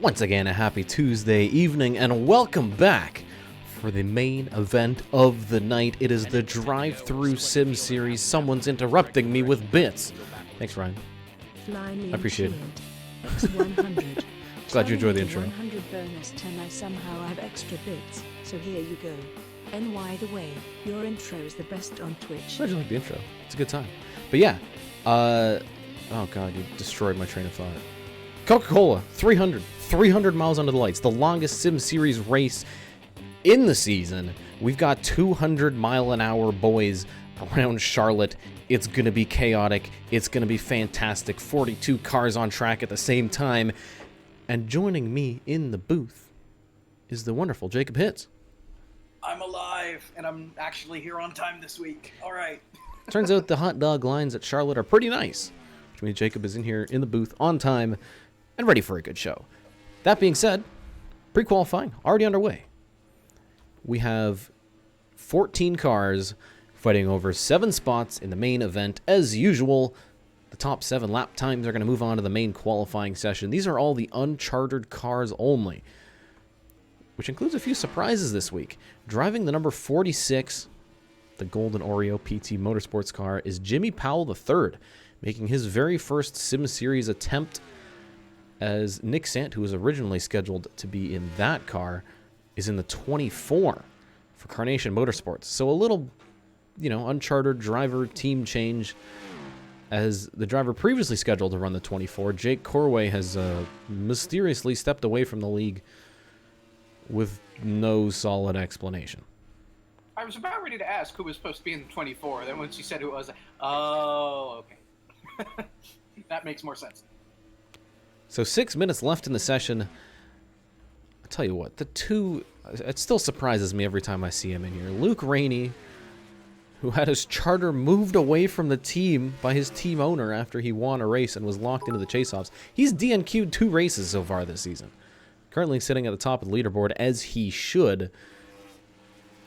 Once again, a happy Tuesday evening, and welcome back for the main event of the night. It is the drive-through sim series. Someone's interrupting me with bits. Thanks, Ryan. I appreciate it. X100. Glad you enjoyed the intro. 100 bonus 10. I somehow have extra bits, so here you go. NY the way, your intro is the best on Twitch. I just like the intro. It's a good time. But yeah, oh god, you destroyed my train of thought. Coca-Cola, 300 miles under the lights, the longest sim series race in the season. We've got 200-mile-an-hour boys around Charlotte. It's going to be chaotic. It's going to be fantastic. 42 cars on track at the same time. And joining me in the booth is the wonderful Jacob Hitz. I'm alive, and I'm actually here on time this week. All right. Turns out the hot dog lines at Charlotte are pretty nice, which means Jacob is in here in the booth on time and ready for a good show. That being said, pre-qualifying already underway. We have 14 cars fighting over 7 spots in the main event. As usual, the top 7 lap times are going to move on to the main qualifying session. These are all the uncharted cars only, which includes a few surprises this week. Driving the number 46, the Golden Oreo PT Motorsports car, is Jimmy Powell III, making his very first Sim Series attempt, as Nick Sant, who was originally scheduled to be in that car, is in the 24 for Carnation Motorsports. So a little, uncharted driver team change, as the driver previously scheduled to run the 24, Jake Corway, has mysteriously stepped away from the league with no solid explanation. I was about ready to ask who was supposed to be in the 24. Then when she said who it was, oh, okay. That makes more sense. So 6 minutes left in the session. I tell you what, it still surprises me every time I see him in here. Luke Rainey, who had his charter moved away from the team by his team owner after he won a race and was locked into the chase-offs. He's DNQ'd 2 races so far this season. Currently sitting at the top of the leaderboard, as he should.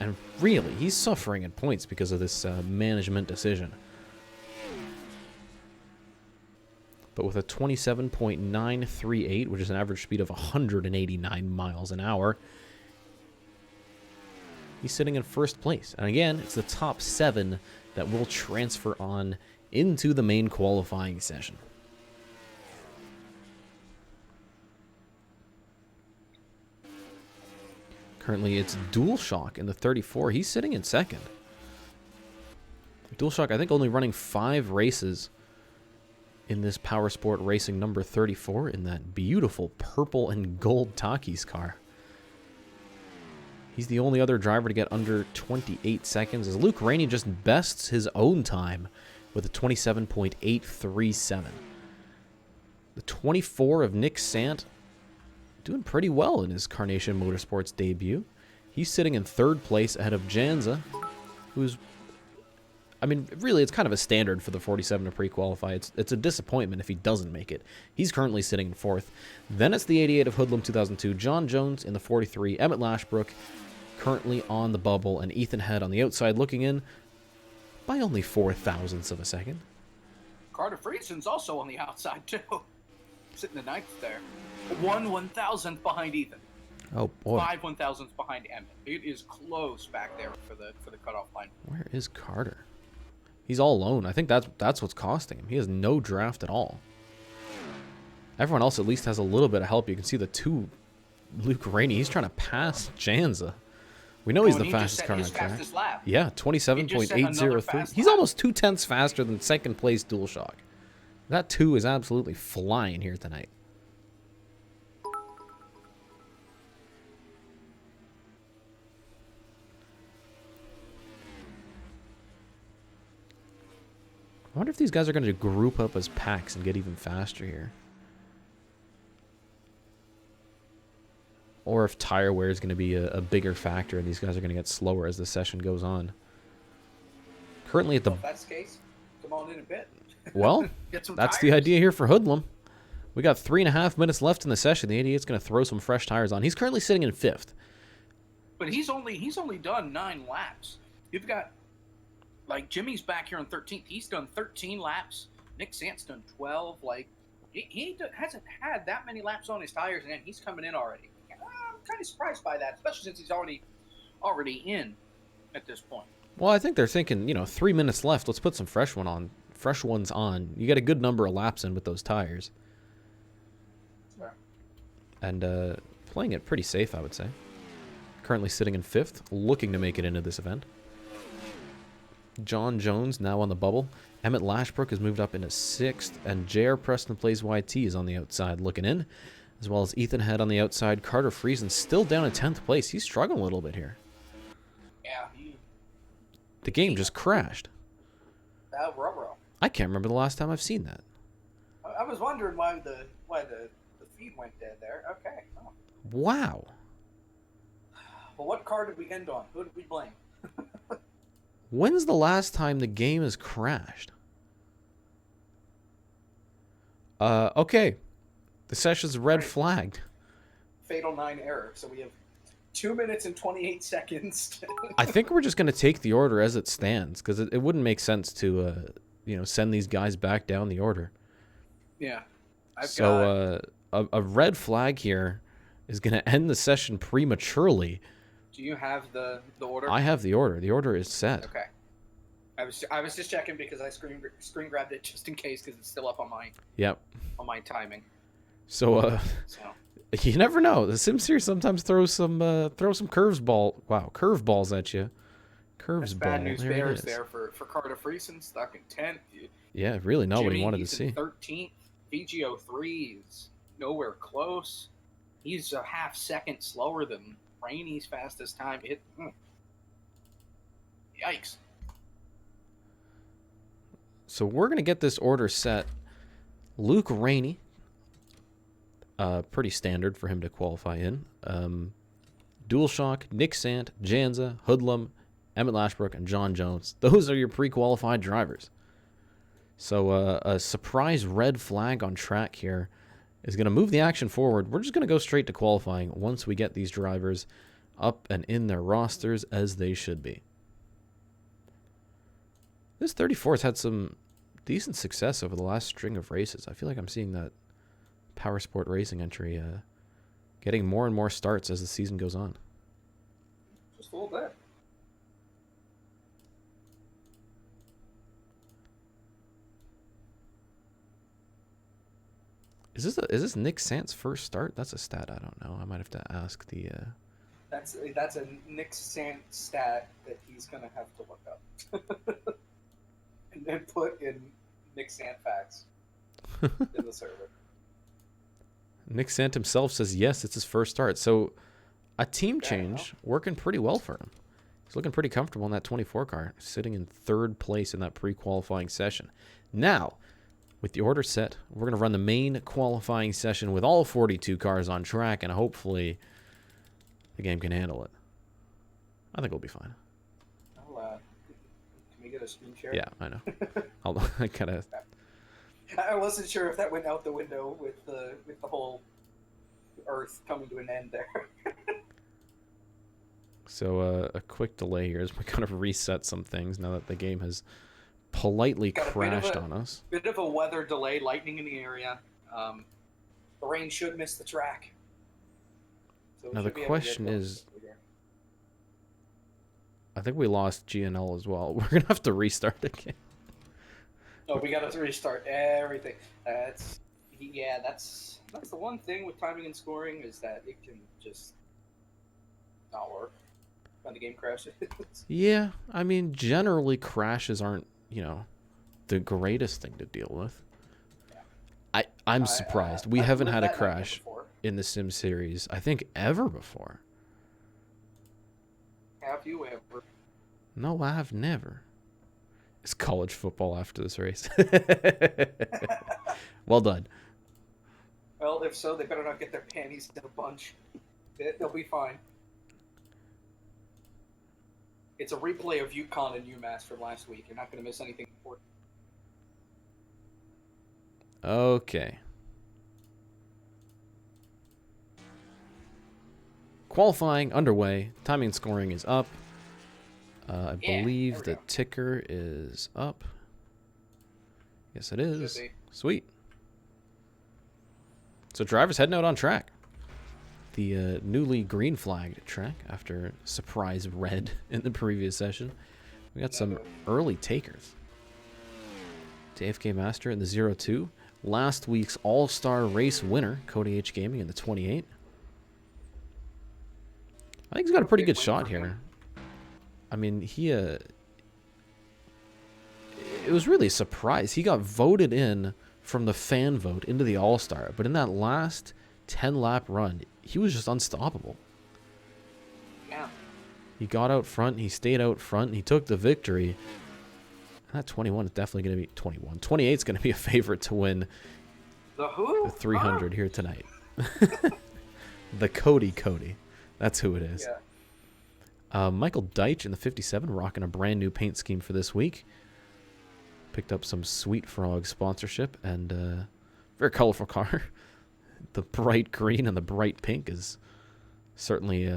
And really, he's suffering at points because of this management decision. But with a 27.938, which is an average speed of 189 miles an hour, he's sitting in first place. And again, it's the top 7 that will transfer on into the main qualifying session. Currently, it's DualShock in the 34. He's sitting in second. DualShock, I think, only running 5 races in this Power Sport Racing number 34 in that beautiful purple and gold Takis car. He's the only other driver to get under 28 seconds, as Luke Rainey just bests his own time with a 27.837. The 24 of Nick Sant doing pretty well in his Carnation Motorsports debut. He's sitting in third place ahead of Janza, who's, really, it's kind of a standard for the 47 to pre-qualify. It's a disappointment if he doesn't make it. He's currently sitting in fourth. Then it's the 88 of Hoodlum 2002, John Jones in the 43, Emmett Lashbrook currently on the bubble, and Ethan Head on the outside looking in by only 0.04 of a second. Carter Friesen's also on the outside, too. Sitting in ninth there. 1/1000th behind Ethan. Oh, boy. 5 1,000ths behind Emmett. It is close back there for the cutoff line. Where is Carter? He's all alone. I think that's what's costing him. He has no draft at all. Everyone else at least has a little bit of help. You can see the 2 Luke Rainey. He's trying to pass Janza. We know he's the fastest car on the track. Lap. Yeah, 27.803. He's almost 2/10 faster than second place DualShock. That 2 is absolutely flying here tonight. I wonder if these guys are going to group up as packs and get even faster here. Or if tire wear is going to be a bigger factor and these guys are going to get slower as the session goes on. Currently at the... If that's the case, come on in a bit. Well, that's the idea here for Hoodlum. We got 3.5 minutes left in the session. The 88's going to throw some fresh tires on. He's currently sitting in 5th. But he's only done 9 laps. You've got... Jimmy's back here on 13th. He's done 13 laps. Nick Sant's done 12. hasn't had that many laps on his tires, and he's coming in already. I'm kind of surprised by that, especially since he's already in at this point. Well, I think they're thinking, 3 minutes left. Let's put some fresh ones on. You get a good number of laps in with those tires. Sure. And playing it pretty safe, I would say. Currently sitting in 5th, looking to make it into this event. John Jones now on the bubble. Emmett Lashbrook has moved up into 6th, and J.R. Preston Plays YT is on the outside looking in, as well as Ethan Head on the outside. Carter Friesen still down in 10th place. He's struggling a little bit here. Yeah. The game just crashed. Ruh-roh. I can't remember the last time I've seen that. I was wondering why the feed went dead there. Okay. Oh. Wow. Well, what car did we end on? Who did we blame? When's the last time the game has crashed? Okay. The session's red flagged. Fatal 9 error. So we have 2 minutes and 28 seconds. I think we're just going to take the order as it stands, because it wouldn't make sense to, send these guys back down the order. Yeah. A red flag here is going to end the session prematurely. Do you have the order? I have the order. The order is set. Okay. I was just checking because I screen grabbed it just in case because it's still up on my timing. So you never know. The Sim series sometimes throws some curveballs at you. That's bad news bears there for Carter Friesen, stuck in 10th. Yeah, really nobody Jimmy, wanted to he's see. In 13th. VGO3 is nowhere close. He's a half second slower than Rainey's fastest time. Yikes. So we're going to get this order set. Luke Rainey, pretty standard for him to qualify in. DualShock, Nick Sant, Janza, Hoodlum, Emmett Lashbrook, and John Jones. Those are your pre-qualified drivers. So a surprise red flag on track here is going to move the action forward. We're just going to go straight to qualifying once we get these drivers up and in their rosters as they should be. This 34 has had some decent success over the last string of races. I feel like I'm seeing that Power Sport Racing entry getting more and more starts as the season goes on. Just a little bit. Is this Nick Sant's first start? That's a stat I don't know. I might have to ask the. That's a Nick Sant stat that he's gonna have to look up, and then put in Nick Sant facts in the server. Nick Sant himself says yes, it's his first start. So a team change working pretty well for him. He's looking pretty comfortable in that 24 car, sitting in 3rd place in that pre-qualifying session. Now, with the order set, we're going to run the main qualifying session with all 42 cars on track, and hopefully the game can handle it. I think we'll be fine. Can we get a screen share? Yeah, I know. I kind of... I wasn't sure if that went out the window with the whole Earth coming to an end there. So a quick delay here as we kind of reset some things now that the game has politely crashed on us. Bit of a weather delay, lightning in the area. The rain should miss the track. So now the question is, I think we lost GNL as well. We're gonna have to restart again. No, we gotta restart everything. That's the one thing with timing and scoring is that it can just not work when the game crashes. Yeah, I mean, generally crashes aren't, the greatest thing to deal with. Yeah. I'm surprised. We haven't had a crash in the Sim series, I think, ever before. Have you ever? No, I have never. It's college football after this race. Well done. Well, if so, they better not get their panties in a bunch. They'll be fine. It's a replay of UConn and UMass from last week. You're not going to miss anything important. Okay. Qualifying underway. Timing and scoring is up. I believe the ticker is up. Yes, it is. Sweet. So drivers heading out on track. The newly green flagged track after surprise red in the previous session. We got some early takers. AFK Master in the 02. Last week's All-Star Race winner, CodyHGaming in the 28. I think he's got a pretty good shot here. I mean, it was really a surprise. He got voted in from the fan vote into the All-Star, but in that last 10-lap run, he was just unstoppable. Yeah. He got out front, he stayed out front, and he took the victory. That 21 is definitely going to be 21. 28 is going to be a favorite to win the who? The 300 here tonight. The Cody. That's who it is. Yeah. Michael Deitch in the 57, rocking a brand new paint scheme for this week. Picked up some Sweet Frog sponsorship and very colorful car. The bright green and the bright pink is certainly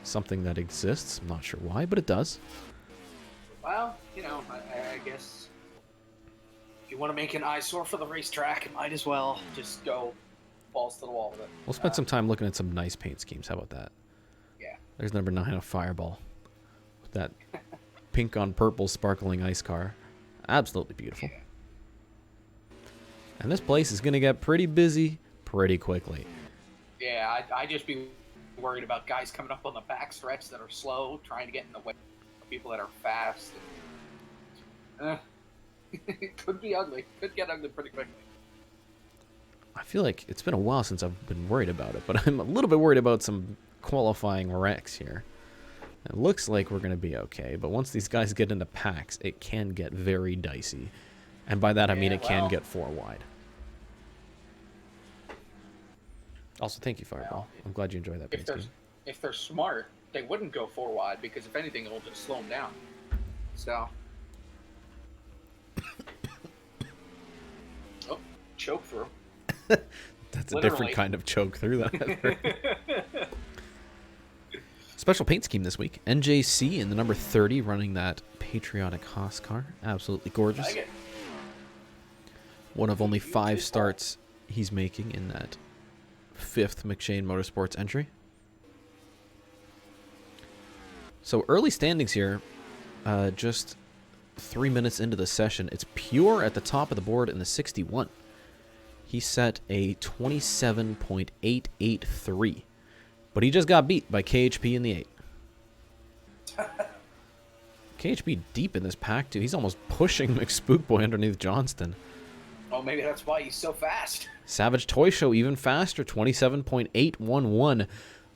something that exists. I'm not sure why, but it does. Well, you know, I guess if you want to make an eyesore for the racetrack, you might as well just go balls to the wall with it. We'll spend some time looking at some nice paint schemes. How about that? Yeah. There's number 9 of Fireball. With that pink on purple sparkling ice car. Absolutely beautiful. Yeah. And this place is going to get pretty busy pretty quickly. Yeah, I'd just be worried about guys coming up on the back stretch that are slow, trying to get in the way of people that are fast. It could be ugly. Could get ugly pretty quickly. I feel like it's been a while since I've been worried about it, but I'm a little bit worried about some qualifying wrecks here. It looks like we're going to be okay, but once these guys get into packs, it can get very dicey. And by that I mean it can get 4 wide. Also, thank you, Fireball. I'm glad you enjoyed that paint scheme. If they're smart, they wouldn't go 4 wide, because if anything, it'll just slow them down. So... oh, choke through. That's a different kind of choke through that. Special paint scheme this week. NJC in the number 30 running that patriotic Haas car. Absolutely gorgeous. Like it. One of only 5 starts he's making in that 5th McShane Motorsports entry. So early standings here, just 3 minutes into the session. It's Pure at the top of the board in the 61. He set a 27.883. But he just got beat by KHP in the 8. KHP deep in this pack, too. He's almost pushing McSpookboy underneath Johnston. Oh, maybe that's why he's so fast. Savage Toy Show even faster, 27.811.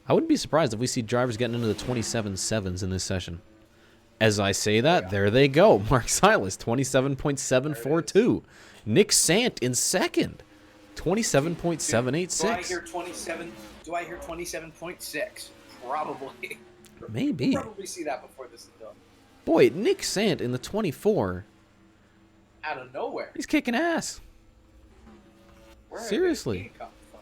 I wouldn't be surprised if we see drivers getting into the 27.7s in this session. As I say that, there they go. Mark Silas, 27.742. Nick Sant in second, 27.786. Do I hear 27? Do I hear 27.6? Probably. Maybe. We'll probably see that before this is done. Boy, Nick Sant in the 24. Out of nowhere. He's kicking ass. Where Seriously. did he come from?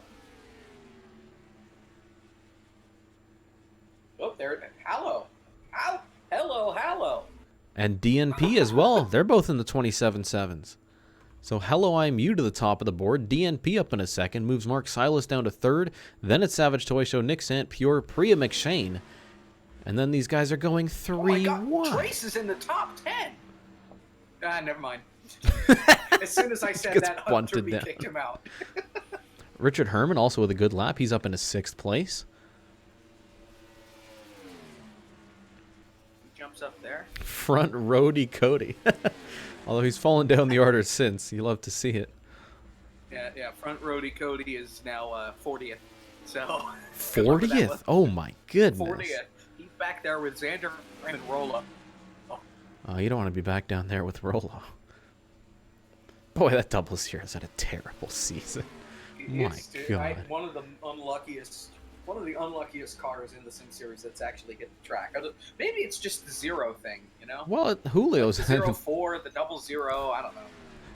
Oh, there. Hello. Hello. And DNP as well. They're both in the 27.7s. So Hello I'm You to the top of the board. DNP up in a second. Moves Mark Silas down to third. Then it's Savage Toy Show, Nick Sant, Pure, Priya McShane. And then these guys are going 3-1. Trace is in the top 10. Never mind. As soon as I said that, Hunter kicked him out. Richard Herman also with a good lap. He's up into 6th place. He jumps up there. Front roadie Cody. Although he's fallen down the order since. You love to see it. Yeah. Front roadie Cody is now 40th. So 40th? Oh my goodness. 40th. He's back there with Xander and Rolo. Oh, you don't want to be back down there with Rolo. Boy, that double zero's had a terrible season. My God. One of the unluckiest cars in the Sim Series that's actually hit the track. Maybe it's just the 0 thing, you know? Well, Julio's the 0-4, the 0-0, I don't know.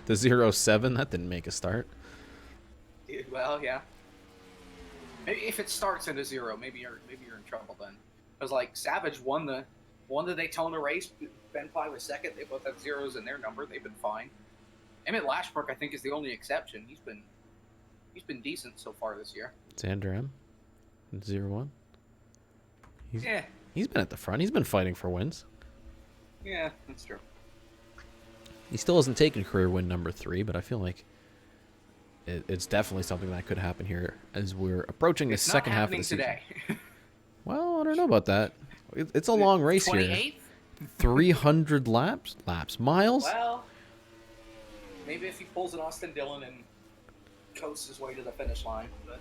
The 0-7, that didn't make a start. Well, yeah. Maybe if it starts at a 0, maybe you're in trouble then. Because like Savage won the Daytona race. Ben Pye was second. They both have 0s in their number. They've been fine. Emmett Lashbrook, I think, is the only exception. He's been He's been decent so far this year. Xander M. 0-1. Yeah. He's been at the front. He's been fighting for wins. Yeah, that's true. He still hasn't taken career win number 3, but I feel like it's definitely something that could happen here as we're approaching the second half of the season. Today. Well, I don't know about that. It's a long race 28th? here. 300 miles. Well, maybe if he pulls an Austin Dillon and coasts his way to the finish line. But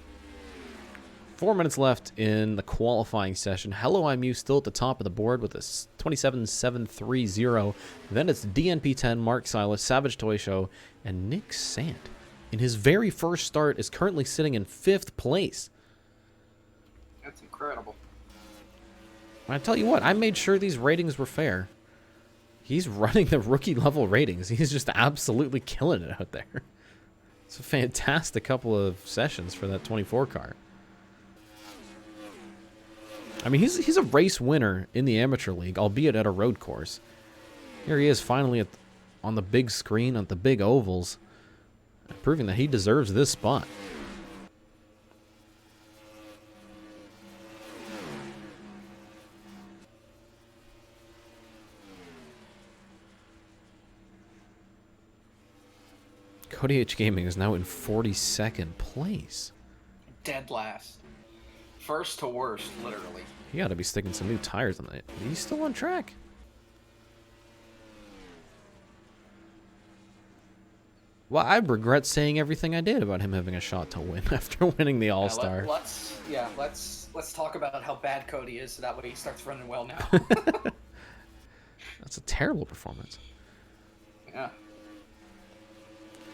4 minutes left in the qualifying session. Hello, I'm you, still at the top of the board with a 27.730. Then it's DNP10, Mark Silas, Savage Toy Show, and Nick Sant. In his very first start, is currently sitting in 5th place. that's incredible. I tell you what, I made sure these ratings were fair. He's running the rookie level ratings. He's just absolutely killing it out there. It's a fantastic couple of sessions for that 24 car. I mean, he's a race winner in the amateur league, albeit at a road course. Here he is finally on the big screen, at the big ovals, proving that he deserves this spot. CodyHGaming is now in 42nd place. Dead last. First to worst, literally. You got to be sticking some new tires on that. He's still on track. Well, I regret saying everything I did about him having a shot to win after winning the All-Star. Let's talk about how bad Cody is, so that way he starts running well now. That's a terrible performance. Yeah.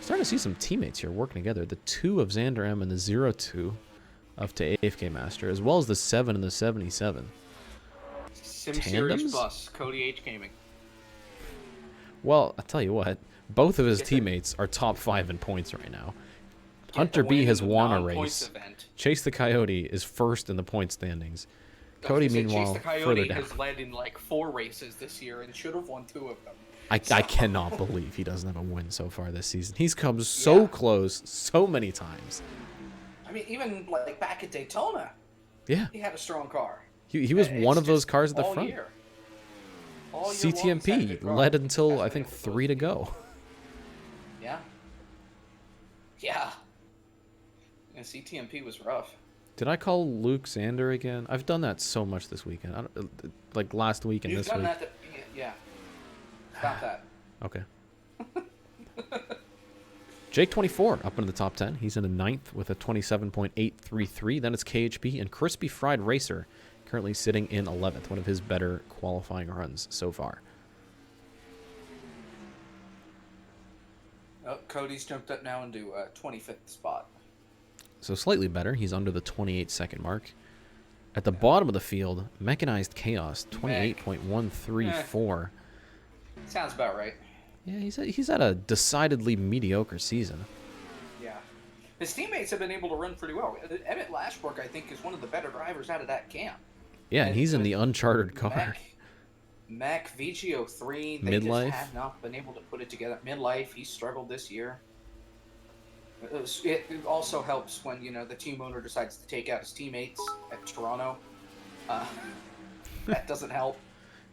Starting to see some teammates here working together. The 2 of Xander M and the 0-2 up to AFK Master, as well as the 7 and the 77. Sim Tandems? Series bus, CodyHGaming. Well, I'll tell you what. Both of his teammates are top 5 in points right now. Hunter B has won a race. Event. Chase the Coyote is first in the point standings. Cody, meanwhile, Chase the further Coyote down. has led in like 4 races this year and should have won 2 of them. I cannot believe he doesn't have a win so far this season. He's come so close so many times. I mean, even like back at Daytona, Yeah. he had a strong car. He was It's one of those just cars at the all front. year. All year long, he's had a CTMP good car. led until, Hasn't I been think, able to 3 to go. Yeah. Yeah. Yeah, CTMP was rough. Did I call Luke Xander again? I've done that so much this weekend. I don't, like last week and You've this done week. that. Yeah. Stop that. Okay. Jake 24 up into the top 10. He's in the 9th with a 27.833. Then it's KHP and Crispy Fried Racer currently sitting in 11th. One of his better qualifying runs so far. Oh, Cody's jumped up now into 25th spot. So slightly better. He's under the 28-second mark. At the bottom of the field, Mechanized Chaos, 28.134. Sounds about right. Yeah, he's had a decidedly mediocre season. Yeah. His teammates have been able to run pretty well. Emmett Lashbrook, I think, is one of the better drivers out of that camp. Yeah, and he's in the uncharted car. Mac VGO3, they Midlife. just have not been able to put it together. Midlife, he struggled this year. It also helps when, you know, the team owner decides to take out his teammates at Toronto. That doesn't help.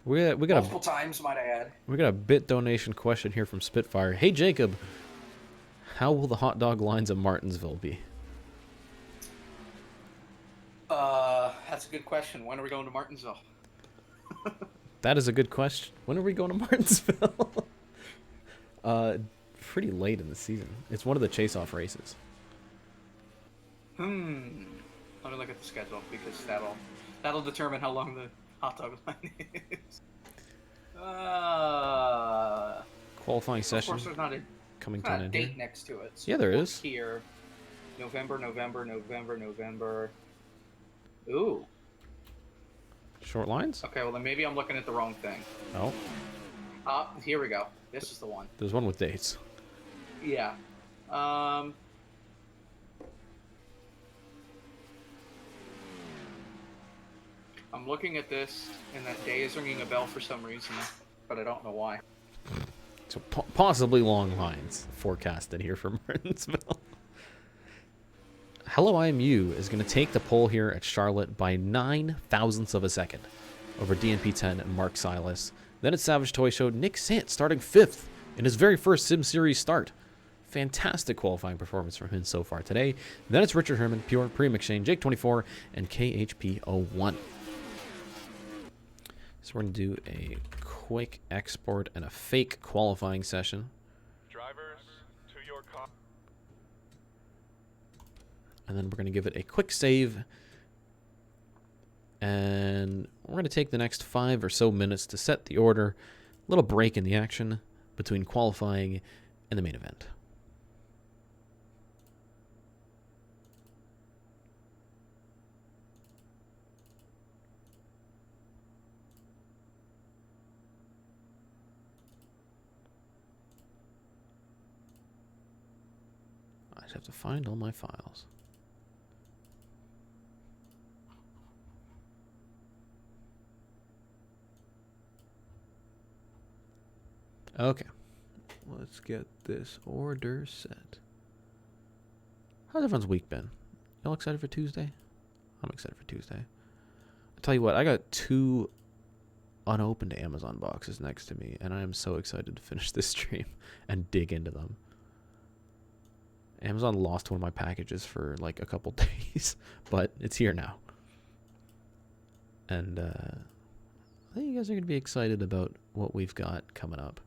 We got Multiple times, might I add. We got a bit donation question here from Spitfire. Hey Jacob, how will the hot dog lines of Martinsville be? That's a good question. When are we going to Martinsville? That is a good question. When are we going to Martinsville? Pretty late in the season. It's one of the chase-off races. Let me look at the schedule because that'll determine how long the hot dog line is. Qualifying session. Of course, there's not a coming to an end date here. next to it. So Yeah, there look is. Here, November. Ooh. Short lines? Okay, well then maybe I'm looking at the wrong thing. Oh, Here we go. This is the one. there's one with dates. Yeah. I'm looking at this, and that day is ringing a bell for some reason, but I don't know why. So possibly long lines forecasted here for Martinsville. Hello I Am You is going to take the pole here at Charlotte by 9 thousandths of a second over DNP10 and Mark Silas. Then at Savage Toy Show, Nick Sant starting 5th in his very first Sim Series start. Fantastic qualifying performance from him so far today. Then it's Richard Herman, Pure, Pre-McShane, Jake24, and KHP01. So we're going to do a quick export and a fake qualifying session. Drivers, to your car. And then we're going to give it a quick save. And we're going to take the next 5 or so minutes to set the order. A little break in the action between qualifying and the main event. I just have to find all my files. Okay, let's get this order set. How's everyone's week been? Y'all excited for Tuesday? I'm excited for Tuesday. I tell you what, I got 2 unopened Amazon boxes next to me, and I am so excited to finish this stream and dig into them. Amazon lost one of my packages for like a couple days, but it's here now. And I think you guys are going to be excited about what we've got coming up.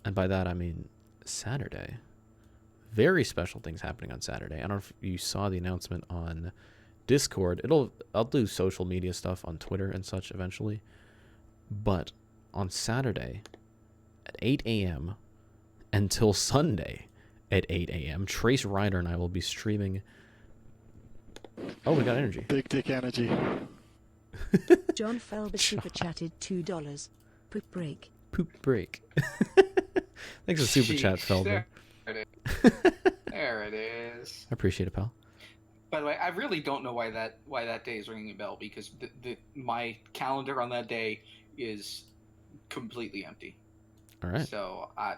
And by that, I mean Saturday. Very special things happening on Saturday. I don't know if you saw the announcement on Discord. I'll do social media stuff on Twitter and such eventually. But on Saturday at 8 a.m. until Sunday at 8 a.m., Trace Ryder and I will be streaming. Oh, we got energy. Big dick energy. John Felber super chatted $2. Poop break. Poop break. Thanks for super chat, Felber. There it is. I appreciate it, pal. By the way, I really don't know why that day is ringing a bell, because my calendar on that day is completely empty. All right. So I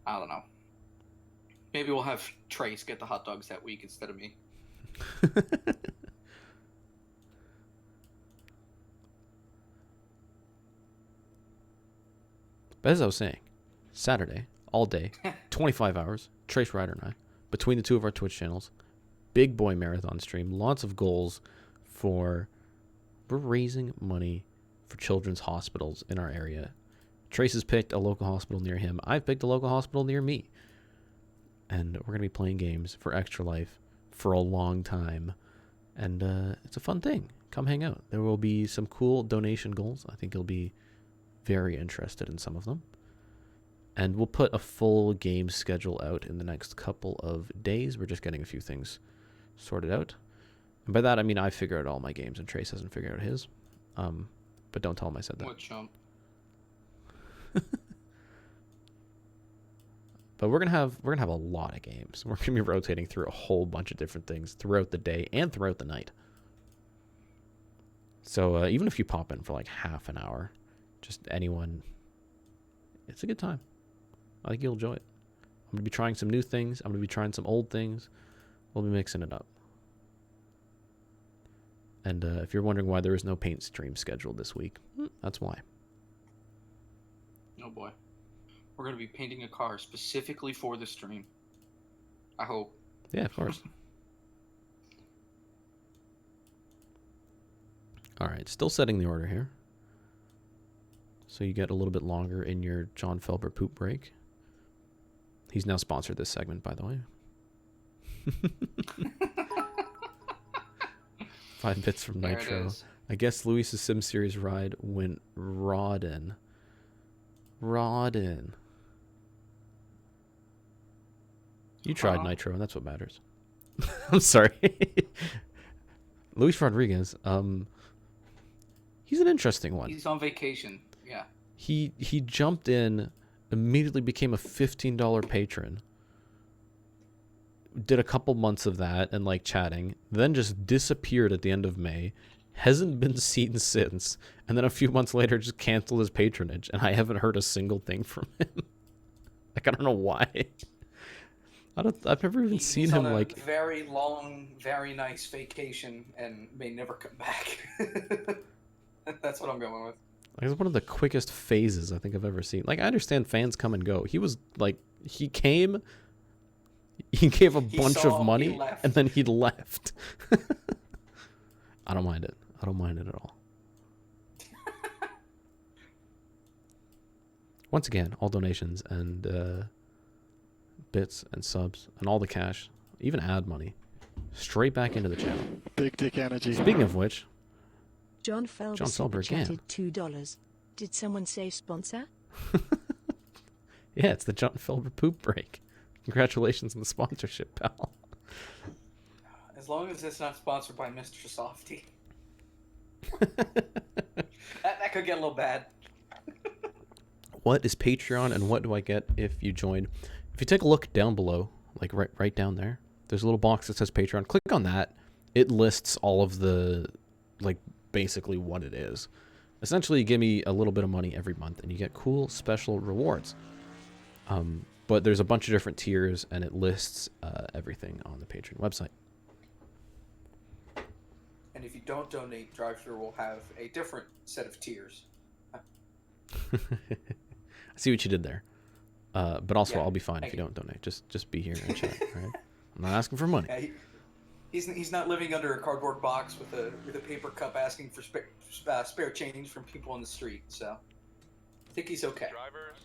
don't know. Maybe we'll have Trace get the hot dogs that week instead of me. But as I was saying, Saturday, all day, 25 hours, Trace Ryder and I, between the 2 of our Twitch channels, big boy marathon stream, lots of goals we're raising money for children's hospitals in our area. Trace has picked a local hospital near him. I've picked a local hospital near me. And we're going to be playing games for Extra Life for a long time. And it's a fun thing. Come hang out. There will be some cool donation goals. I think you'll be very interested in some of them. And we'll put a full game schedule out in the next couple of days. We're just getting a few things sorted out. And by that, I mean I figure out all my games and Trace hasn't figured out his. But don't tell him I said that. What chump? But we're gonna have a lot of games. We're gonna be rotating through a whole bunch of different things throughout the day and throughout the night. So even if you pop in for like half an hour, just anyone, it's a good time. I think you'll enjoy it. I'm gonna be trying some new things. I'm gonna be trying some old things. We'll be mixing it up. And if you're wondering why there is no paint stream scheduled this week, that's why. Oh boy. We're going to be painting a car specifically for the stream. I hope. Yeah, of course. All right, still setting the order here. So you get a little bit longer in your John Felber poop break. He's now sponsored this segment, by the way. 5 bits from There Nitro. it is. I guess Luis's Sim Series ride went Rodden. You tried Nitro, and that's what matters. I'm sorry. Luis Rodriguez, he's an interesting one. He's on vacation. Yeah. He jumped in, immediately became a $15 patron. Did a couple months of that and like chatting, then just disappeared at the end of May. Hasn't been seen since, and then a few months later just canceled his patronage, and I haven't heard a single thing from him. Like, I don't know why. I've never even seen he's him on a like. very long, very nice vacation and may never come back. That's what I'm going with. It was one of the quickest phases I think I've ever seen. Like, I understand fans come and go. He was like, he came, he gave a bunch of money, and then he left. I don't mind it. I don't mind it at all. Once again, all donations and bits and subs and all the cash, even ad money, straight back into the channel. Big dick energy. Speaking of which, John Felber John Felber again. chatted $2. Did someone say sponsor? Yeah, it's the John Felber poop break. Congratulations on the sponsorship, pal. As long as it's not sponsored by Mr. Softy. that could get a little bad. What is Patreon and what do I get if you join? If you take a look down below, like right down there, there's a little box that says Patreon. Click on that. It lists all of the, like, basically what it is. Essentially, you give me a little bit of money every month and you get cool special rewards. But there's a bunch of different tiers and it lists everything on the Patreon website. And if you don't donate, Drive-Thru will have a different set of tiers. I see what you did there. But also, Yeah, I'll be fine if you don't donate. Just be here and chat, right? I'm not asking for money. Yeah, he's not living under a cardboard box with a paper cup asking for spare change from people on the street. So I think he's okay. Drivers,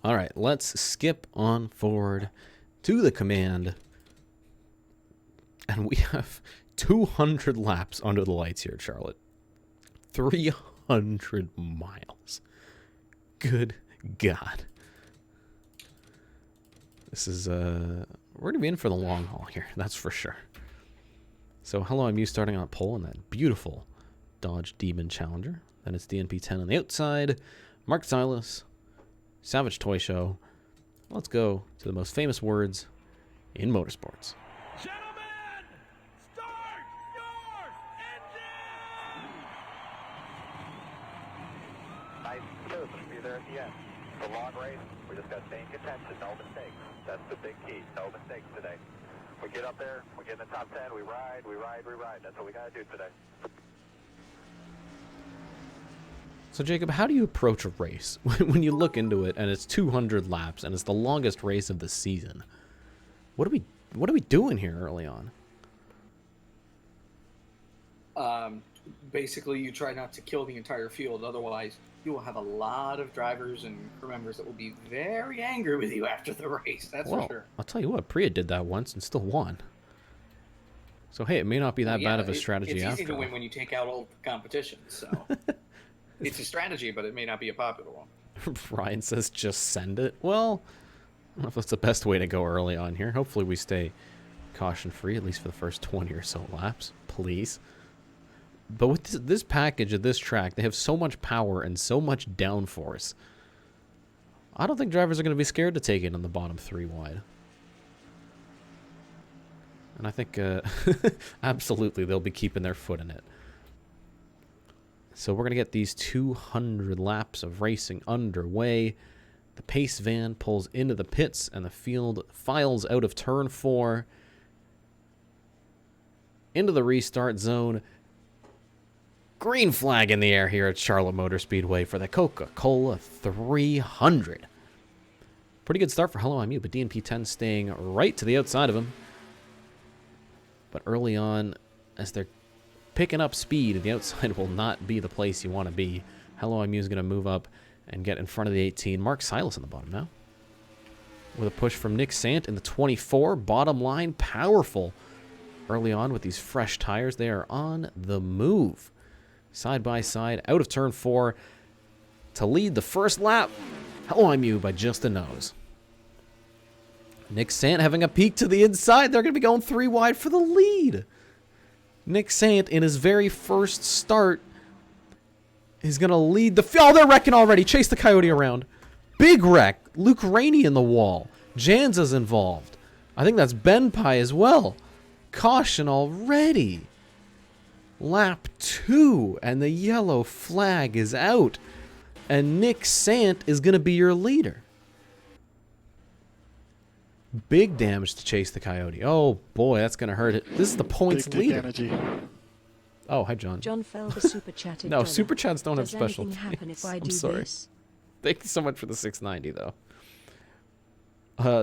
All right, let's skip on forward to the command. And we have 200 laps under the lights here at Charlotte. 300 miles. Good God. This is, we're going to be in for the long haul here, that's for sure. So, hello, I'm you starting on pole in that beautiful Dodge Demon Challenger. Then it's DNP10 on the outside. Mark Silas, Savage Toy Show. Let's go to the most famous words in motorsports. gentlemen, start your engine! Nice smooth. Let's be there at the end. It's a long race. We just got to stay in contention. No mistakes. That's the big key. No mistakes today. We get up there. We get in the top 10. We ride. We ride. We ride. That's what we got to do today. So, Jacob, how do you approach a race when you look into it and it's 200 laps and it's the longest race of the season? What are we doing here early on? Basically, you try not to kill the entire field. Otherwise, you will have a lot of drivers and crew members that will be very angry with you after the race. That's for sure. I'll tell you what, Priya did that once and still won. So, hey, it may not be that bad of a strategy it's after easy to all. win when you take out all the competition. So it's a strategy, but it may not be a popular one. Ryan says just send it. Well, I don't know if that's the best way to go early on here. Hopefully we stay caution-free, at least for the first 20 or so laps, please. But with this package of this track, they have so much power and so much downforce. I don't think drivers are going to be scared to take it on the bottom 3 wide. And I think absolutely they'll be keeping their foot in it. So we're going to get these 200 laps of racing underway. The pace van pulls into the pits and the field files out of turn 4 into the restart zone. Green flag in the air here at Charlotte Motor Speedway for the Coca-Cola 300. Pretty good start for Hello I'm You, but DNP10 staying right to the outside of him. But early on, as they're picking up speed, the outside will not be the place you want to be. Hello I'm You is going to move up and get in front of the 18. Mark Silas on the bottom now. With a push from Nick Sant in the 24. Bottom line, powerful. Early on with these fresh tires, they are on the move. Side by side, out of turn 4 to lead the first lap. Hello I'm You by just a nose. Nick Sant having a peek to the inside. They're going to be going 3 wide for the lead. Nick Sant in his very first start is going to lead the... Oh, they're wrecking already. Chase the Coyote around. Big wreck. Luke Rainey in the wall. Janza's involved. I think that's Ben Pye as well. Caution already. Lap 2, and the yellow flag is out. And Nick Sant is going to be your leader. Big damage to Chase the Coyote. Oh, boy, that's going to hurt it. This is the points Big leader. energy. Oh, hi, John. John Felder super chatted. No, dollar. super chats don't have Does special anything happen things. if I I'm do sorry. this? Thank you so much for the 690, though.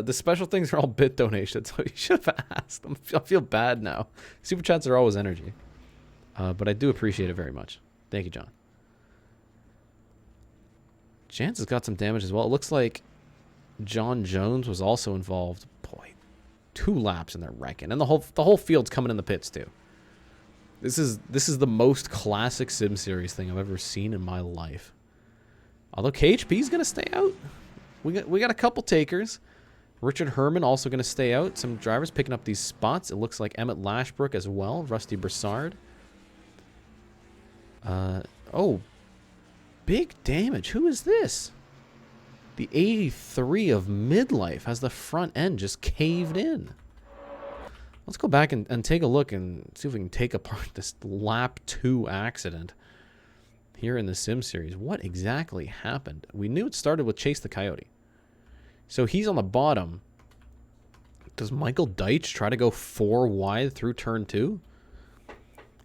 The special things are all bit donations, so you should have asked. I feel bad now. Super chats are always energy. But I do appreciate it very much. Thank you, John. Chance has got some damage as well. It looks like John Jones was also involved. Boy, 2 laps and they're wrecking. And the whole field's coming in the pits, too. This is the most classic Sim Series thing I've ever seen in my life. Although KHP's going to stay out. We got a couple takers. Richard Herman also going to stay out. Some drivers picking up these spots. It looks like Emmett Lashbrook as well. Rusty Broussard. Oh. Big damage. Who is this? The 83 of Midlife has the front end just caved in. Let's go back and take a look and see if we can take apart this lap 2 accident here in the Sim Series. What exactly happened? We knew it started with Chase the Coyote. So he's on the bottom. Does Michael Deitch try to go 4 wide through turn 2?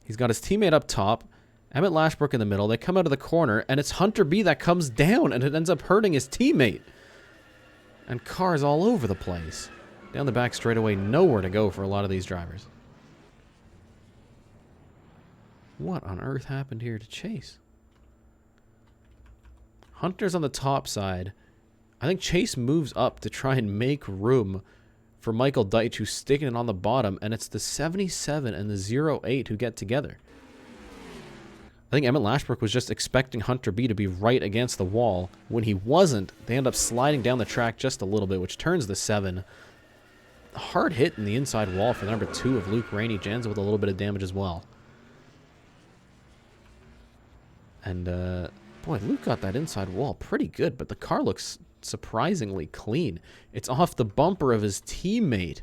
He's got his teammate up top. Emmett Lashbrook in the middle. They come out of the corner, and it's Hunter B that comes down, and it ends up hurting his teammate. And cars all over the place. Down the back straightaway, nowhere to go for a lot of these drivers. What on earth happened here to Chase? Hunter's on the top side. I think Chase moves up to try and make room for Michael Deitch, who's sticking it on the bottom, and it's the 77 and the 08 who get together. I think Emmett Lashbrook was just expecting Hunter B to be right against the wall. When he wasn't, they end up sliding down the track just a little bit, which turns the 7. Hard hit in the inside wall for the number 2 of Luke Rainey. Janza with a little bit of damage as well. And, boy, Luke got that inside wall pretty good, but the car looks surprisingly clean. It's off the bumper of his teammate.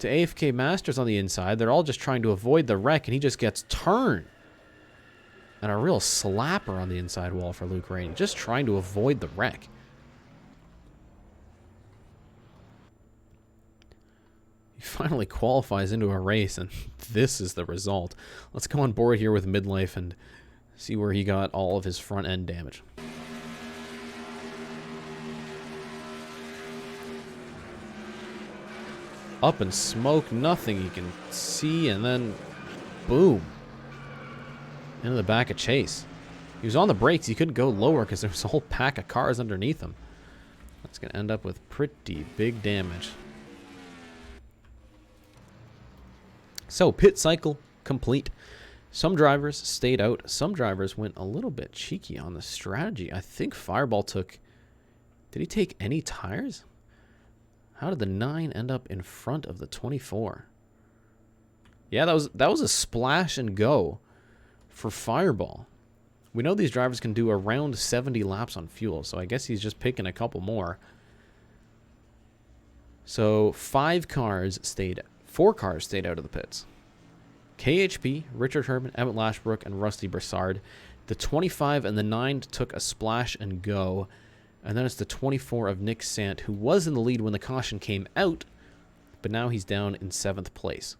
To AFK Masters on the inside. They're all just trying to avoid the wreck, and he just gets turned. And a real slapper on the inside wall for Luke Rainey. Just trying to avoid the wreck. He finally qualifies into a race, and this is the result. Let's go on board here with Midlife and see where he got all of his front end damage. Up in smoke, nothing you can see, and then boom. Into the back of Chase. He was on the brakes. He couldn't go lower because there was a whole pack of cars underneath him. That's going to end up with pretty big damage. So, pit cycle complete. Some drivers stayed out. Some drivers went a little bit cheeky on the strategy. I think Fireball took... Did he take any tires? How did the 9 end up in front of the 24? Yeah, that was a splash and go for Fireball. We know these drivers can do around 70 laps on fuel, so I guess he's just picking a couple more. So 4 cars stayed out of the pits. KHP, Richard Herman, Emmett Lashbrook, and Rusty Broussard. The 25 and the 9 took a splash and go. And then it's the 24 of Nick Sant, who was in the lead when the caution came out, but now he's down in 7th place.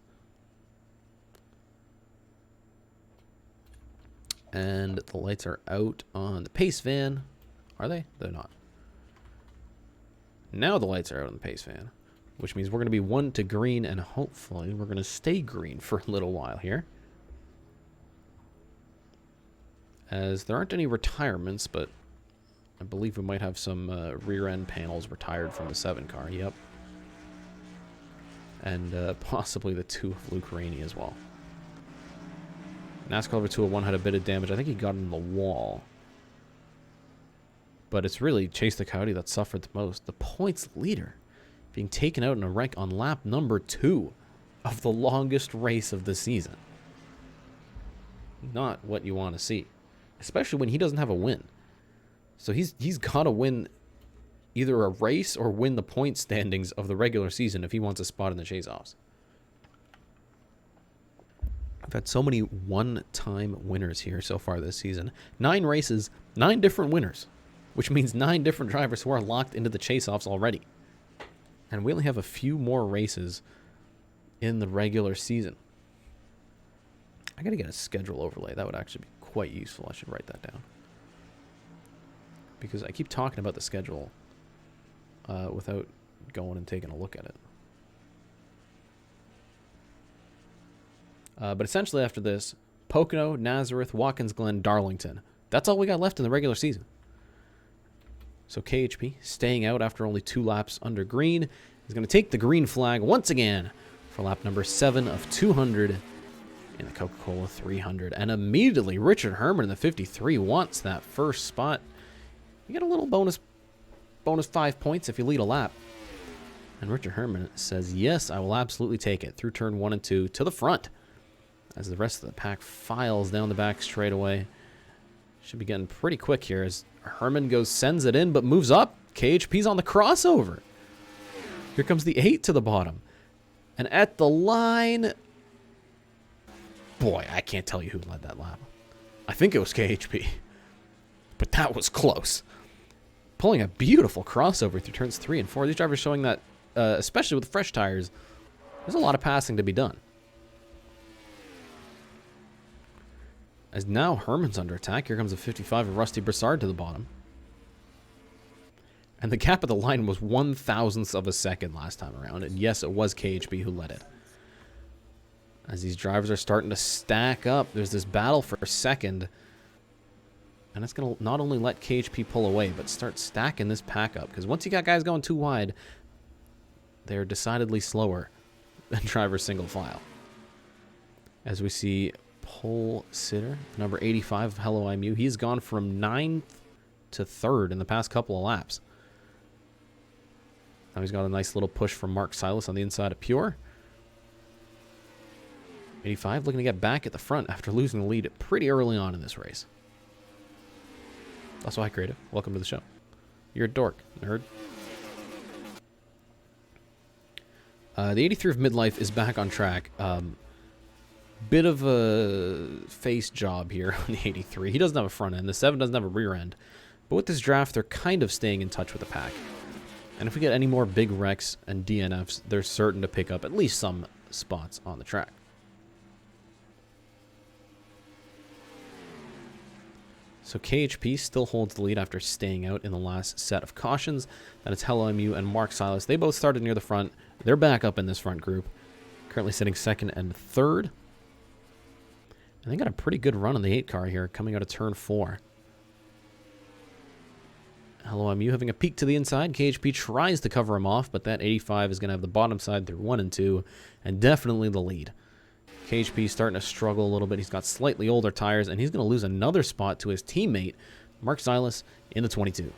And the lights are out on the pace van. Are they? They're not. Now the lights are out on the pace van, which means we're going to be 1 to green, and hopefully we're going to stay green for a little while here. As there aren't any retirements, but I believe we might have some rear end panels retired from the 7 car. Yep. And possibly the 2 of Luke Rainey as well. NASCAR over 201 had a bit of damage. I think he got in the wall. But it's really Chase the Coyote that suffered the most. The points leader being taken out in a wreck on lap number 2 of the longest race of the season. Not what you want to see. Especially when he doesn't have a win. So he's got to win either a race or win the point standings of the regular season if he wants a spot in the chase-offs. I've had so many one-time winners here so far this season. 9 races, 9 different winners, which means 9 different drivers who are locked into the chase-offs already. And we only have a few more races in the regular season. I gotta get a schedule overlay. That would actually be quite useful. I should write that down. Because I keep talking about the schedule without going and taking a look at it. But essentially after this, Pocono, Nazareth, Watkins Glen, Darlington. That's all we got left in the regular season. So KHP, staying out after only 2 laps under green, is going to take the green flag once again for lap number 7 of 200 in the Coca-Cola 300. And immediately, Richard Herman in the 53 wants that first spot. You get a little bonus 5 points if you lead a lap. And Richard Herman says, yes, I will absolutely take it through turn 1 and 2 to the front. As the rest of the pack files down the back straightaway. Should be getting pretty quick here as Herman sends it in, but moves up. KHP's on the crossover. Here comes the 8 to the bottom. And at the line... Boy, I can't tell you who led that lap. I think it was KHP. But that was close. Pulling a beautiful crossover through turns 3 and 4. These drivers showing that, especially with fresh tires, there's a lot of passing to be done. As now Herman's under attack. Here comes a 55 of Rusty Broussard to the bottom. And the gap at the line was 1/1000th of a second last time around. And yes, it was KHB who led it. As these drivers are starting to stack up, there's this battle for a second. And it's going to not only let KHP pull away, but start stacking this pack up. Because once you got guys going too wide, they're decidedly slower than drivers single file. As we see... pole sitter, number 85 of Hello IMU. He's gone from 9th to 3rd in the past couple of laps. Now he's got a nice little push from Mark Silas on the inside of Pure. 85 looking to get back at the front after losing the lead pretty early on in this race. Also, hi Creative. Welcome to the show. You're a dork, nerd. The 83 of Midlife is back on track. Bit of a face job here on the 83. He doesn't have a front end. The 7 doesn't have a rear end. But with this draft, they're kind of staying in touch with the pack. And if we get any more big wrecks and DNFs, they're certain to pick up at least some spots on the track. So KHP still holds the lead after staying out in the last set of cautions. That is Hello MU and Mark Silas. They both started near the front. They're back up in this front group. Currently sitting 2nd and 3rd. And they got a pretty good run on the 8 car here coming out of turn 4. Hello MU having a peek to the inside. KHP tries to cover him off, but that 85 is going to have the bottom side through 1 and 2, and definitely the lead. KHP starting to struggle a little bit. He's got slightly older tires, and he's going to lose another spot to his teammate, Mark Silas, in the 22.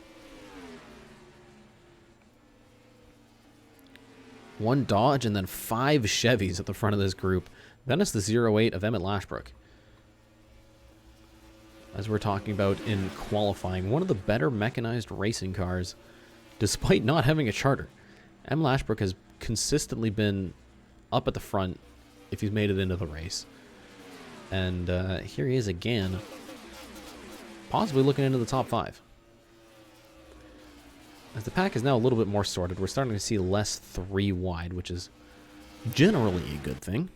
1 Dodge and then 5 Chevys at the front of this group. Then it's the 08 of Emmett Lashbrook. As we're talking about in qualifying, one of the better mechanized racing cars, despite not having a charter. M. Lashbrook has consistently been up at the front if he's made it into the race. And here he is again, possibly looking into the top 5. As the pack is now a little bit more sorted, we're starting to see less 3 wide, which is generally a good thing.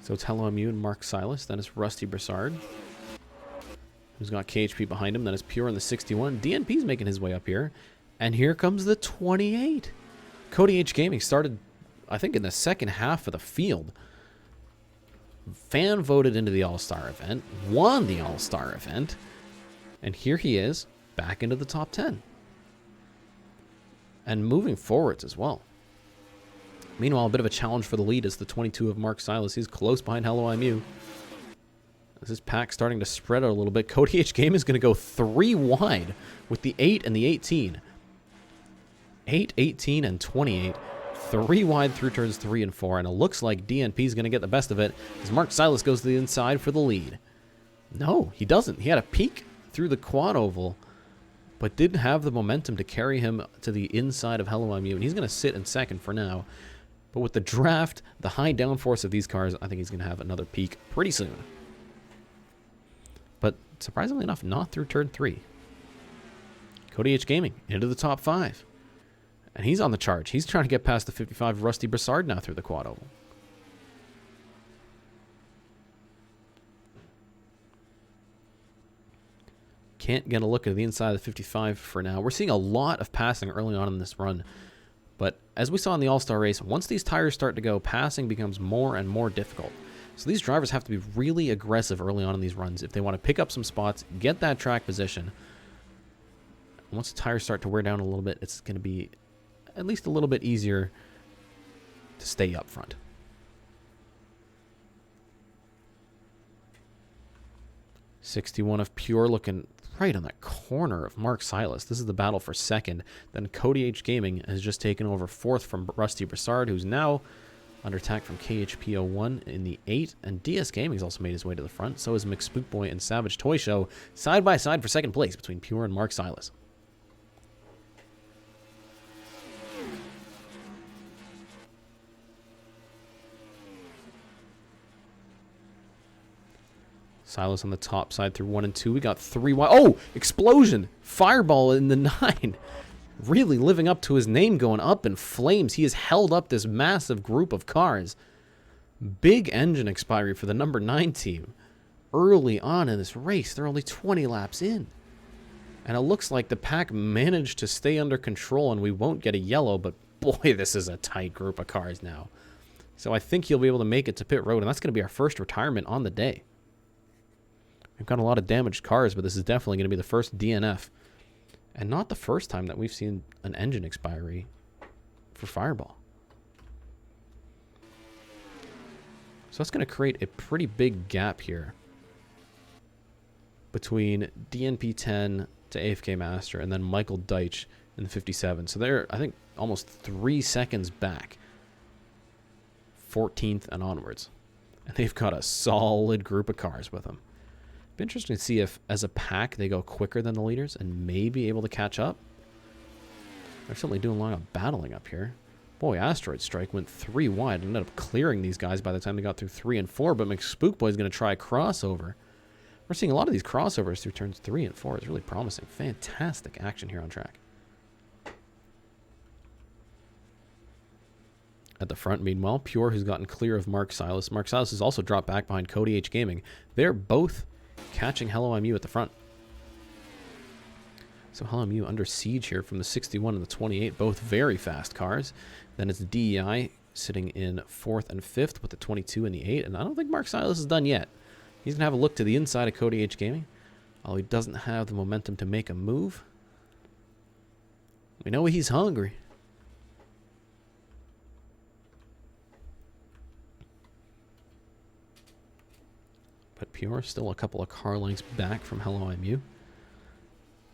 So it's Hello MU and Mark Silas. Then it's Rusty Broussard, who's got KHP behind him. Then it's Pure in the 61. DNP's making his way up here. And here comes the 28. CodyHGaming started, I think, in the second half of the field. Fan voted into the All-Star event. Won the All-Star event. And here he is, back into the top 10. And moving forwards as well. Meanwhile, a bit of a challenge for the lead is the 22 of Mark Silas. He's close behind Hello IMU. As this pack starting to spread out a little bit, CodyHGaming is going to go 3 wide with the 8 and the 18. 8, 18, and 28. 3 wide through turns 3 and 4. And it looks like DNP is going to get the best of it as Mark Silas goes to the inside for the lead. No, he doesn't. He had a peek through the quad oval, but didn't have the momentum to carry him to the inside of Hello IMU. And he's going to sit in second for now. But with the draft, the high downforce of these cars, I think he's going to have another peak pretty soon. But surprisingly enough, not through turn 3. CodyHGaming into the top 5. And he's on the charge. He's trying to get past the 55 Rusty Broussard now through the quad oval. Can't get a look at the inside of the 55 for now. We're seeing a lot of passing early on in this run. But as we saw in the All-Star race, once these tires start to go, passing becomes more and more difficult. So these drivers have to be really aggressive early on in these runs if they want to pick up some spots, get that track position. Once the tires start to wear down a little bit, it's going to be at least a little bit easier to stay up front. '61 of Pure looking right on that corner of Mark Silas. This is the battle for second. Then CodyHGaming has just taken over fourth from Rusty Broussard, who's now under attack from KHP01 in the 8. And DS Gaming's also made his way to the front. So is McSpookboy and Savage Toy Show side by side for second place between Pure and Mark Silas. Silas on the top side through 1 and 2. We got 3 wide. Oh, explosion! Fireball in the 9. Really living up to his name, going up in flames. He has held up this massive group of cars. Big engine expiry for the number 9 team. Early on in this race, they're only 20 laps in. And it looks like the pack managed to stay under control and we won't get a yellow, but boy, this is a tight group of cars now. So I think he'll be able to make it to pit road, and that's going to be our first retirement on the day. We've got a lot of damaged cars, but this is definitely going to be the first DNF. And not the first time that we've seen an engine expiry for Fireball. So that's going to create a pretty big gap here between DNP10 to AFK Master and then Michael Deitch in the 57. So they're, I think, almost 3 seconds back. 14th and onwards. And they've got a solid group of cars with them. Be interesting to see if, as a pack, they go quicker than the leaders and may be able to catch up. They're certainly doing a lot of battling up here. Boy, Asteroid Strike went 3 wide and ended up clearing these guys by the time they got through 3 and 4, but McSpookboy is going to try a crossover. We're seeing a lot of these crossovers through turns 3 and 4. It's really promising. Fantastic action here on track. At the front, meanwhile, Pure has gotten clear of Mark Silas. Mark Silas has also dropped back behind CodyHGaming. They're both catching Hello MU at the front. So Hello MU under siege here from the 61 and the 28, both very fast cars. Then it's DEI sitting in 4th and 5th with the 22 and the 8, and I don't think Mark Silas is done yet. He's going to have a look to the inside of CodyHGaming, although he doesn't have the momentum to make a move. We know he's hungry. But Pure still a couple of car lengths back from Hello MU.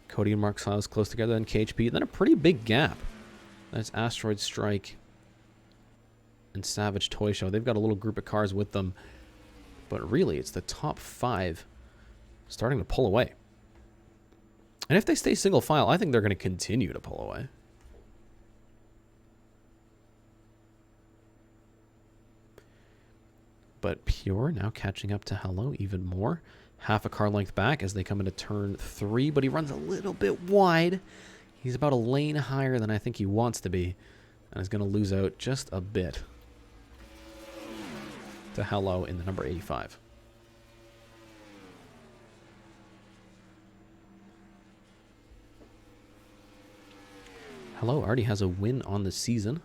Cody and Mark Silas close together, then KHP. Then a pretty big gap. That's Asteroid Strike and Savage Toy Show. They've got a little group of cars with them. But really, it's the top 5 starting to pull away. And if they stay single file, I think they're going to continue to pull away. But Pure now catching up to Hello even more. Half a car length back as they come into turn 3, but he runs a little bit wide. He's about a lane higher than I think he wants to be, and is going to lose out just a bit to Hello in the number 85. Hello already has a win on the season,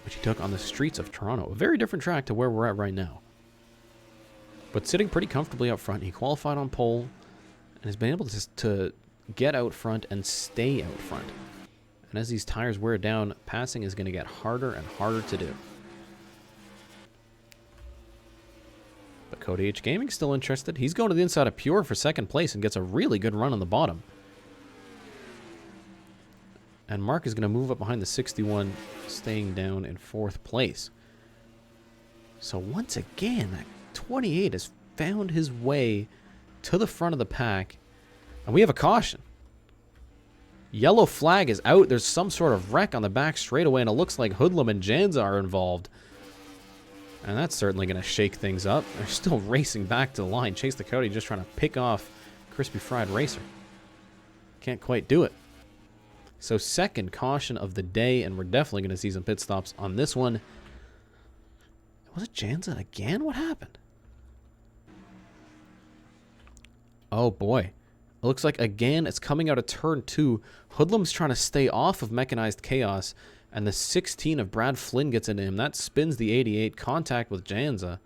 which he took on the streets of Toronto. A very different track to where we're at right now. But sitting pretty comfortably up front. He qualified on pole and has been able to get out front and stay out front. And as these tires wear down, passing is going to get harder and harder to do. But CodyHGaming still interested. He's going to the inside of Pure for second place and gets a really good run on the bottom. And Mark is going to move up behind the 61, staying down in 4th place. So once again, that 28 has found his way to the front of the pack. And we have a caution. Yellow flag is out. There's some sort of wreck on the back straightaway, and it looks like Hoodlum and Janza are involved. And that's certainly going to shake things up. They're still racing back to the line. Chase the Cody just trying to pick off Crispy Fried Racer. Can't quite do it. So second caution of the day, and we're definitely going to see some pit stops on this one. Was it Janza again? What happened? Oh boy. It looks like, again, it's coming out of turn 2. Hoodlum's trying to stay off of Mechanized Chaos, and the 16 of Brad Flynn gets into him. That spins the 88. Contact with Janza.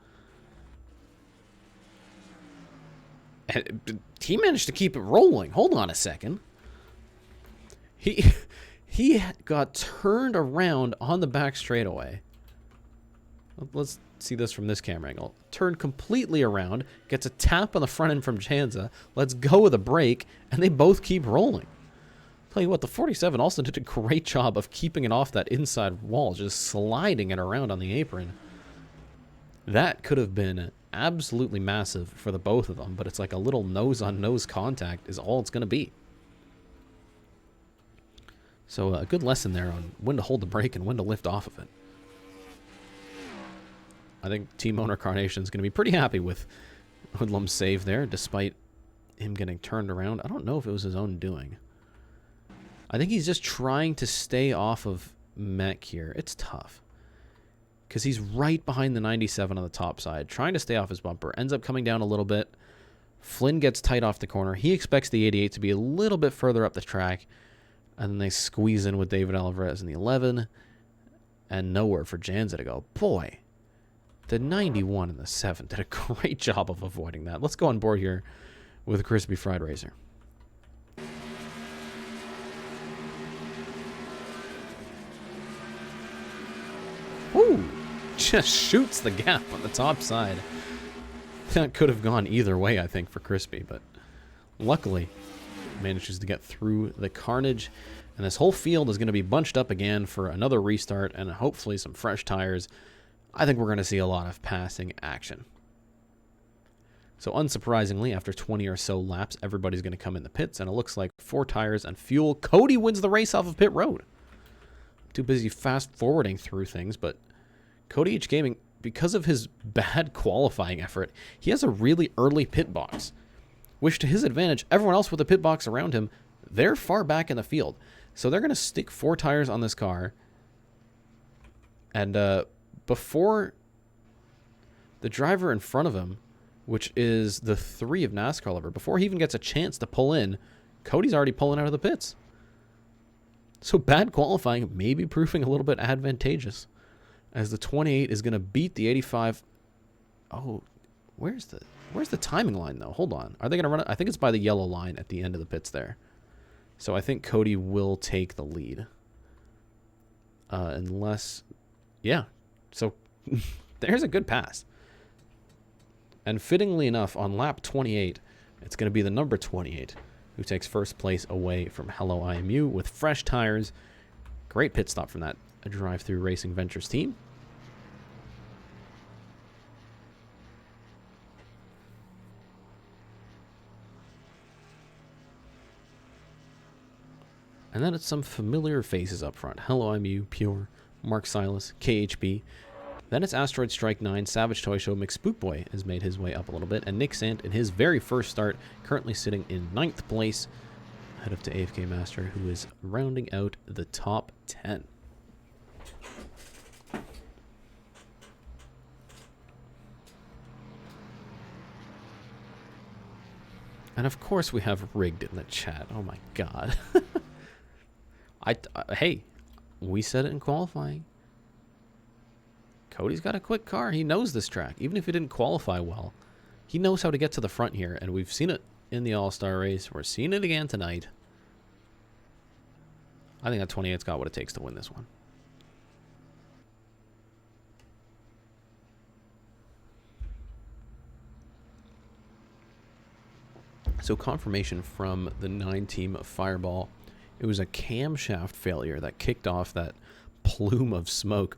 And he managed to keep it rolling. Hold on a second. He got turned around on the back straightaway. Let's see this from this camera angle. Turned completely around, gets a tap on the front end from Janza, lets go with a brake, and they both keep rolling. Tell you what, the 47 also did a great job of keeping it off that inside wall, just sliding it around on the apron. That could have been absolutely massive for the both of them, but it's like a little nose-on-nose contact is all it's going to be. So a good lesson there on when to hold the brake and when to lift off of it. I think Team Owner Carnation is going to be pretty happy with Hoodlum's save there, despite him getting turned around. I don't know if it was his own doing. I think he's just trying to stay off of Mech here. It's tough. Because he's right behind the 97 on the top side, trying to stay off his bumper. Ends up coming down a little bit. Flynn gets tight off the corner. He expects the 88 to be a little bit further up the track. And then they squeeze in with David Alvarez in the 11. And nowhere for Janza to go. Boy, the 91 and the 7 did a great job of avoiding that. Let's go on board here with Crispy Fried Racer. Ooh, just shoots the gap on the top side. That could have gone either way, I think, for Crispy, but luckily manages to get through the carnage. And this whole field is going to be bunched up again for another restart and hopefully some fresh tires. I think we're going to see a lot of passing action. So unsurprisingly, after 20 or so laps, everybody's going to come in the pits, and it looks like 4 tires and fuel. Cody wins the race off of pit road. I'm too busy fast-forwarding through things, but CodyHGaming, because of his bad qualifying effort, he has a really early pit box, which to his advantage, everyone else with a pit box around him, they're far back in the field. So they're going to stick 4 tires on this car, and before the driver in front of him, which is the 3 of NASCAR Lover, before he even gets a chance to pull in, Cody's already pulling out of the pits. So bad qualifying may be proving a little bit advantageous, as the 28 is going to beat the 85. Oh, where's the timing line, though? Hold on. Are they going to run it? I think it's by the yellow line at the end of the pits there. So I think Cody will take the lead. Unless... Yeah. So there's a good pass. And fittingly enough, on lap 28, it's going to be the number 28 who takes first place away from Hello IMU with fresh tires. Great pit stop from that Drive-Thru Racing Ventures team. And then it's some familiar faces up front. Hello IMU, Pure, Mark Silas, KHB. Then it's Asteroid Strike 9, Savage Toy Show, McSpookboy has made his way up a little bit, and Nick Sant in his very first start, currently sitting in 9th place, ahead of to AFK Master, who is rounding out the top 10. And of course we have Rigged in the chat. Oh my god. Hey, we said it in qualifying. Cody's got a quick car. He knows this track. Even if he didn't qualify well, he knows how to get to the front here. And we've seen it in the All-Star race. We're seeing it again tonight. I think that 28's got what it takes to win this one. So confirmation from the 9 team of Fireball. It was a camshaft failure that kicked off that plume of smoke.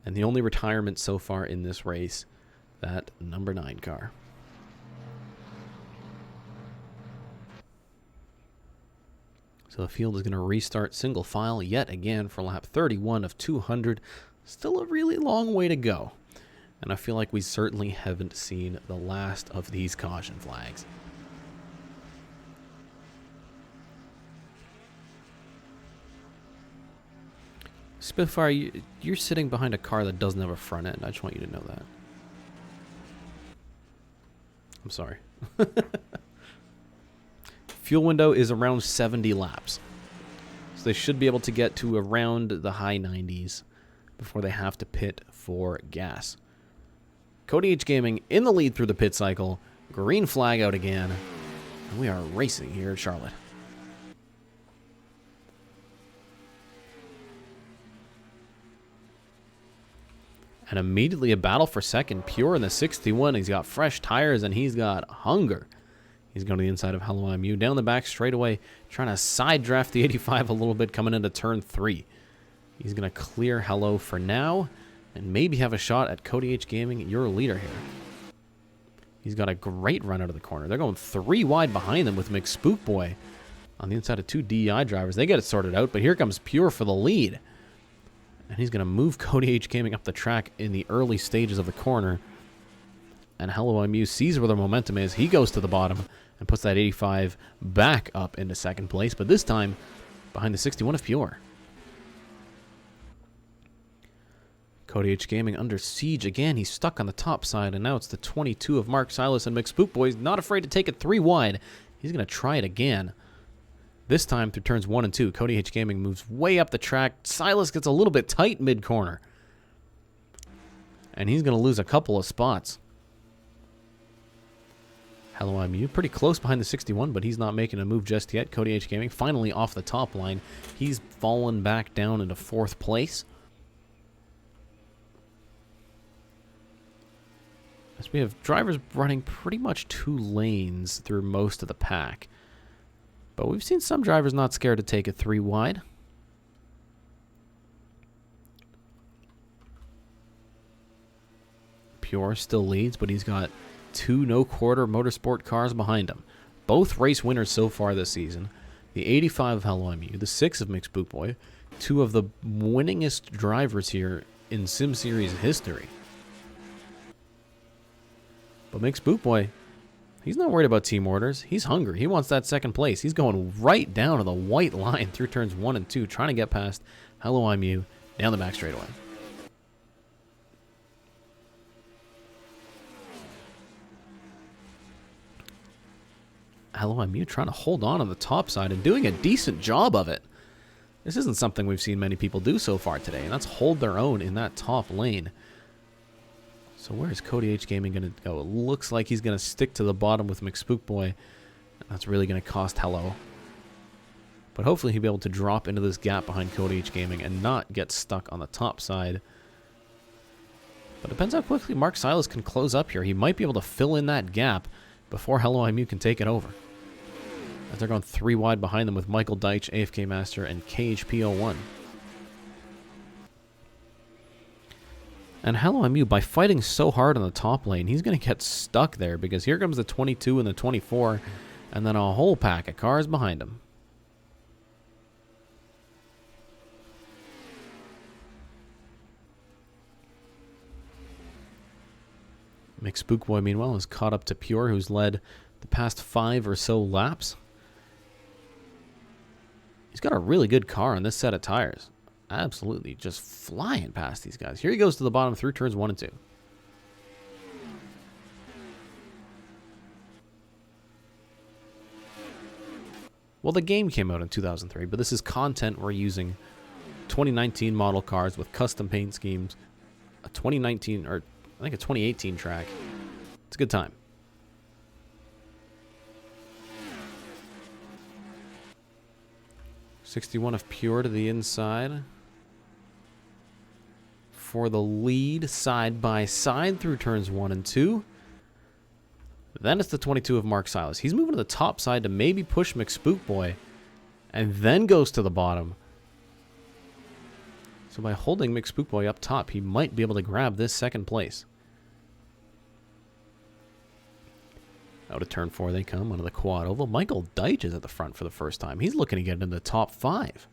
And the only retirement so far in this race, that number 9 car. So So the field is going to restart single file yet again for lap 31 of 200. Still a really long way to go. And I feel like we certainly haven't seen the last of these caution flags. Spitfire, you're sitting behind a car that doesn't have a front end. I just want you to know that. I'm sorry. Fuel window is around 70 laps. So they should be able to get to around the high 90s before they have to pit for gas. CodyHGaming in the lead through the pit cycle. Green flag out again. And we are racing here at Charlotte. And immediately a battle for second. Pure in the 61. He's got fresh tires and he's got hunger. He's going to the inside of Hello I'm You. Down the back straightaway, trying to side draft the 85 a little bit coming into turn 3. He's going to clear Hello for now and maybe have a shot at CodyHGaming, your leader here. He's got a great run out of the corner. They're going 3 wide behind them with McSpookboy on the inside of 2 DEI drivers. They get it sorted out, but here comes Pure for the lead. And he's going to move CodyHGaming up the track in the early stages of the corner. And Hello I'm You sees where the momentum is. He goes to the bottom and puts that 85 back up into second place, but this time behind the 61 of Pure. CodyHGaming under siege again. He's stuck on the top side, and now it's the 22 of Mark Silas, and McSpookboy's not afraid to take it 3 wide. He's going to try it again. This time through turns 1 and 2. CodyHGaming moves way up the track. Silas gets a little bit tight mid-corner. And he's going to lose a couple of spots. Hello I'm You, pretty close behind the 61, but he's not making a move just yet. CodyHGaming finally off the top line. He's fallen back down into 4th place. As we have drivers running pretty much 2 lanes through most of the pack. But we've seen some drivers not scared to take it 3 wide. Pure still leads, but he's got 2 no-quarter motorsport cars behind him. Both race winners so far this season. The 85 of Hello I'm You, the 6 of McSpookboy. 2 of the winningest drivers here in Sim Series history. But McSpookboy, he's not worried about team orders. He's hungry. He wants that second place. He's going right down to the white line through turns 1 and 2, trying to get past Hello I'm You down the back straightaway. Hello I'm You trying to hold on the top side and doing a decent job of it. This isn't something we've seen many people do so far today, and that's hold their own in that top lane. So where is CodyHGaming going to go? It looks like he's going to stick to the bottom with McSpookboy. And that's really going to cost Hello. But hopefully he'll be able to drop into this gap behind CodyHGaming and not get stuck on the top side. But it depends how quickly Mark Silas can close up here. He might be able to fill in that gap before Hello I'm You can take it over. As they're going 3 wide behind them with Michael Deitch, AFK Master, and KHP01. And Hello I'm You, by fighting so hard on the top lane, he's going to get stuck there because here comes the 22 and the 24, and then a whole pack of cars behind him. McSpookboy, meanwhile, is caught up to Pure, who's led the past 5 or so laps. He's got a really good car on this set of tires. Absolutely just flying past these guys. Here he goes to the bottom through turns 1 and 2. Well, the game came out in 2003, but this is content we're using. 2019 model cars with custom paint schemes. A 2019, or I think a 2018 track. It's a good time. '61 of Pure to the inside. For the lead, side by side through turns 1 and 2. Then it's the 22 of Mark Silas. He's moving to the top side to maybe push McSpookboy, and then goes to the bottom. So by holding McSpookboy up top, he might be able to grab this second place. Out of turn 4 they come, onto the quad oval. Michael Deitch is at the front for the first time. He's looking to get into the top 5.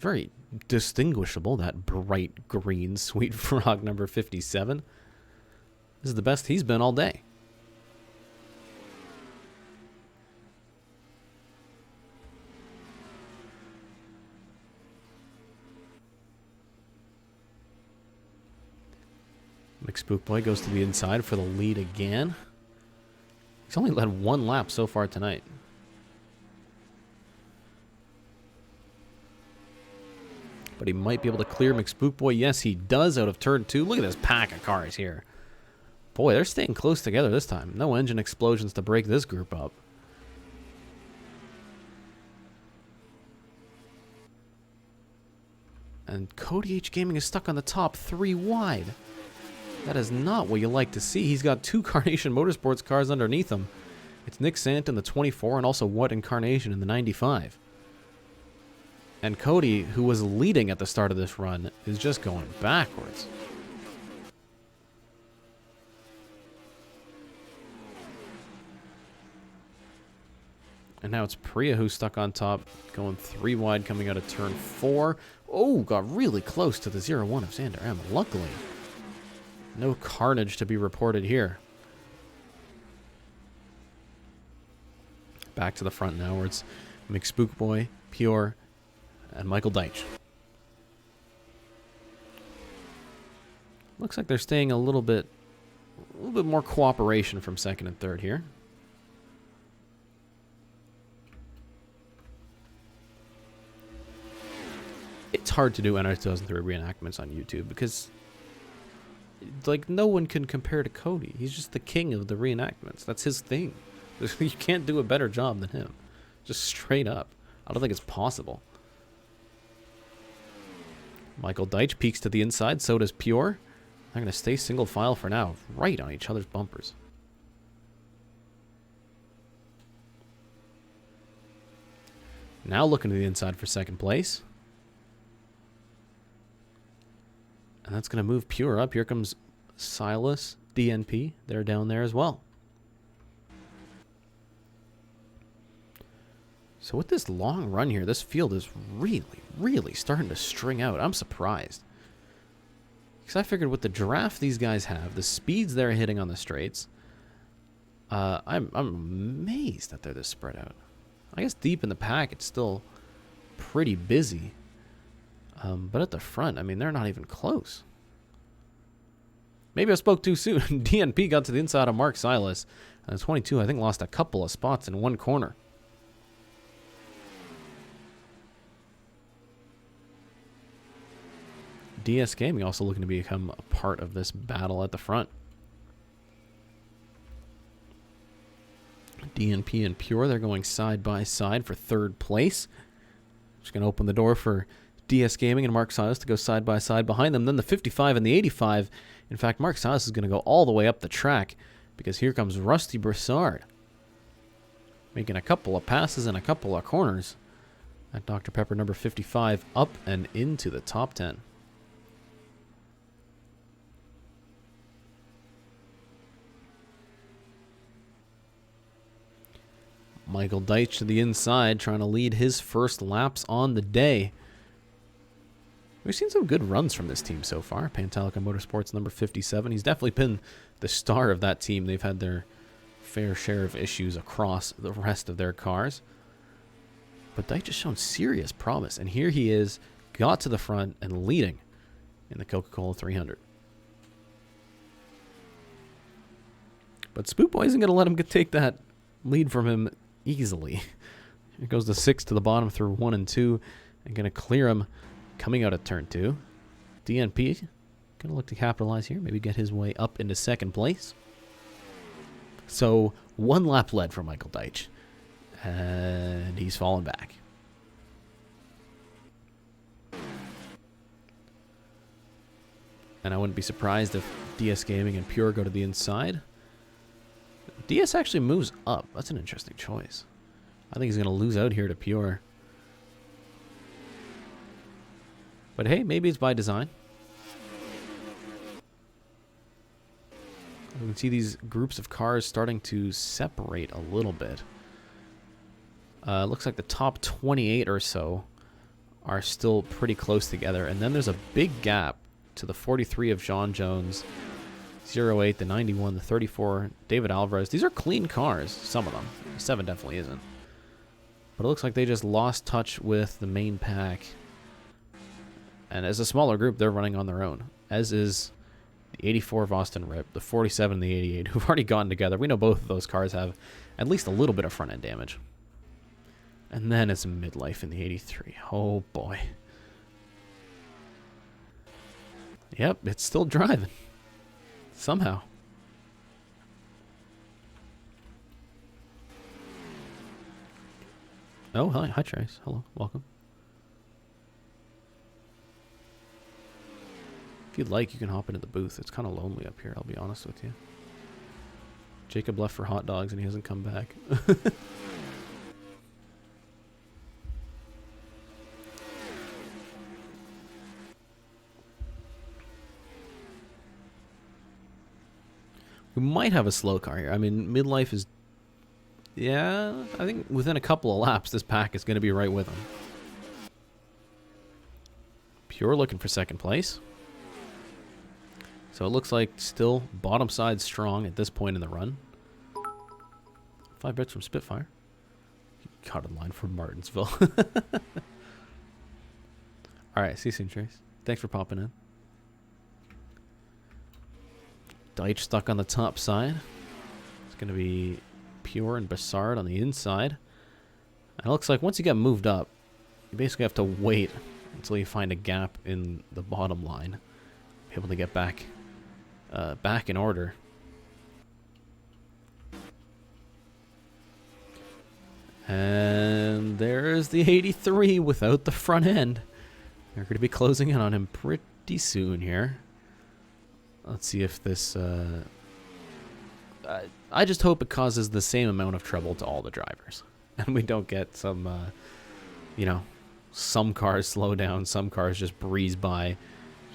Very distinguishable, that bright green Sweet Frog number 57. This is the best he's been all day. McSpookboy goes to the inside for the lead again. He's only led 1 lap so far tonight. But he might be able to clear McSpookboy. Yes, he does out of turn 2. Look at this pack of cars here. Boy, they're staying close together this time. No engine explosions to break this group up. And CodyHGaming is stuck on the top 3 wide. That is not what you like to see. He's got 2 Carnation Motorsports cars underneath him. It's Nick Sant in the 24 and also What Incarnation in the 95. And Cody, who was leading at the start of this run, is just going backwards. And now it's Priya who's stuck on top, going 3 wide coming out of turn 4. Oh, got really close to the 0-1 of Xander M. Luckily, no carnage to be reported here. Back to the front now, where it's McSpookboy, Pure, and Michael Deitch. Looks like they're staying a little bit more cooperation from second and third here. It's hard to do NR 2003 reenactments on YouTube because, like, no one can compare to Cody. He's just the king of the reenactments. That's his thing. You can't do a better job than him. Just straight up. I don't think it's possible. Michael Deitch peeks to the inside. So does Pure. They're going to stay single file for now, right on each other's bumpers. Now looking to the inside for second place. And that's going to move Pure up. Here comes Silas, DNP. They're down there as well. So with this long run here, this field is really starting to string out. I'm surprised. Because I figured with the draft these guys have, the speeds they're hitting on the straights, I'm amazed that they're this spread out. I guess deep in the pack, it's still pretty busy. But at the front, I mean, they're not even close. Maybe I spoke too soon. DNP got to the inside of Mark Silas. 22, I think, lost a couple of spots in one corner. DS Gaming also looking to become a part of this battle at the front. DNP and Pure, they're going side by side for third place. Just going to open the door for DS Gaming and Mark Silas to go side by side behind them. Then the 55 and the 85. In fact, Mark Silas is going to go all the way up the track because here comes Rusty Broussard, making a couple of passes and a couple of corners. That Dr. Pepper number 55 up and into the top 10. Michael Deitch to the inside, trying to lead his first laps on the day. We've seen some good runs from this team so far. Pantallica Motorsports number 57. He's definitely been the star of that team. They've had their fair share of issues across the rest of their cars. But Deitch has shown serious promise. And here he is, got to the front and leading in the Coca-Cola 300. But Spookboy isn't going to let him take that lead from him easily. Here goes the 6 to the bottom through 1 and 2. And going to clear him coming out of turn 2. DNP going to look to capitalize here. Maybe get his way up into second place. So 1 lap led for Michael Deitch. And he's fallen back. And I wouldn't be surprised if DS Gaming and Pure go to the inside. DS actually moves up. That's an interesting choice. I think he's going to lose out here to Pure. But hey, maybe it's by design. You can see these groups of cars starting to separate a little bit. Looks like the top 28 or so are still pretty close together. And then there's a big gap to the 43 of John Jones, 08, the 91, the 34, David Alvarez. These are clean cars, some of them. 7 definitely isn't. But it looks like they just lost touch with the main pack. And as a smaller group, they're running on their own. As is the 84 of Austin Ripp, the 47 and the 88, who've already gotten together. We know both of those cars have at least a little bit of front-end damage. And then it's midlife in the 83. Oh, boy. Yep, it's still driving. Somehow. Oh, hi. Hi, Trace. Hello. Welcome. If you'd like, you can hop into the booth. It's kind of lonely up here, I'll be honest with you. Jacob left for hot dogs and he hasn't come back. We might have a slow car here. I mean, midlife is... Yeah, I think within a couple of laps, this pack is going to be right with him. Pure looking for second place. So it looks like still bottom side strong at this point in the run. 5 bits from Spitfire. Caught in line from Martinsville. Alright, see you soon, Trace. Thanks for popping in. Deitch stuck on the top side. It's going to be Pure and Bassard on the inside. And it looks like once you get moved up, you basically have to wait until you find a gap in the bottom line. Be able to get back in order. And there's the 83 without the front end. They're going to be closing in on him pretty soon here. Let's see if this... I just hope it causes the same amount of trouble to all the drivers. And we don't get some, you know, some cars slow down, some cars just breeze by.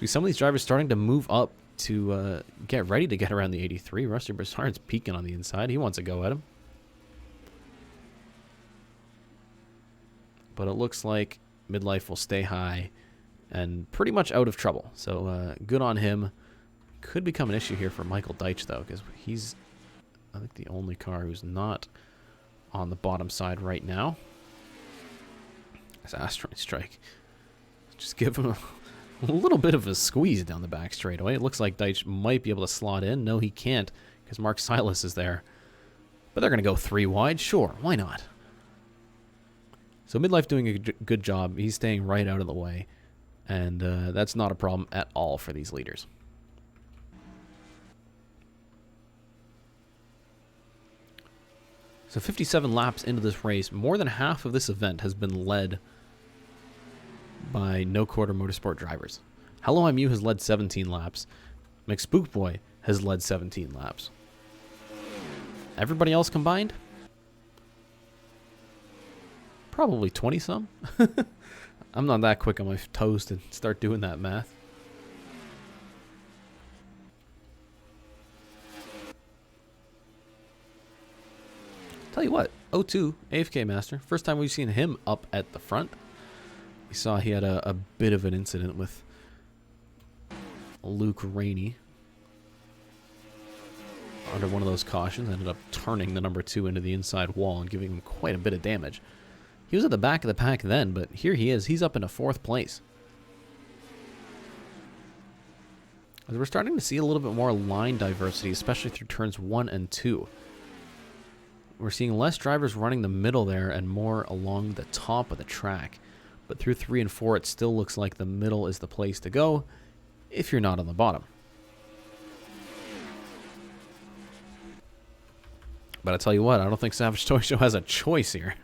See, some of these drivers starting to move up to get ready to get around the 83. Rusty Broussard's peeking on the inside. He wants to go at him. But it looks like midlife will stay high and pretty much out of trouble. So good on him. Could become an issue here for Michael Deitch, though, because he's, I think, the only car who's not on the bottom side right now. This Asteroid Strike. Just give him a little bit of a squeeze down the back straightaway. It looks like Deitch might be able to slot in. No, he can't, because Mark Silas is there. But they're going to go 3 wide. Sure, why not? So midlife doing a good job. He's staying right out of the way. And that's not a problem at all for these leaders. So 57 laps into this race, more than half of this event has been led by No Quarter Motorsport drivers. Hello I'm You has led 17 laps. McSpookboy has led 17 laps. Everybody else combined? Probably 20-some. I'm not that quick on my toes to start doing that math. Tell you what, 02, AFK Master, first time we've seen him up at the front. We saw he had a bit of an incident with Luke Rainey under one of those cautions. Ended up turning the number 2 into the inside wall and giving him quite a bit of damage. He was at the back of the pack then, but here he is. He's up into 4th place. As we're starting to see a little bit more line diversity, especially through turns 1 and 2. We're seeing less drivers running the middle there and more along the top of the track. But through 3 and 4, it still looks like the middle is the place to go if you're not on the bottom. But I tell you what, I don't think Savage Toy Show has a choice here.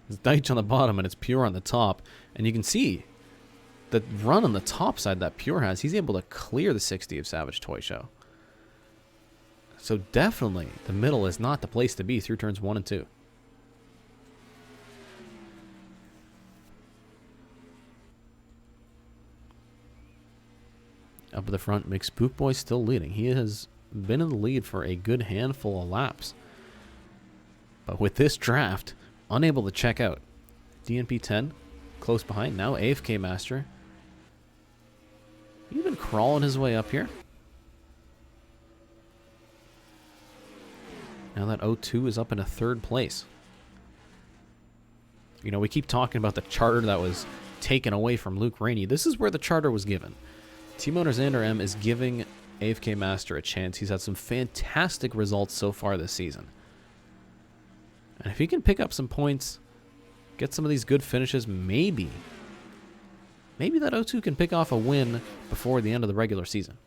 It's Deitch on the bottom and it's Pure on the top. And you can see the run on the top side that Pure has. He's able to clear the 60 of Savage Toy Show. So definitely, the middle is not the place to be through turns 1 and 2. Up at the front, McSpookboy still leading. He has been in the lead for a good handful of laps. But with this draft, unable to check out. DNP 10, close behind. Now AFK Master. He's been crawling his way up here. Now that O2 is up in a 3rd place. You know, we keep talking about the charter that was taken away from Luke Rainey. This is where the charter was given. Team owner Xander M is giving AFK Master a chance. He's had some fantastic results so far this season. And if he can pick up some points, get some of these good finishes, maybe that O2 can pick off a win before the end of the regular season.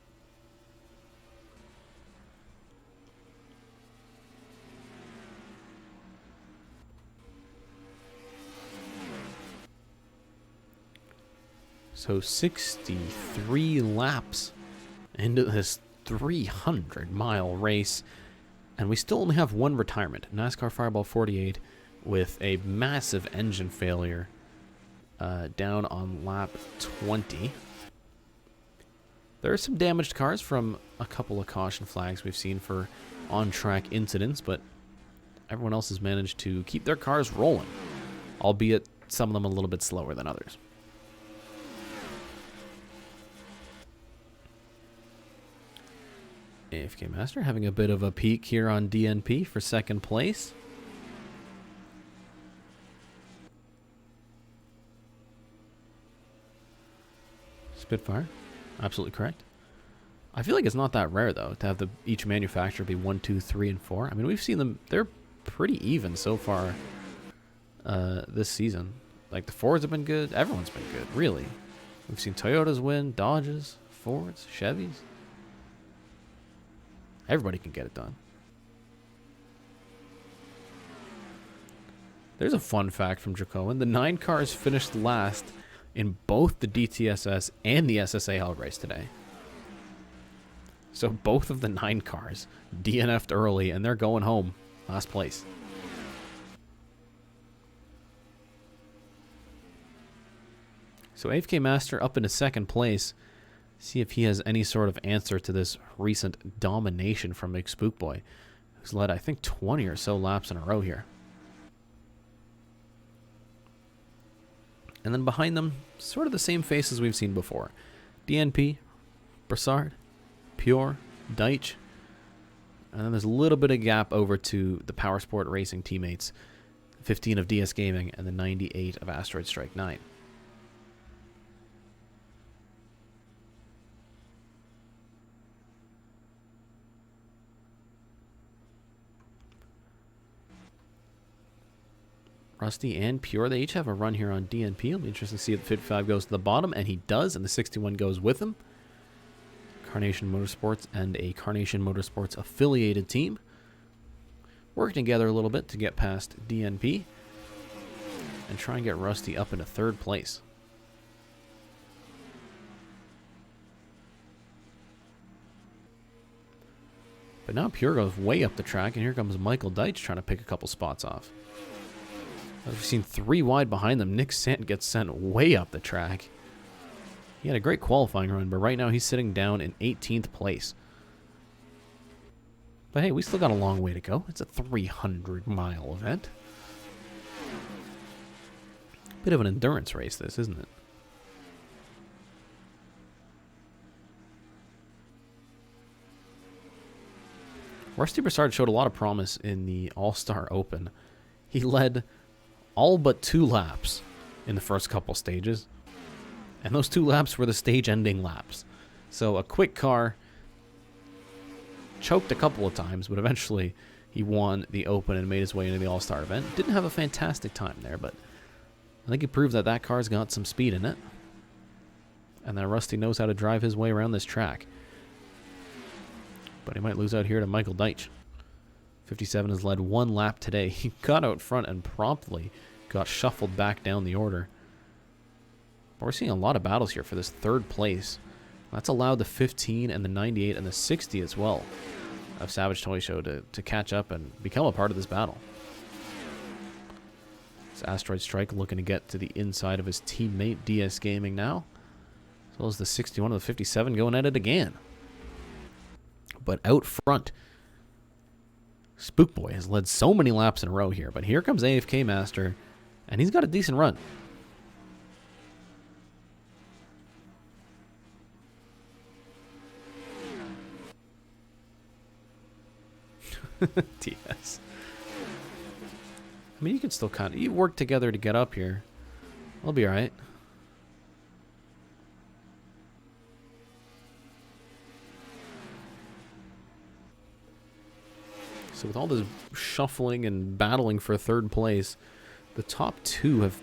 So 63 laps into this 300-mile race, and we still only have one retirement. NASCAR Fireball 48 with a massive engine failure down on lap 20. There are some damaged cars from a couple of caution flags we've seen for on-track incidents, but everyone else has managed to keep their cars rolling, albeit some of them a little bit slower than others. AFK Master having a bit of a peek here on DNP for 2nd place. Spitfire, absolutely correct. I feel like it's not that rare though to have each manufacturer be 1, 2, 3, and 4. I mean, we've seen them; they're pretty even so far this season. Like the Fords have been good, everyone's been good, really. We've seen Toyotas win, Dodges, Fords, Chevys. Everybody can get it done. There's a fun fact from Dracoan. The 9 cars finished last in both the DTSS and the SSA Hell race today. So both of the 9 cars DNF'd early, and they're going home last place. So AFK Master up into 2nd place. See if he has any sort of answer to this recent domination from McSpookboy, who's led, I think, 20 or so laps in a row here. And then behind them, sort of the same faces we've seen before. DNP, Broussard, Pure, Deitch. And then there's a little bit of gap over to the Power Sport Racing teammates. 15 of DS Gaming and the 98 of Asteroid Strike 9. Rusty and Pure, they each have a run here on DNP. It'll be interesting to see if the 55 goes to the bottom, and he does, and the 61 goes with him. Carnation Motorsports and a Carnation Motorsports affiliated team working together a little bit to get past DNP and try and get Rusty up into 3rd place. But now Pure goes way up the track, and here comes Michael Deitch trying to pick a couple spots off. As we've seen 3 wide behind them, Nick Sant gets sent way up the track. He had a great qualifying run, but right now he's sitting down in 18th place. But hey, we still got a long way to go. It's a 300-mile event. Bit of an endurance race, this, isn't it? Rusty Broussard showed a lot of promise in the All-Star Open. He led all but 2 laps in the first couple stages. And those 2 laps were the stage-ending laps. So a quick car, choked a couple of times, but eventually he won the Open and made his way into the All-Star event. Didn't have a fantastic time there, but I think he proved that that car's got some speed in it. And that Rusty knows how to drive his way around this track. But he might lose out here to Michael Deitch. 57 has led 1 lap today. He got out front and promptly got shuffled back down the order. But we're seeing a lot of battles here for this 3rd place. That's allowed the 15 and the 98 and the 60 as well of Savage Toy Show to catch up and become a part of this battle. It's Asteroid Strike looking to get to the inside of his teammate DS Gaming now. As well as the 61 and the 57 going at it again. but out front. Spookboy has led so many laps in a row here, but here comes AFK Master, and he's got a decent run. TS. I mean, you can still you work together to get up here. I'll be alright. So with all this shuffling and battling for third place, the top two have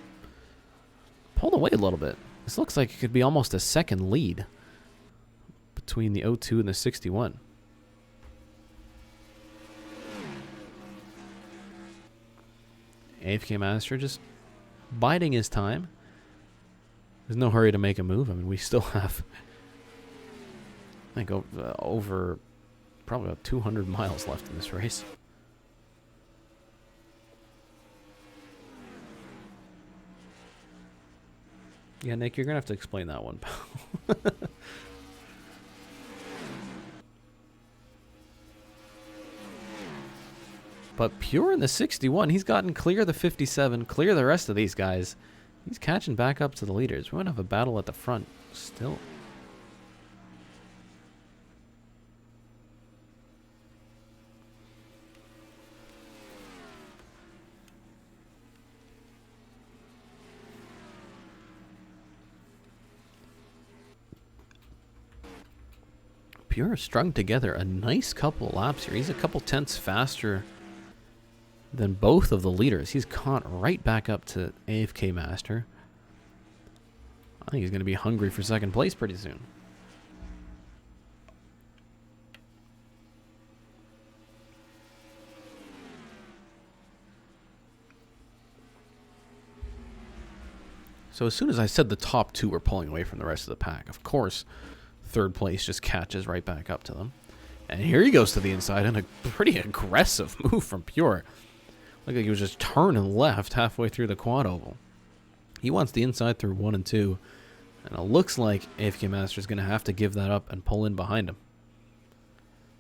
pulled away a little bit. This looks like it could be almost a second lead between the 02 and the 61. AFK Master just biding his time. There's no hurry to make a move. I mean, we still have, I think, over probably about 200 miles left in this race. Yeah, Nick, you're going to have to explain that one, pal. But Pure in the 61, he's gotten clear the 57, clear the rest of these guys. He's catching back up to the leaders. We're going to have a battle at the front still. Pure strung together a nice couple laps here. He's a couple tenths faster than both of the leaders. He's caught right back up to AFK Master. I think he's going to be hungry for second place pretty soon. So as soon as I said the top two were pulling away from the rest of the pack, of course, third place just catches right back up to them. And here he goes to the inside in a pretty aggressive move from Pure. Looked like he was just turning left halfway through the quad oval. He wants the inside through 1 and 2. And it looks like AFK Master is going to have to give that up and pull in behind him.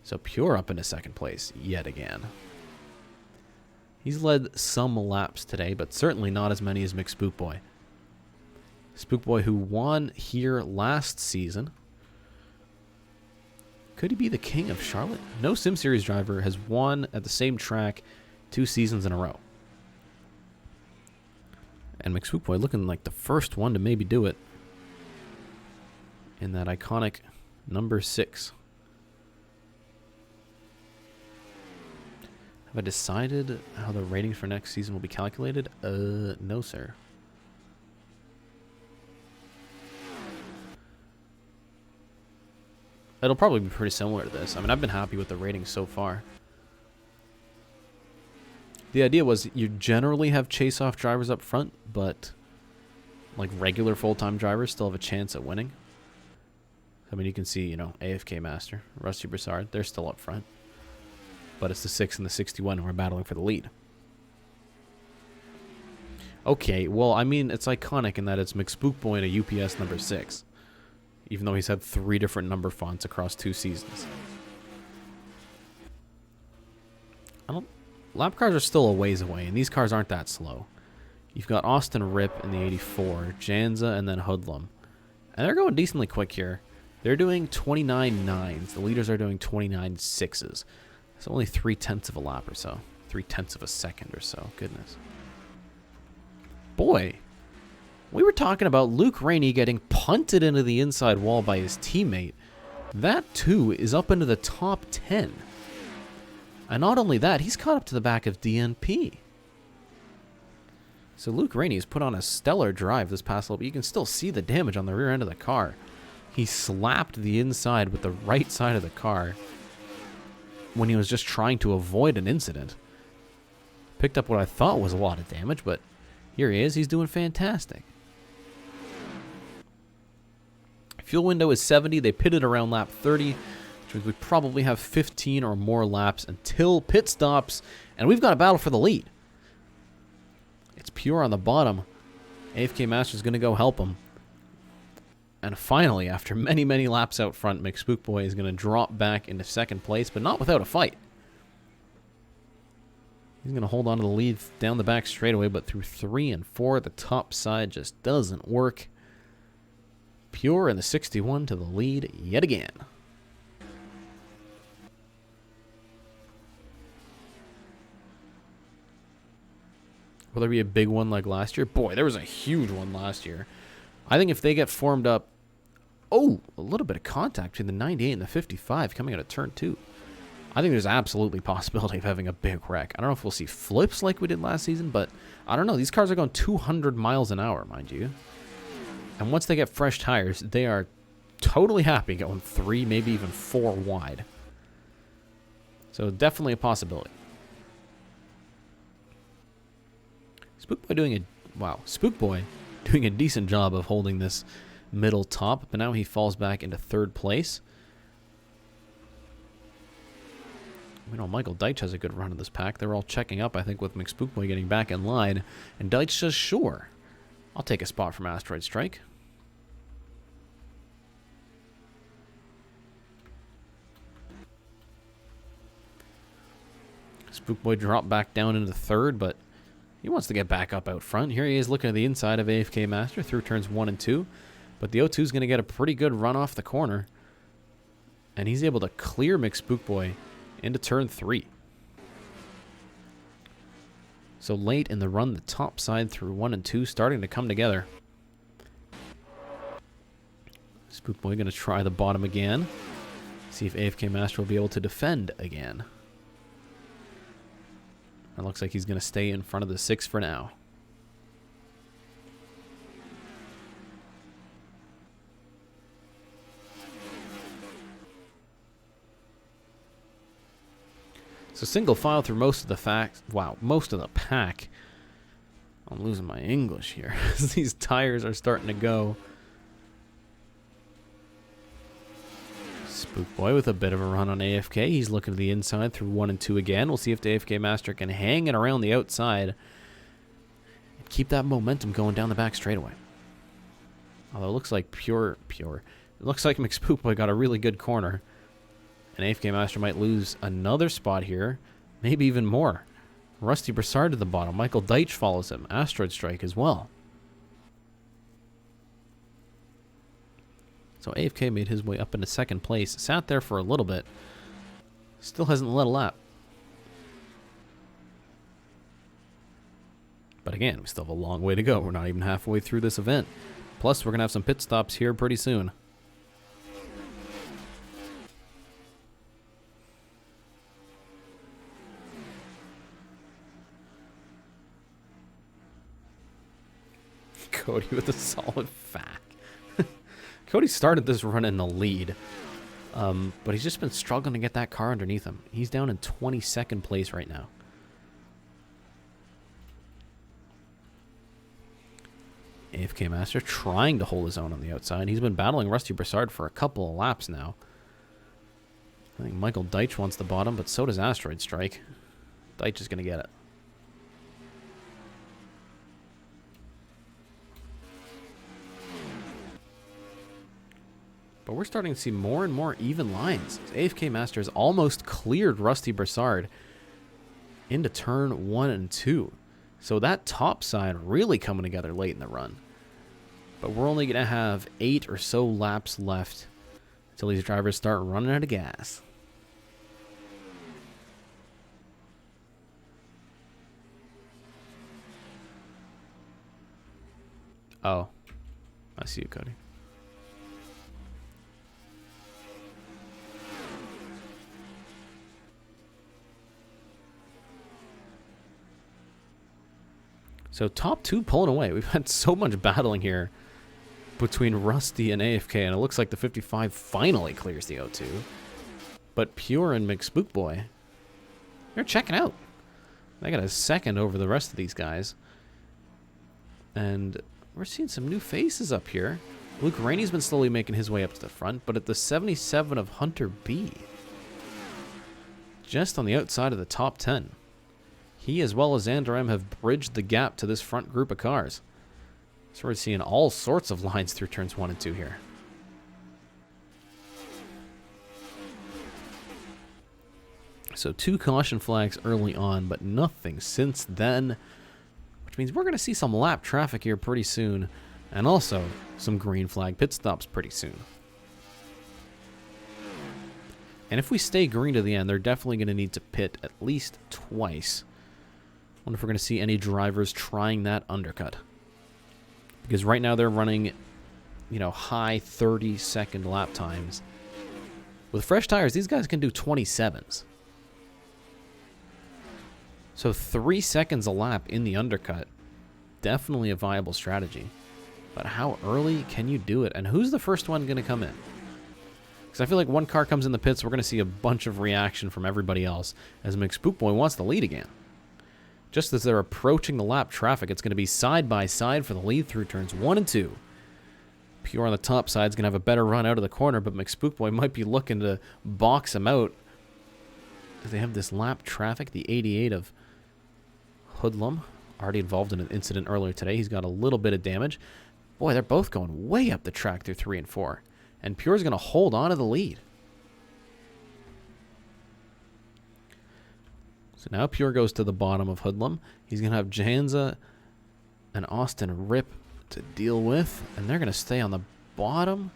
So Pure up into second place yet again. He's led some laps today, but certainly not as many as McSpookboy. Spookboy, who won here last season. Could he be the king of Charlotte? No Sim Series driver has won at the same track 2 seasons in a row. And McSpookboy looking like the first one to maybe do it in that iconic number 6. Have I decided how the ratings for next season will be calculated? No, sir. It'll probably be pretty similar to this. I mean, I've been happy with the ratings so far. The idea was you generally have chase-off drivers up front, but like regular full-time drivers still have a chance at winning. I mean, you can see, you know, AFK Master, Rusty Broussard, they're still up front. But it's the 6 and the 61 who are battling for the lead. Okay, well, I mean, it's iconic in that it's McSpookboy and a UPS number 6. Even though he's had 3 different number fonts across 2 seasons. Lap cars are still a ways away, and these cars aren't that slow. You've got Austin Ripp in the 84, Janza, and then Hoodlum. And they're going decently quick here. They're doing 29.9s. The leaders are doing 29.6s. It's only 3/10 of a lap or so. 3/10 of a second or so. Goodness. Boy, we were talking about Luke Rainey getting punted into the inside wall by his teammate. That, too, is up into the top 10. And not only that, he's caught up to the back of DNP. So Luke Rainey has put on a stellar drive this past lap. You can still see the damage on the rear end of the car. He slapped the inside with the right side of the car when he was just trying to avoid an incident. Picked up what I thought was a lot of damage, but here he is. He's doing fantastic. Fuel window is 70. They pitted around lap 30, which means we probably have 15 or more laps until pit stops, and we've got a battle for the lead. It's Pure on the bottom. AFK Master's going to go help him. And finally, after many, many laps out front, McSpookboy is going to drop back into second place, but not without a fight. He's going to hold on to the lead down the back straightaway, but through 3 and 4, the top side just doesn't work. Pure in the 61 to the lead yet again. Will there be a big one like last year? Boy, there was a huge one last year. I think if they get formed up... Oh, a little bit of contact between the 98 and the 55 coming out of turn 2. I think there's absolutely a possibility of having a big wreck. I don't know if we'll see flips like we did last season, but I don't know. These cars are going 200 miles an hour, mind you. And once they get fresh tires, they are totally happy going 3, maybe even 4 wide. So definitely a possibility. Spookboy doing a decent job of holding this middle top, but now he falls back into 3rd place. We know Michael Deitch has a good run in this pack. They're all checking up, I think, with McSpookboy getting back in line. And Deitch says, sure, I'll take a spot from Asteroid Strike. Spookboy dropped back down into 3rd, but he wants to get back up out front. Here he is looking at the inside of AFK Master through turns 1 and 2. But the O2 is going to get a pretty good run off the corner. And he's able to clear McSpookboy into turn 3. So late in the run, the top side through 1 and 2 starting to come together. Spookboy going to try the bottom again. See if AFK Master will be able to defend again. It looks like he's going to stay in front of the 6 for now. So single file through most of the pack. I'm losing my English here. These tires are starting to go. Spookboy with a bit of a run on AFK. He's looking to the inside through 1 and 2 again. We'll see if the AFK Master can hang it around the outside and keep that momentum going down the back straightaway. Although it looks like it looks like McSpookboy got a really good corner. And AFK Master might lose another spot here. Maybe even more. Rusty Broussard to the bottom. Michael Deitch follows him. Asteroid Strike as well. So AFK made his way up into 2nd place. Sat there for a little bit. Still hasn't led a lap. But again, we still have a long way to go. We're not even halfway through this event. Plus, we're going to have some pit stops here pretty soon. Cody with a solid fact. Cody started this run in the lead, but he's just been struggling to get that car underneath him. He's down in 22nd place right now. AFK Master trying to hold his own on the outside. He's been battling Rusty Broussard for a couple of laps now. I think Michael Deitch wants the bottom, but so does Asteroid Strike. Deitch is going to get it. But we're starting to see more and more even lines. AFK Master has almost cleared Rusty Broussard into turn 1 and 2. So that top side really coming together late in the run. But we're only going to have 8 or so laps left until these drivers start running out of gas. Oh, I see you, Cody. So top 2 pulling away. We've had so much battling here between Rusty and AFK, and it looks like the 55 finally clears the O2. But Pure and McSpookboy, they're checking out. They got a second over the rest of these guys. And we're seeing some new faces up here. Luke Rainey's been slowly making his way up to the front, but at the 77 of Hunter B, just on the outside of the top 10. He, as well as Xanderem, have bridged the gap to this front group of cars. So we're seeing all sorts of lines through turns 1 and 2 here. So 2 caution flags early on, but nothing since then, which means we're going to see some lap traffic here pretty soon, and also some green flag pit stops pretty soon. And if we stay green to the end, they're definitely going to need to pit at least twice. I wonder if we're going to see any drivers trying that undercut. Because right now they're running, you know, high 30-second lap times. With fresh tires, these guys can do 27s. So 3 seconds a lap in the undercut, definitely a viable strategy. But how early can you do it? And who's the first one going to come in? Because I feel like one car comes in the pits, we're going to see a bunch of reaction from everybody else as McSpookboy wants the lead again. Just as they're approaching the lap traffic, it's going to be side by side for the lead through turns 1 and 2. Pure on the top side is going to have a better run out of the corner, but McSpookboy might be looking to box him out. They have this lap traffic, the 88 of Hoodlum, already involved in an incident earlier today. He's got a little bit of damage. Boy, they're both going way up the track through 3 and 4. And Pure's going to hold on to the lead. So now Pure goes to the bottom of Hoodlum. He's going to have Janza and Austin Ripp to deal with. And they're going to stay on the bottom.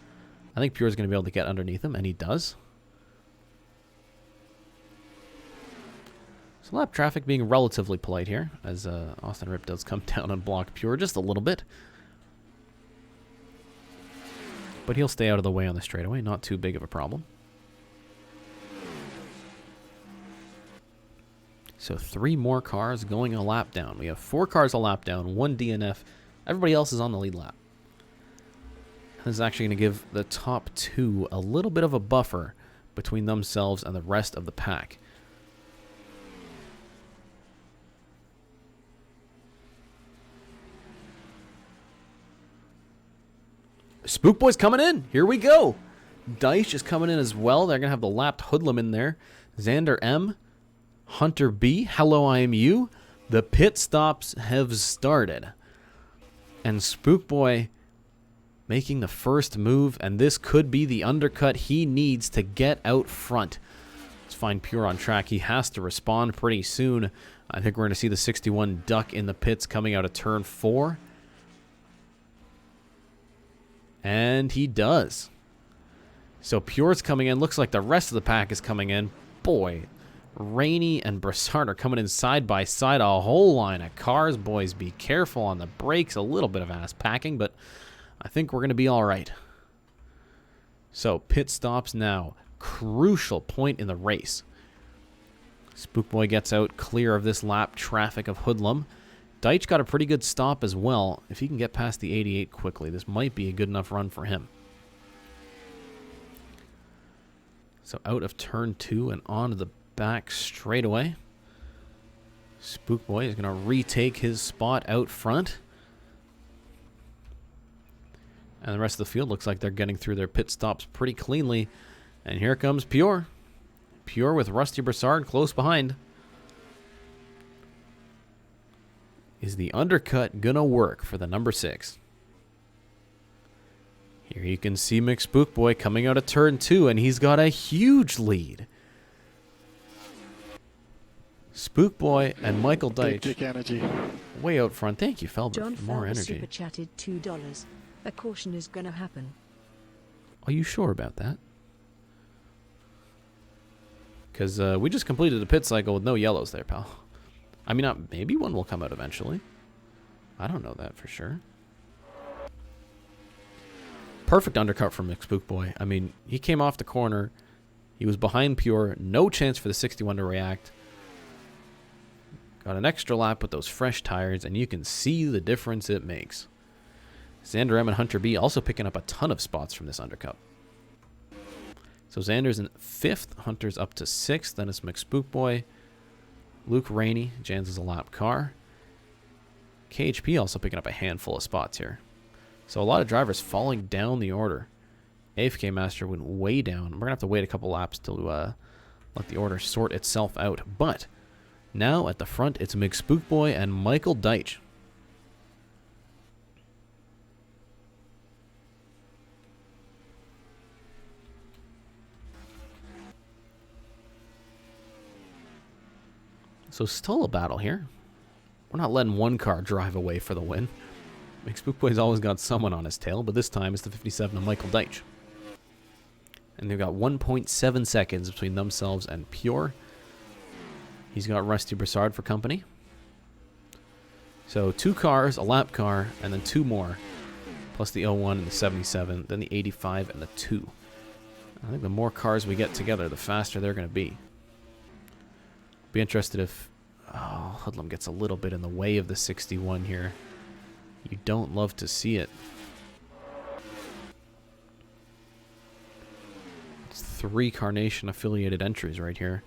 I think Pure's going to be able to get underneath him, and he does. So lap traffic being relatively polite here, as Austin Ripp does come down and block Pure just a little bit. But he'll stay out of the way on the straightaway, not too big of a problem. So 3 more cars going a lap down. We have 4 cars a lap down, 1 DNF. Everybody else is on the lead lap. This is actually going to give the top 2 a little bit of a buffer between themselves and the rest of the pack. Spookboy's coming in. Here we go. Dice is coming in as well. They're going to have the lapped Hoodlum in there. Xander M. Hunter B. Hello, I am you. The pit stops have started. And Spookboy making the first move. And this could be the undercut he needs to get out front. Let's find Pure on track. He has to respond pretty soon. I think we're going to see the 61 duck in the pits coming out of turn 4. And he does. So Pure's coming in. Looks like the rest of the pack is coming in. Boy, Rainey and Brassard are coming in side by side. A whole line of cars. Boys, be careful on the brakes. A little bit of ass packing, but I think we're going to be all right. So pit stops now. Crucial point in the race. Spookboy gets out clear of this lap traffic of Hoodlum. Deitch got a pretty good stop as well. If he can get past the 88 quickly, this might be a good enough run for him. So out of turn 2 and onto the back straightaway. Spookboy is going to retake his spot out front. And the rest of the field looks like they're getting through their pit stops pretty cleanly. And here comes Pure. Pure with Rusty Brassard close behind. Is the undercut gonna work for the number 6? Here you can see McSpookboy coming out of turn 2, and he's got a huge lead. Spookboy and Michael Deitch way out front. Thank you, Felbert, John for more Felber energy. super chatted $2. A caution is gonna happen. Are you sure about that? Because we just completed a pit cycle with no yellows there, pal. I mean, maybe one will come out eventually. I don't know that for sure. Perfect undercut from McSpookboy. I mean, he came off the corner. He was behind Pure. No chance for the 61 to react. Got an extra lap with those fresh tires, and you can see the difference it makes. Xander M and Hunter B also picking up a ton of spots from this undercut. So Xander's in 5th. Hunter's up to 6th. Then it's McSpookboy. Luke Rainey, Jans is a lap car. KHP also picking up a handful of spots here. So a lot of drivers falling down the order. AFK Master went way down. We're going to have to wait a couple laps to let the order sort itself out. But now at the front, it's McSpookboy and Michael Deitch. So still a battle here. We're not letting one car drive away for the win. Spookboy's always got someone on his tail, but this time it's the 57 of Michael Deitch. And they've got 1.7 seconds between themselves and Pure. He's got Rusty Broussard for company. So 2 cars, a lap car, and then 2 more. Plus the 01 and the 77, then the 85 and the 2. I think the more cars we get together, the faster they're going to be. Be interested if Hoodlum gets a little bit in the way of the 61 here. You don't love to see it. It's 3 Carnation affiliated entries right here.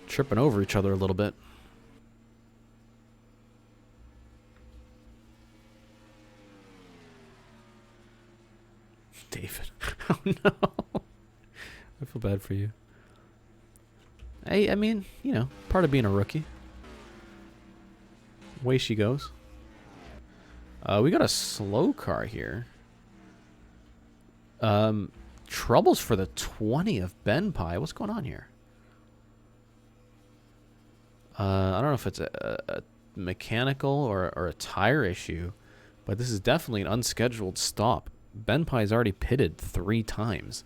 Tripping over each other a little bit. David. Oh no. I feel bad for you. Hey, I mean, you know, part of being a rookie. Away she goes. We got a slow car here. Troubles for the 20 of Ben Pie. What's going on here? I don't know if it's a mechanical or a tire issue, but this is definitely an unscheduled stop. Ben Pie's already pitted 3 times.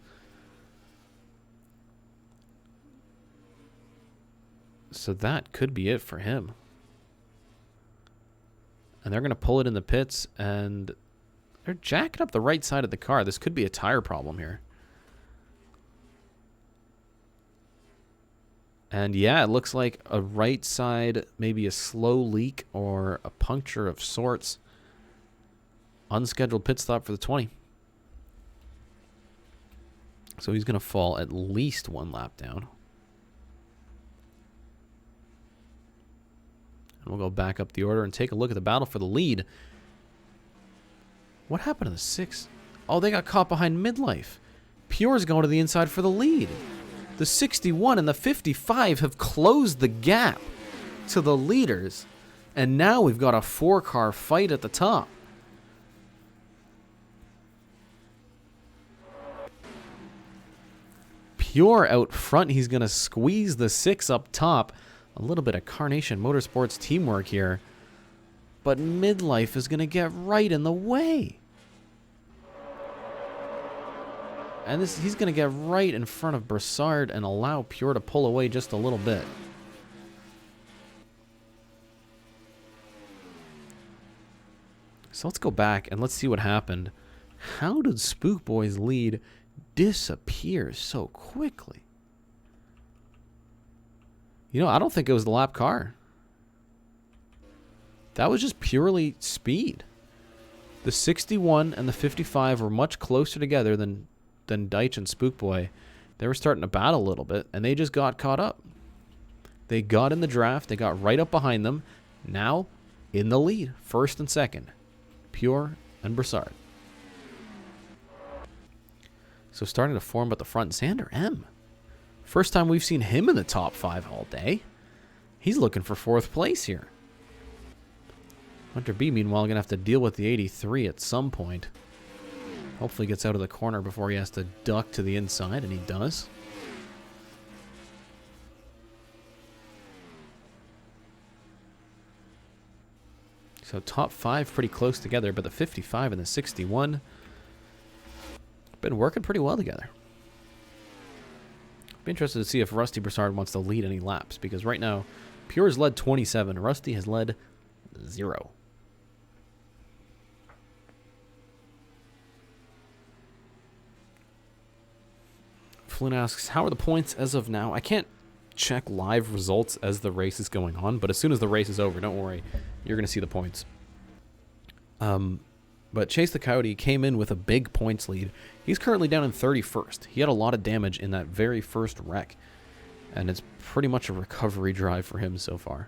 So that could be it for him. And they're going to pull it in the pits, and they're jacking up the right side of the car. This could be a tire problem here. And yeah, it looks like a right side, maybe a slow leak or a puncture of sorts. Unscheduled pit stop for the 20. So he's going to fall at least 1 lap down. And we'll go back up the order and take a look at the battle for the lead. What happened to the 6? Oh, they got caught behind midlife. Pure's going to the inside for the lead. The 61 and the 55 have closed the gap to the leaders. And now we've got a 4-car fight at the top. Pure out front. He's going to squeeze the 6 up top. A little bit of Carnation Motorsports teamwork here. But midlife is going to get right in the way. And he's going to get right in front of Broussard and allow Pure to pull away just a little bit. So let's go back and let's see what happened. How did Spookboy's lead disappear so quickly? You know, I don't think it was the lap car. That was just purely speed. The 61 and the 55 were much closer together than Deitch and Spookboy. They were starting to battle a little bit, and they just got caught up. They got in the draft. They got right up behind them. Now, in the lead, first and second. Pure and Broussard. So starting to form at the front, Xander M. First time we've seen him in the top 5 all day. He's looking for 4th place here. Hunter B, meanwhile, going to have to deal with the 83 at some point. Hopefully gets out of the corner before he has to duck to the inside, and he does. So top 5 pretty close together, but the 55 and the 61 been working pretty well together. Be interested to see if Rusty Broussard wants to lead any laps, because right now Pure's led 27, Rusty has led 0. Flynn asks, how are the points as of now? I can't check live results as the race is going on, but as soon as the race is over, don't worry, you're going to see the points. But Chase the Coyote came in with a big points lead. He's currently down in 31st. He had a lot of damage in that very first wreck, and it's pretty much a recovery drive for him so far.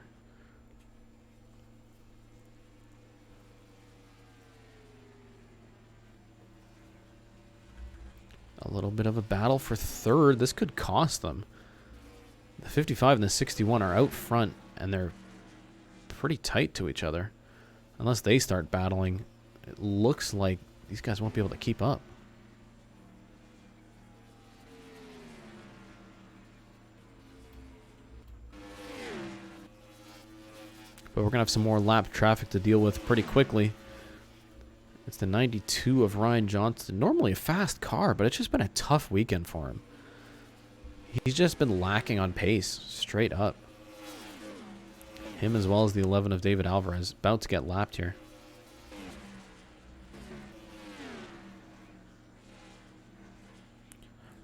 A little bit of a battle for 3rd. This could cost them. The 55 and the 61 are out front, and they're pretty tight to each other. Unless they start battling, it looks like these guys won't be able to keep up. But we're going to have some more lap traffic to deal with pretty quickly. It's the 92 of Ryan Johnston. Normally a fast car, but it's just been a tough weekend for him. He's just been lacking on pace, straight up. Him as well as the 11 of David Alvarez. About to get lapped here.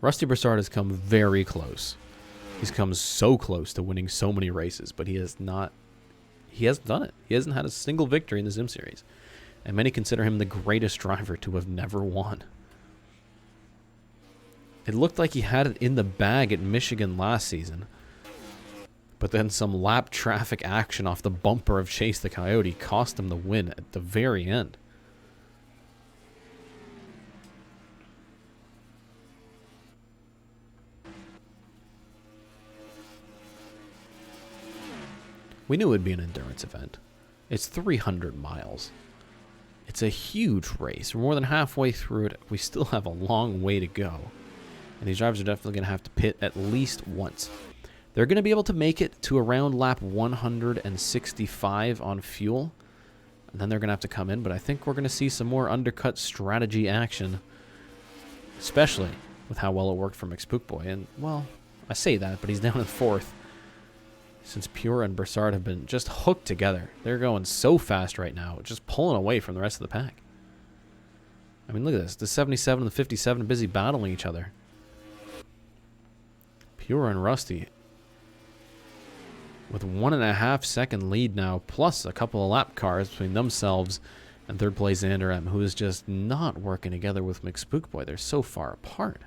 Rusty Broussard has come very close. He's come so close to winning so many races, but he hasn't done it. He hasn't had a single victory in the Sim Series. And many consider him the greatest driver to have never won. It looked like he had it in the bag at Michigan last season. But then some lap traffic action off the bumper of Chase the Coyote cost him the win at the very end. We knew it would be an endurance event. It's 300 miles. It's a huge race. We're more than halfway through it. We still have a long way to go. And these drivers are definitely going to have to pit at least once. They're going to be able to make it to around lap 165 on fuel. And then they're going to have to come in. But I think we're going to see some more undercut strategy action. Especially with how well it worked for McSpookboy. And, well, I say that, but he's down in 4th. Since Pure and Broussard have been just hooked together. They're going so fast right now, just pulling away from the rest of the pack. I mean, look at this. The 77 and the 57 are busy battling each other. Pure and Rusty with 1.5 second lead now, plus a couple of lap cars between themselves and third place Xander M, who is just not working together with McSpookboy. They're so far apart.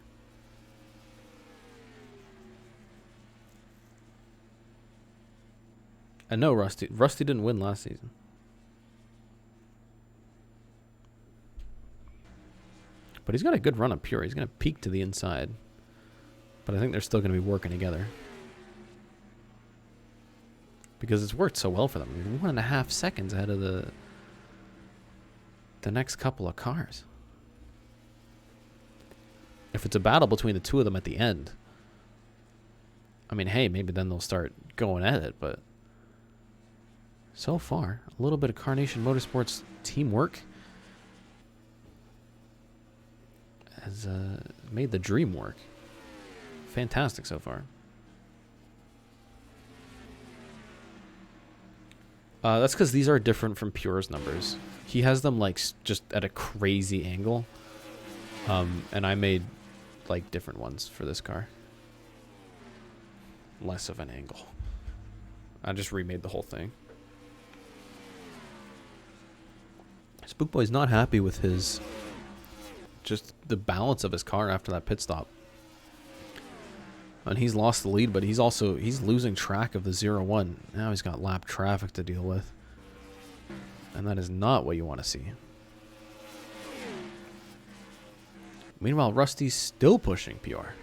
And no, Rusty didn't win last season. But he's got a good run up Pure. He's going to peak to the inside. But I think they're still going to be working together. Because it's worked so well for them. I mean, 1.5 seconds ahead of the next couple of cars. If it's a battle between the two of them at the end, I mean, hey, maybe then they'll start going at it, but so far, a little bit of Carnation Motorsports teamwork has made the dream work. Fantastic so far. That's because these are different from Pure's numbers. He has them like just at a crazy angle, and I made like different ones for this car. Less of an angle. I just remade the whole thing. Spookboy's not happy with his just the balance of his car after that pit stop. And he's lost the lead, but he's losing track of the 0-1. Now he's got lap traffic to deal with. And that is not what you want to see. Meanwhile, Rusty's still pushing PR.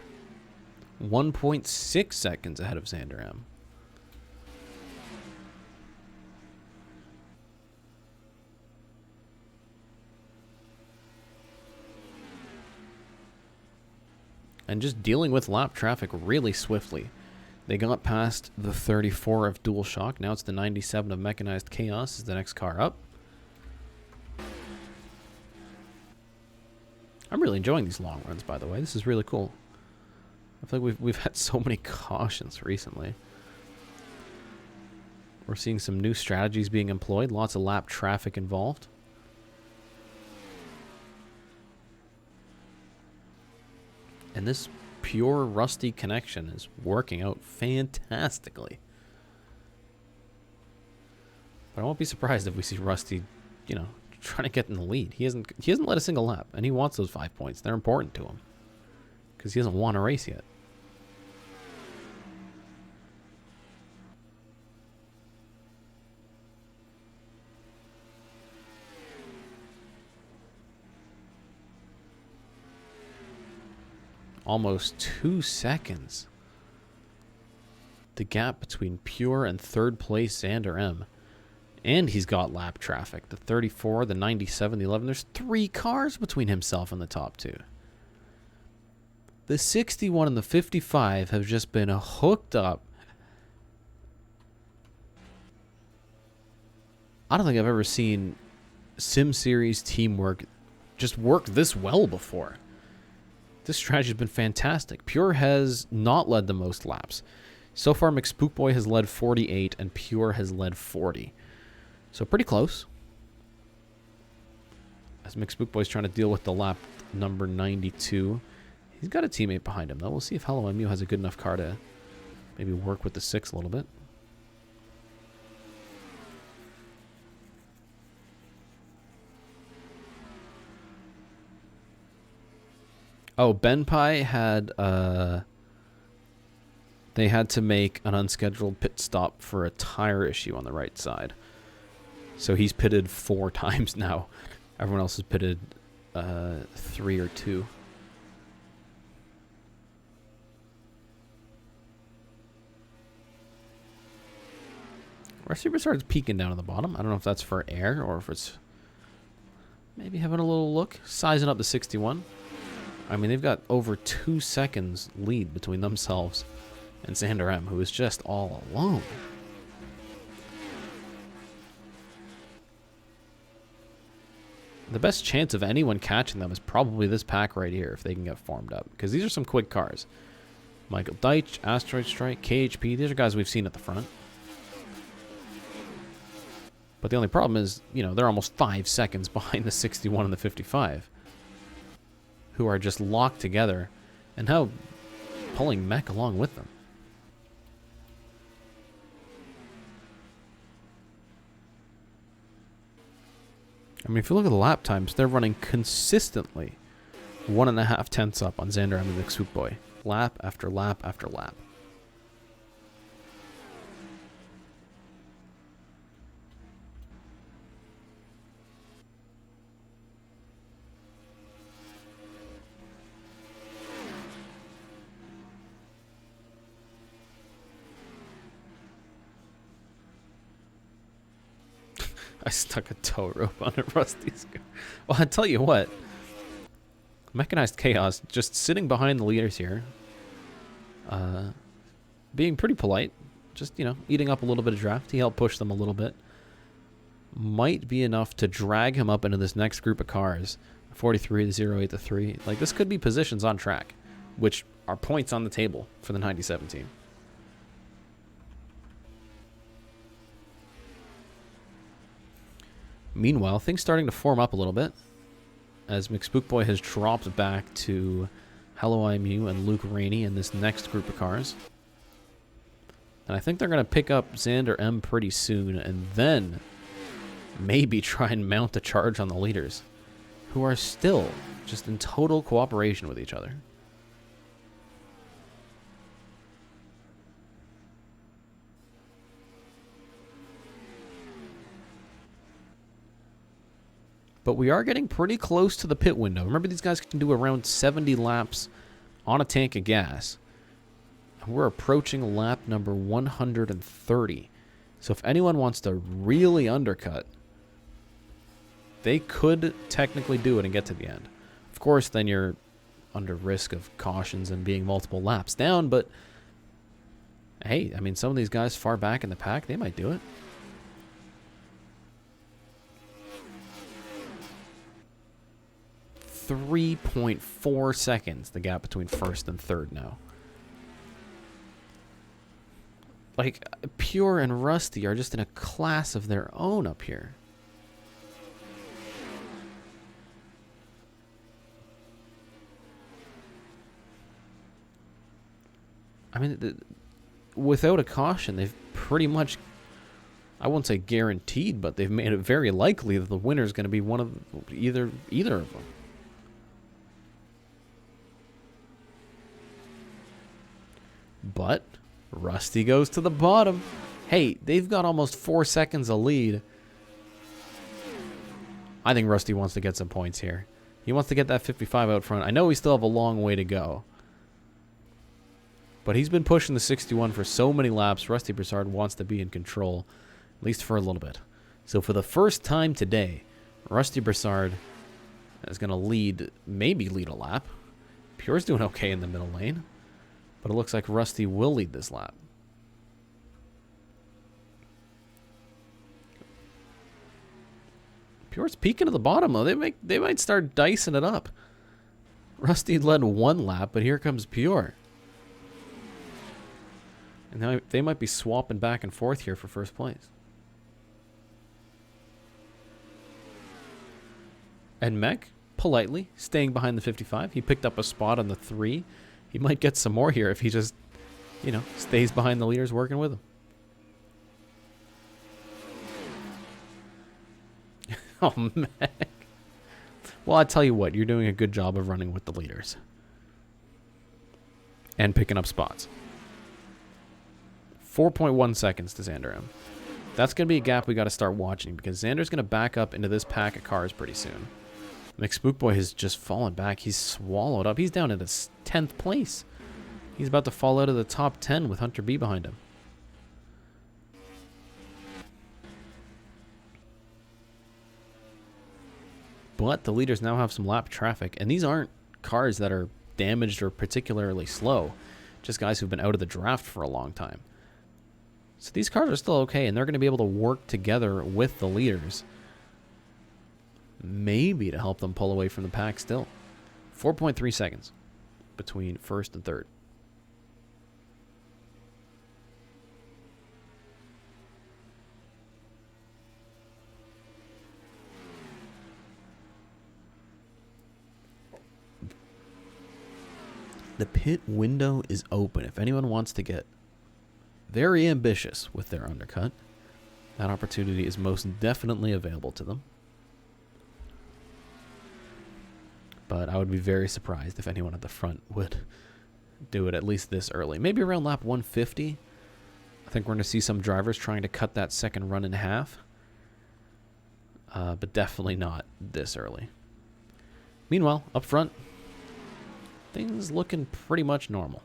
1.6 seconds ahead of Xander M. And just dealing with lap traffic really swiftly. They got past the 34 of Dual Shock. Now it's the 97 of Mechanized Chaos is the next car up. I'm really enjoying these long runs, by the way. This is really cool. I feel like we've had so many cautions recently. We're seeing some new strategies being employed. Lots of lap traffic involved. And this Pure Rusty connection is working out fantastically. But I won't be surprised if we see Rusty, you know, trying to get in the lead. He hasn't led a single lap, and he wants those 5 points. They're important to him because he hasn't won a race yet. Almost 2 seconds. The gap between Pure and third place Xander M. And he's got lap traffic. The 34, the 97, the 11. There's 3 cars between himself and the top 2. The 61 and the 55 have just been hooked up. I don't think I've ever seen Sim Series teamwork just work this well before. This strategy has been fantastic. Pure has not led the most laps. So far, McSpookboy has led 48 and Pure has led 40. So pretty close. As McSpookboy's trying to deal with the lap number 92. He's got a teammate behind him, though. We'll see if Hello MU has a good enough car to maybe work with the 6 a little bit. Oh, Benpai had, they had to make an unscheduled pit stop for a tire issue on the right side. So he's pitted 4 times now. Everyone else has pitted 3 or 2. Rusty Broussard's peeking down at the bottom. I don't know if that's for air or if it's maybe having a little look. Sizing up the 61. I mean, they've got over 2 seconds lead between themselves and Xander M, who is just all alone. The best chance of anyone catching them is probably this pack right here if they can get formed up. Because these are some quick cars. Michael Deitch, Asteroid Strike, KHP. These are guys we've seen at the front. But the only problem is, you know, they're almost 5 seconds behind the 61 and the 55. Who are just locked together and now pulling mech along with them. I mean, if you look at the lap times, they're running consistently 1.5 tenths up on Xander M and McSpookboy. Lap after lap after lap. I stuck a tow rope on a Rusty's car. Well, I tell you what. Mechanized Chaos just sitting behind the leaders here. Being pretty polite. Just, you know, eating up a little bit of draft. He helped push them a little bit. Might be enough to drag him up into this next group of cars. 43, the 08, the 3. Like, this could be positions on track. Which are points on the table for the 97 team. Meanwhile, things starting to form up a little bit as McSpookboy has dropped back to Hello IMU and Luke Rainey in this next group of cars. And I think they're going to pick up Xander M pretty soon and then maybe try and mount a charge on the leaders, who are still just in total cooperation with each other. But we are getting pretty close to the pit window. Remember, these guys can do around 70 laps on a tank of gas. And we're approaching lap number 130. So if anyone wants to really undercut, they could technically do it and get to the end. Of course, then you're under risk of cautions and being multiple laps down. But, hey, I mean, some of these guys far back in the pack, they might do it. 3.4 seconds, the gap between first and third now. Like, Pure and Rusty are just in a class of their own up here. I mean, without a caution, they've pretty much, I won't say guaranteed, but they've made it very likely that the winner is going to be one of either of them. But Rusty goes to the bottom. Hey, they've got almost 4 seconds of lead. I think Rusty wants to get some points here. He wants to get that 55 out front. I know we still have a long way to go. But he's been pushing the 61 for so many laps. Rusty Broussard wants to be in control, at least for a little bit. So for the first time today, Rusty Broussard is going to maybe lead a lap. Pure's doing okay in the middle lane. But it looks like Rusty will lead this lap. Pure's peeking at the bottom, though. They might start dicing it up. Rusty led 1 lap, but here comes Pure. And now they might be swapping back and forth here for first place. And Mech, politely, staying behind the 55. He picked up a spot on the 3. He might get some more here if he just, you know, stays behind the leaders working with him. Oh, Mech. Well, I tell you what, you're doing a good job of running with the leaders. And picking up spots. 4.1 seconds to Xander M. That's going to be a gap we got to start watching because Xander's going to back up into this pack of cars pretty soon. McSpookboy has just fallen back. He's swallowed up. He's down in his 10th place. He's about to fall out of the top 10 with Hunter B behind him. But the leaders now have some lap traffic, and these aren't cars that are damaged or particularly slow. Just guys who've been out of the draft for a long time. So these cars are still okay, and they're going to be able to work together with the leaders. Maybe to help them pull away from the pack still. 4.3 seconds between first and third. The pit window is open. If anyone wants to get very ambitious with their undercut, that opportunity is most definitely available to them. But I would be very surprised if anyone at the front would do it at least this early. Maybe around lap 150. I think we're going to see some drivers trying to cut that second run in half. But definitely not this early. Meanwhile, up front, things looking pretty much normal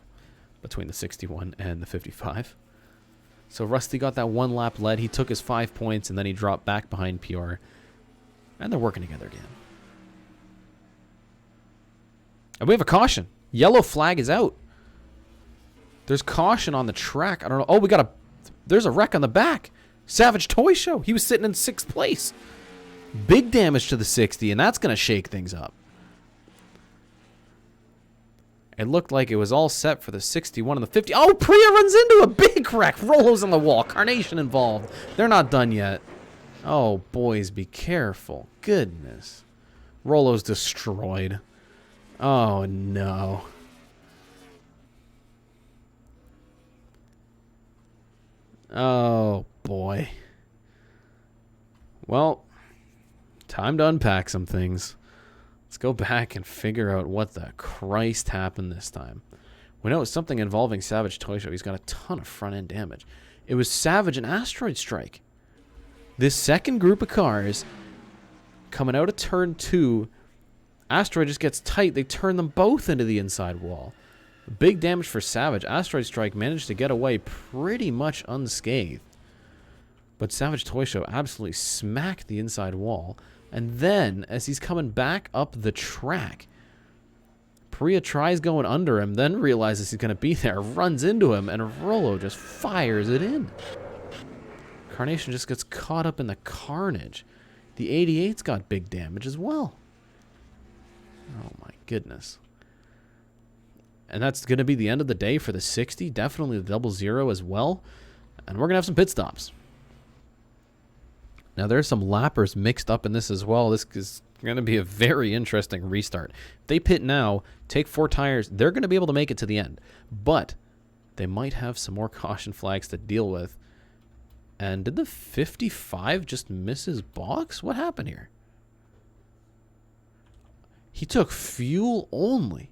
between the 61 and the 55. So Rusty got that 1 lap lead. He took his 5 points and then he dropped back behind PR. And they're working together again. And we have a caution. Yellow flag is out. There's caution on the track. I don't know. Oh, there's a wreck on the back. Savage Toy Show. He was sitting in 6th place. Big damage to the 60, and that's going to shake things up. It looked like it was all set for the 61 and the 50. Oh, Priya runs into a big wreck. Rolo's on the wall. Carnation involved. They're not done yet. Oh, boys, be careful. Goodness. Rolo's destroyed. Oh, no. Oh, boy. Well, time to unpack some things. Let's go back and figure out what the Christ happened this time. We know it was something involving Savage Toy Show. He's got a ton of front-end damage. It was Savage and Asteroid Strike. This second group of cars coming out of turn 2, Asteroid just gets tight. They turn them both into the inside wall. Big damage for Savage. Asteroid Strike managed to get away pretty much unscathed. But Savage Toy Show absolutely smacked the inside wall. And then, as he's coming back up the track, Priya tries going under him, then realizes he's going to be there, runs into him, and Rolo just fires it in. Carnation just gets caught up in the carnage. The 88's got big damage as well. Oh my goodness. And that's going to be the end of the day for the 60. Definitely the 00 as well. And we're going to have some pit stops. Now there's some lappers mixed up in this as well. This is going to be a very interesting restart. If they pit now, take 4 tires, they're going to be able to make it to the end. But they might have some more caution flags to deal with. And did the 55 just miss his box? What happened here? He took fuel only.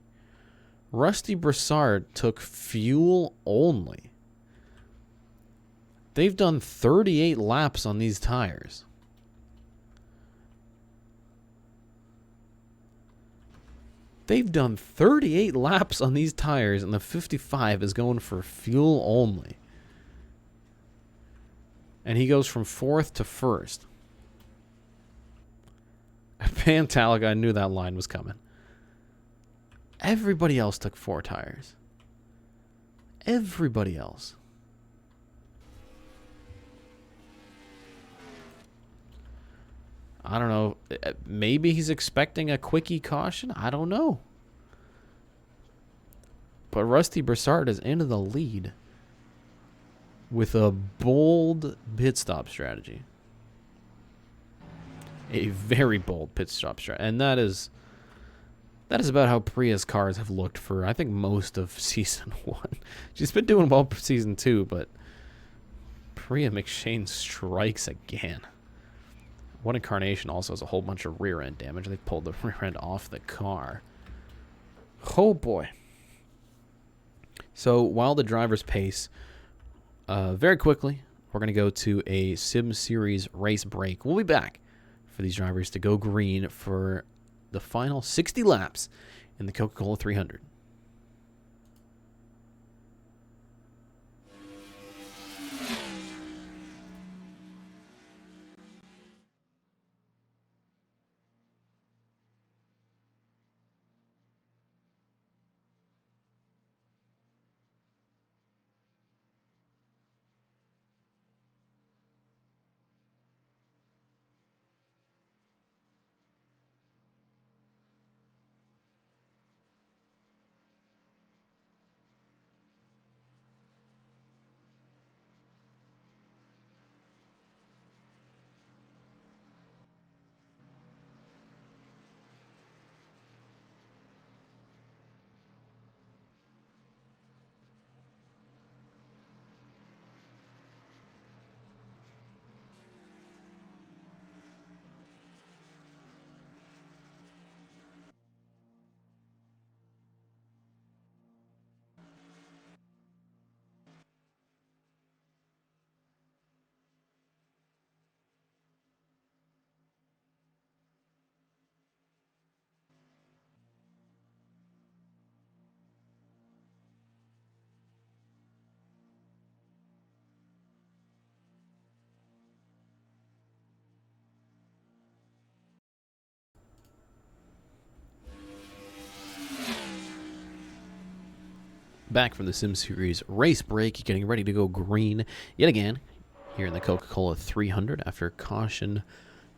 Rusty Broussard took fuel only. They've done 38 laps on these tires. They've done 38 laps on these tires, and the 55 is going for fuel only. And he goes from 4th to 1st. Pantallica, I knew that line was coming. Everybody else took 4 tires. Everybody else. I don't know. Maybe he's expecting a quickie caution. I don't know. But Rusty Broussard is into the lead with a bold pit stop strategy. A very bold pit stop strategy. And that is about how Priya's cars have looked for, I think, most of Season 1. She's been doing well for Season 2, but Priya McShane strikes again. One Incarnation also has a whole bunch of rear end damage. They pulled the rear end off the car. Oh boy. So while the drivers pace, very quickly, we're going to go to a Sim Series race break. We'll be back for these drivers to go green for the final 60 laps in the Coca-Cola 300. Back from the Sim Series race break, getting ready to go green yet again here in the Coca-Cola 300 after caution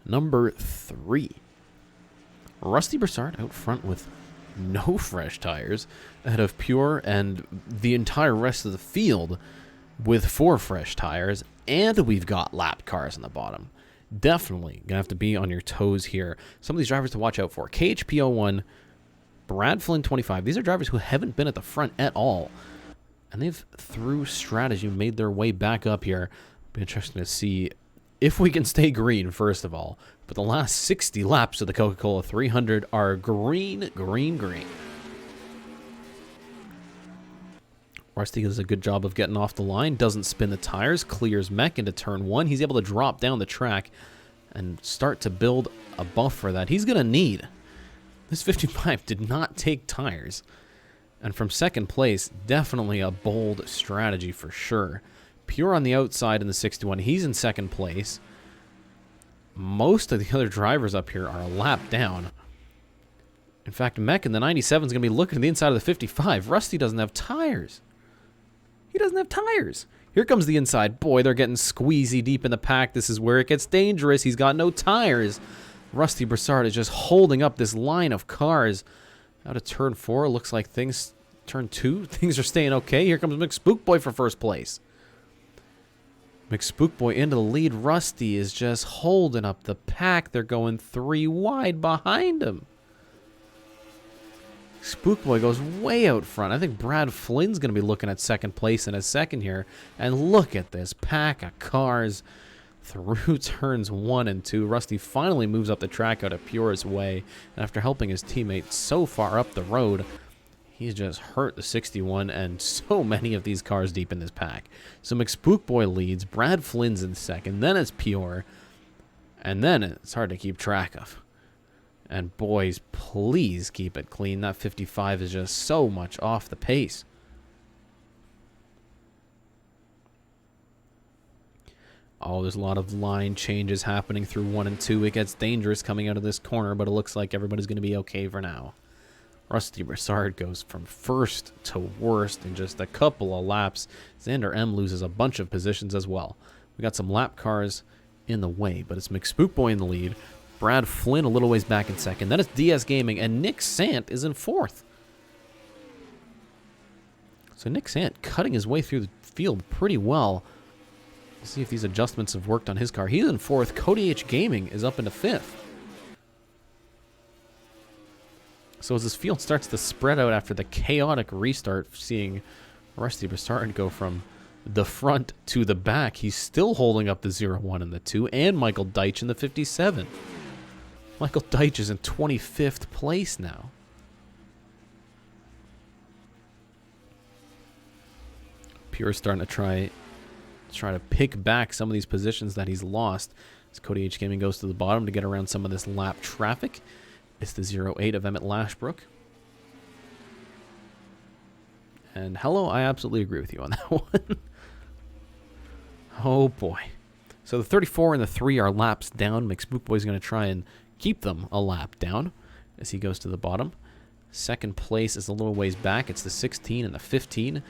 number 3. Rusty Broussard out front with no fresh tires ahead of Pure and the entire rest of the field with 4 fresh tires, and we've got lap cars on the bottom. Definitely gonna have to be on your toes here. Some of these drivers to watch out for. KHP01, Brad Flynn 25. These are drivers who haven't been at the front at all, and they've, through strategy, made their way back up here. Be interesting to see if we can stay green, first of all. But the last 60 laps of the Coca-Cola 300 are green, green, green. Rusty does a good job of getting off the line, doesn't spin the tires, clears Mech into turn 1. He's able to drop down the track and start to build a buffer that he's going to need. This 55 did not take tires. And from second place, definitely a bold strategy for sure. Pure on the outside in the 61. He's in second place. Most of the other drivers up here are a lap down. In fact, Mech in the 97 is going to be looking at the inside of the 55. Rusty doesn't have tires. He doesn't have tires. Here comes the inside. Boy, they're getting squeezy deep in the pack. This is where it gets dangerous. He's got no tires. Rusty Broussard is just holding up this line of cars. Out of turn 4, looks like things... Turn 2, things are staying okay. Here comes McSpookboy for first place. McSpookboy into the lead. Rusty is just holding up the pack. They're going 3 wide behind him. Spookboy goes way out front. I think Brad Flynn's going to be looking at second place in a second here. And look at this pack of cars through turns 1 and 2. Rusty finally moves up the track out of Pure's way. And after helping his teammate so far up the road, he's just hurt the 61 and so many of these cars deep in this pack. So McSpookboy leads. Brad Flynn's in second. Then it's Pure. And then it's hard to keep track of. And boys, please keep it clean. That 55 is just so much off the pace. Oh, there's a lot of line changes happening through 1 and 2. It gets dangerous coming out of this corner, but it looks like everybody's going to be okay for now. Rusty Broussard goes from first to worst in just a couple of laps. Xander M loses a bunch of positions as well. We got some lap cars in the way, but it's McSpookboy in the lead. Brad Flynn a little ways back in second. Then it's CodyHGaming, and Nick Sant is in fourth. So Nick Sant cutting his way through the field pretty well. Let's see if these adjustments have worked on his car. He's in fourth. CodyHGaming is up into fifth. So as this field starts to spread out after the chaotic restart, seeing Rusty Bastard go from the front to the back, he's still holding up the 0-1 and the 2, and Michael Deitch in the 57. Michael Deitch is in 25th place now. Pure starting to try to pick back some of these positions that he's lost. As CodyHGaming goes to the bottom to get around some of this lap traffic. It's the 0-8 of Emmett Lashbrook. And hello, I absolutely agree with you on that one. Oh boy. So the 34 and the 3 are laps down. McSpookboy's going to try and keep them a lap down as he goes to the bottom. Second place is a little ways back. It's the 16 and the 15.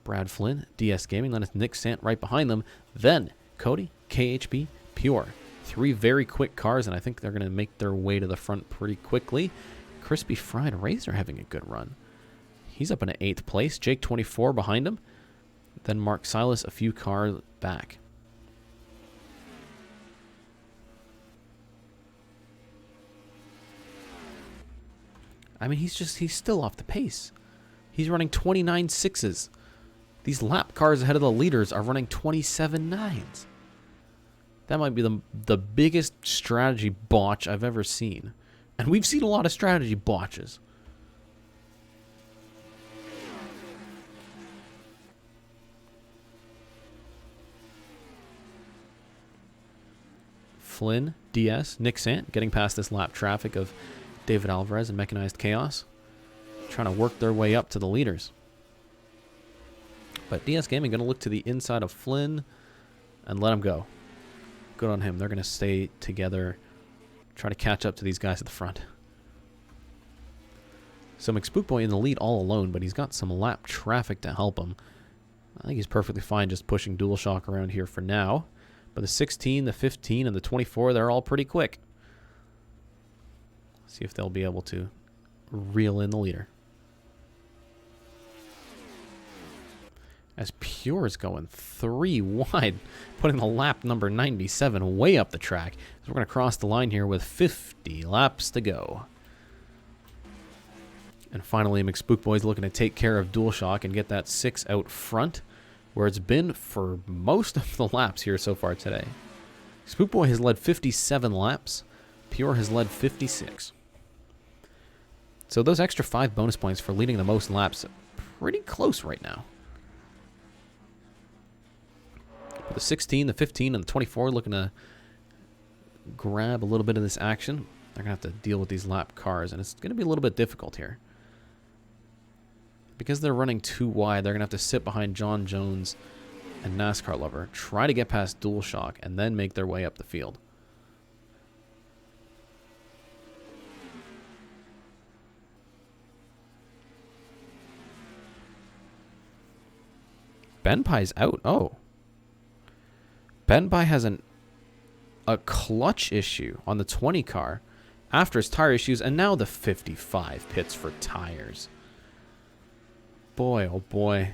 Brad Flynn, CodyHGaming. Then it's Nick Sant right behind them. Then Cody, KHB, Pure. 3 very quick cars, and I think they're going to make their way to the front pretty quickly. Crispy Fried Razor having a good run. He's up in 8th place. Jake 24 behind him. Then Mark Silas a few cars back. I mean, he's still off the pace. He's running 29 6s. These lap cars ahead of the leaders are running 27 9s. That might be the biggest strategy botch I've ever seen. And we've seen a lot of strategy botches. Flynn, DS, Nick Sant getting past this lap traffic of David Alvarez and Mechanized Chaos. Trying to work their way up to the leaders. But CodyHGaming going to look to the inside of Flynn and let him go. Good on him. They're going to stay together, try to catch up to these guys at the front. So McSpookboy in the lead all alone, but he's got some lap traffic to help him. I think he's perfectly fine just pushing DualShock around here for now. But the 16, the 15, and the 24, they're all pretty quick. See if they'll be able to reel in the leader. As Pure is going 3 wide, putting the lap number 97 way up the track. So we're going to cross the line here with 50 laps to go. And finally, McSpookboy's looking to take care of DualShock and get that 6 out front, where it's been for most of the laps here so far today. Spookboy has led 57 laps. Pure has led 56. So those extra 5 bonus points for leading the most laps, pretty close right now. The 16, the 15, and the 24 looking to grab a little bit of this action. They're going to have to deal with these lap cars, and it's going to be a little bit difficult here. Because they're running too wide, they're going to have to sit behind John Jones and NASCAR Lover, try to get past DualShock, and then make their way up the field. Benpai's out. Oh. Benpai has a clutch issue on the 20 car after his tire issues, and now the 55 pits for tires. Boy, oh boy.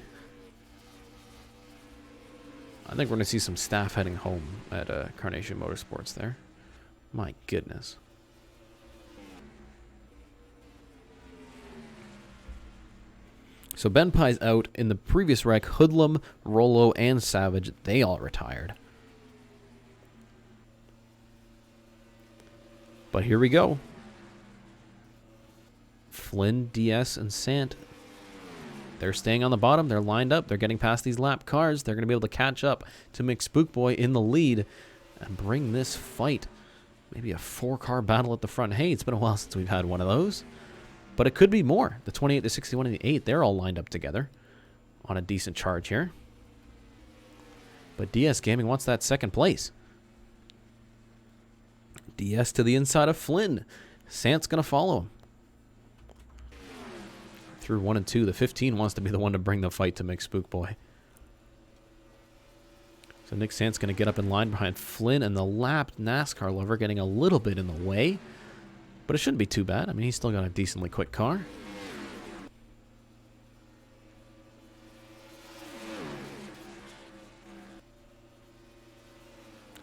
I think we're going to see some staff heading home at Carnation Motorsports there. My goodness. So Benpai's out. In the previous wreck, Hoodlum, Rollo, and Savage, they all retired. But here we go. Flynn, DS, and Sant. They're staying on the bottom. They're lined up. They're getting past these lap cars. They're going to be able to catch up to McSpookboy in the lead and bring this fight. Maybe a 4-car battle at the front. Hey, it's been a while since we've had one of those. But it could be more. The 28, the 61, and the 8, they're all lined up together on a decent charge here. But CodyHGaming wants that second place. DS to the inside of Flynn. Sant's going to follow him. Through 1 and 2, the 15 wants to be the one to bring the fight to McSpookboy. So Nick Sant's going to get up in line behind Flynn, and the lapped NASCAR lover getting a little bit in the way. But it shouldn't be too bad. I mean, he's still got a decently quick car.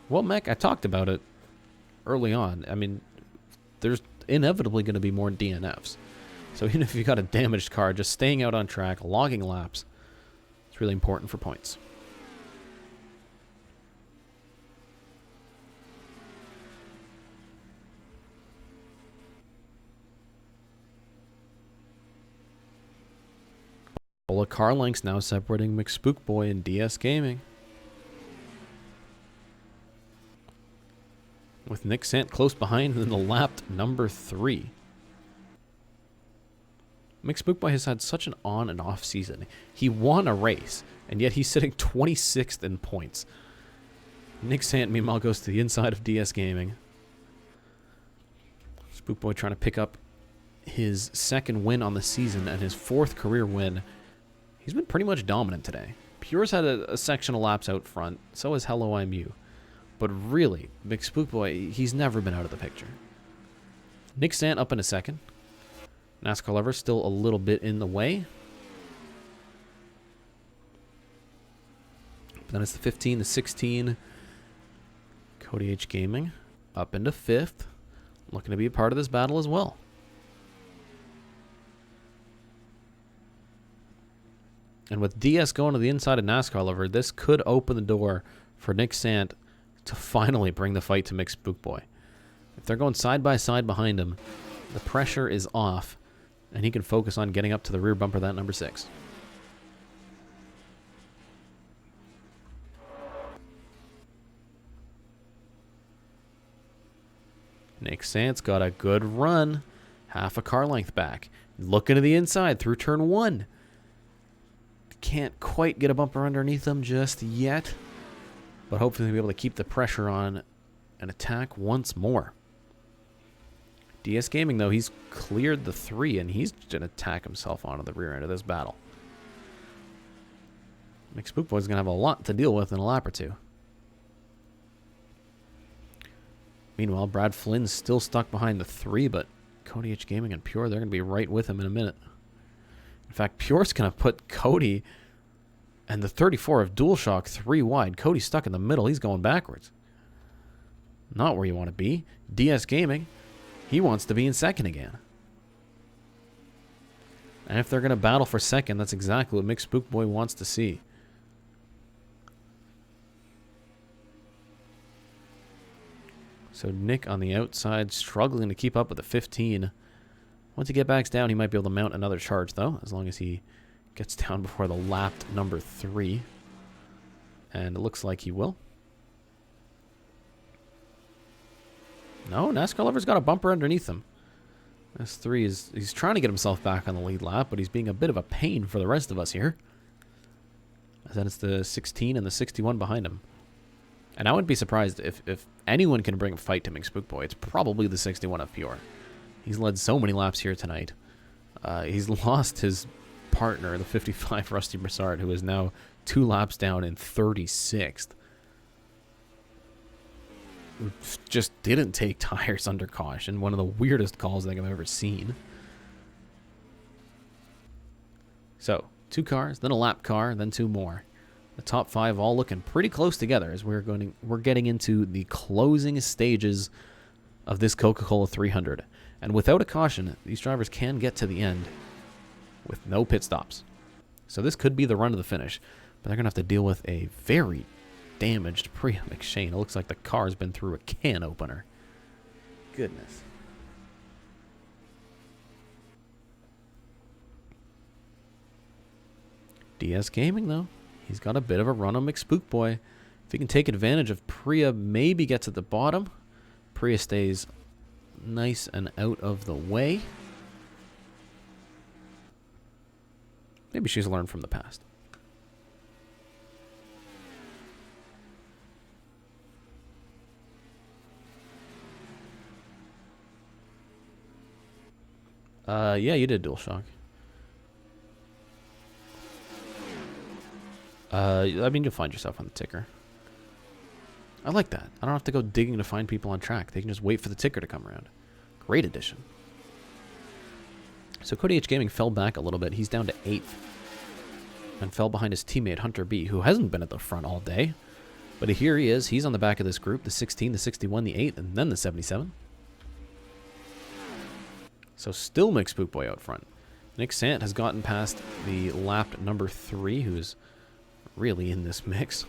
Well, Mech, I talked about it early on. I mean, there's inevitably going to be more DNFs. So even if you've got a damaged car, just staying out on track, logging laps, it's really important for points. Couple of car lengths now separating McSpookboy and DSGaming. With Nick Sant close behind in the lapped number 3. McSpookboy has had such an on and off season. He won a race, and yet he's sitting 26th in points. Nick Sant, meanwhile, goes to the inside of DSGaming. Spookboy trying to pick up his 2nd win on the season and his 4th career win. He's been pretty much dominant today. Pure's had a section of laps out front. So has Hello I'm You. But really, McSpookboy, he's never been out of the picture. Nick Sant up in a 2nd. NASCAR lover still a little bit in the way. But then it's the 15, the 16. CodyHGaming up into 5th. Looking to be a part of this battle as well. And with DS going to the inside of NASCAR lover, this could open the door for Nick Sant to finally bring the fight to McSpookboy. If they're going side by side behind him, the pressure is off, and he can focus on getting up to the rear bumper of that number 6. Nick Sant's got a good run, half a car length back. Looking to the inside through turn 1. Can't quite get a bumper underneath him just yet, but hopefully he'll be able to keep the pressure on and attack once more. DSGaming, though, he's cleared the 3, and he's going to tack himself onto the rear end of this battle. McSpookboy's going to have a lot to deal with in a lap or 2. Meanwhile, Brad Flynn's still stuck behind the 3, but CodyHGaming and Pure, they're going to be right with him in a minute. In fact, Pure's going to put Cody and the 34 of DualShock 3 wide. Cody's stuck in the middle. He's going backwards. Not where you want to be. DSGaming, he wants to be in 2nd again. And if they're going to battle for 2nd, that's exactly what McSpookboy wants to see. So Nick on the outside, struggling to keep up with the 15. Once he gets back down, he might be able to mount another charge, though, as long as he gets down before the lapped number 3. And it looks like he will. No, NASCAR lover's got a bumper underneath him. S3 he's trying to get himself back on the lead lap, but he's being a bit of a pain for the rest of us here. As then it's the 16 and the 61 behind him. And I wouldn't be surprised if anyone can bring a fight to McSpookboy. It's probably the 61 of Pure. He's led so many laps here tonight. He's lost his partner, the 55 Rusty Broussard, who is now 2 laps down in 36th. Just didn't take tires under caution. One of the weirdest calls I think I've ever seen. So, 2 cars, then a lap car, then 2 more. The top 5 all looking pretty close together as we're getting into the closing stages of this Coca-Cola 300. And without a caution, these drivers can get to the end with no pit stops. So this could be the run to the finish, but they're going to have to deal with a very damaged Priya McShane. It looks like the car's been through a can opener. Goodness. DSGaming, though, he's got a bit of a run on McSpookboy. If he can take advantage of Priya, maybe gets at the bottom. Priya stays nice and out of the way. Maybe she's learned from the past. Yeah, you did DualShock. I mean, you'll find yourself on the ticker. I like that. I don't have to go digging to find people on track. They can just wait for the ticker to come around. Great addition. So CodyHGaming fell back a little bit. He's down to 8th. And fell behind his teammate Hunter B, who hasn't been at the front all day. But here he is. He's on the back of this group. The 16, the 61, the 8, and then the 77. So still McSpookboy out front. Nick Sant has gotten past the lap number 3, who's really in this mix.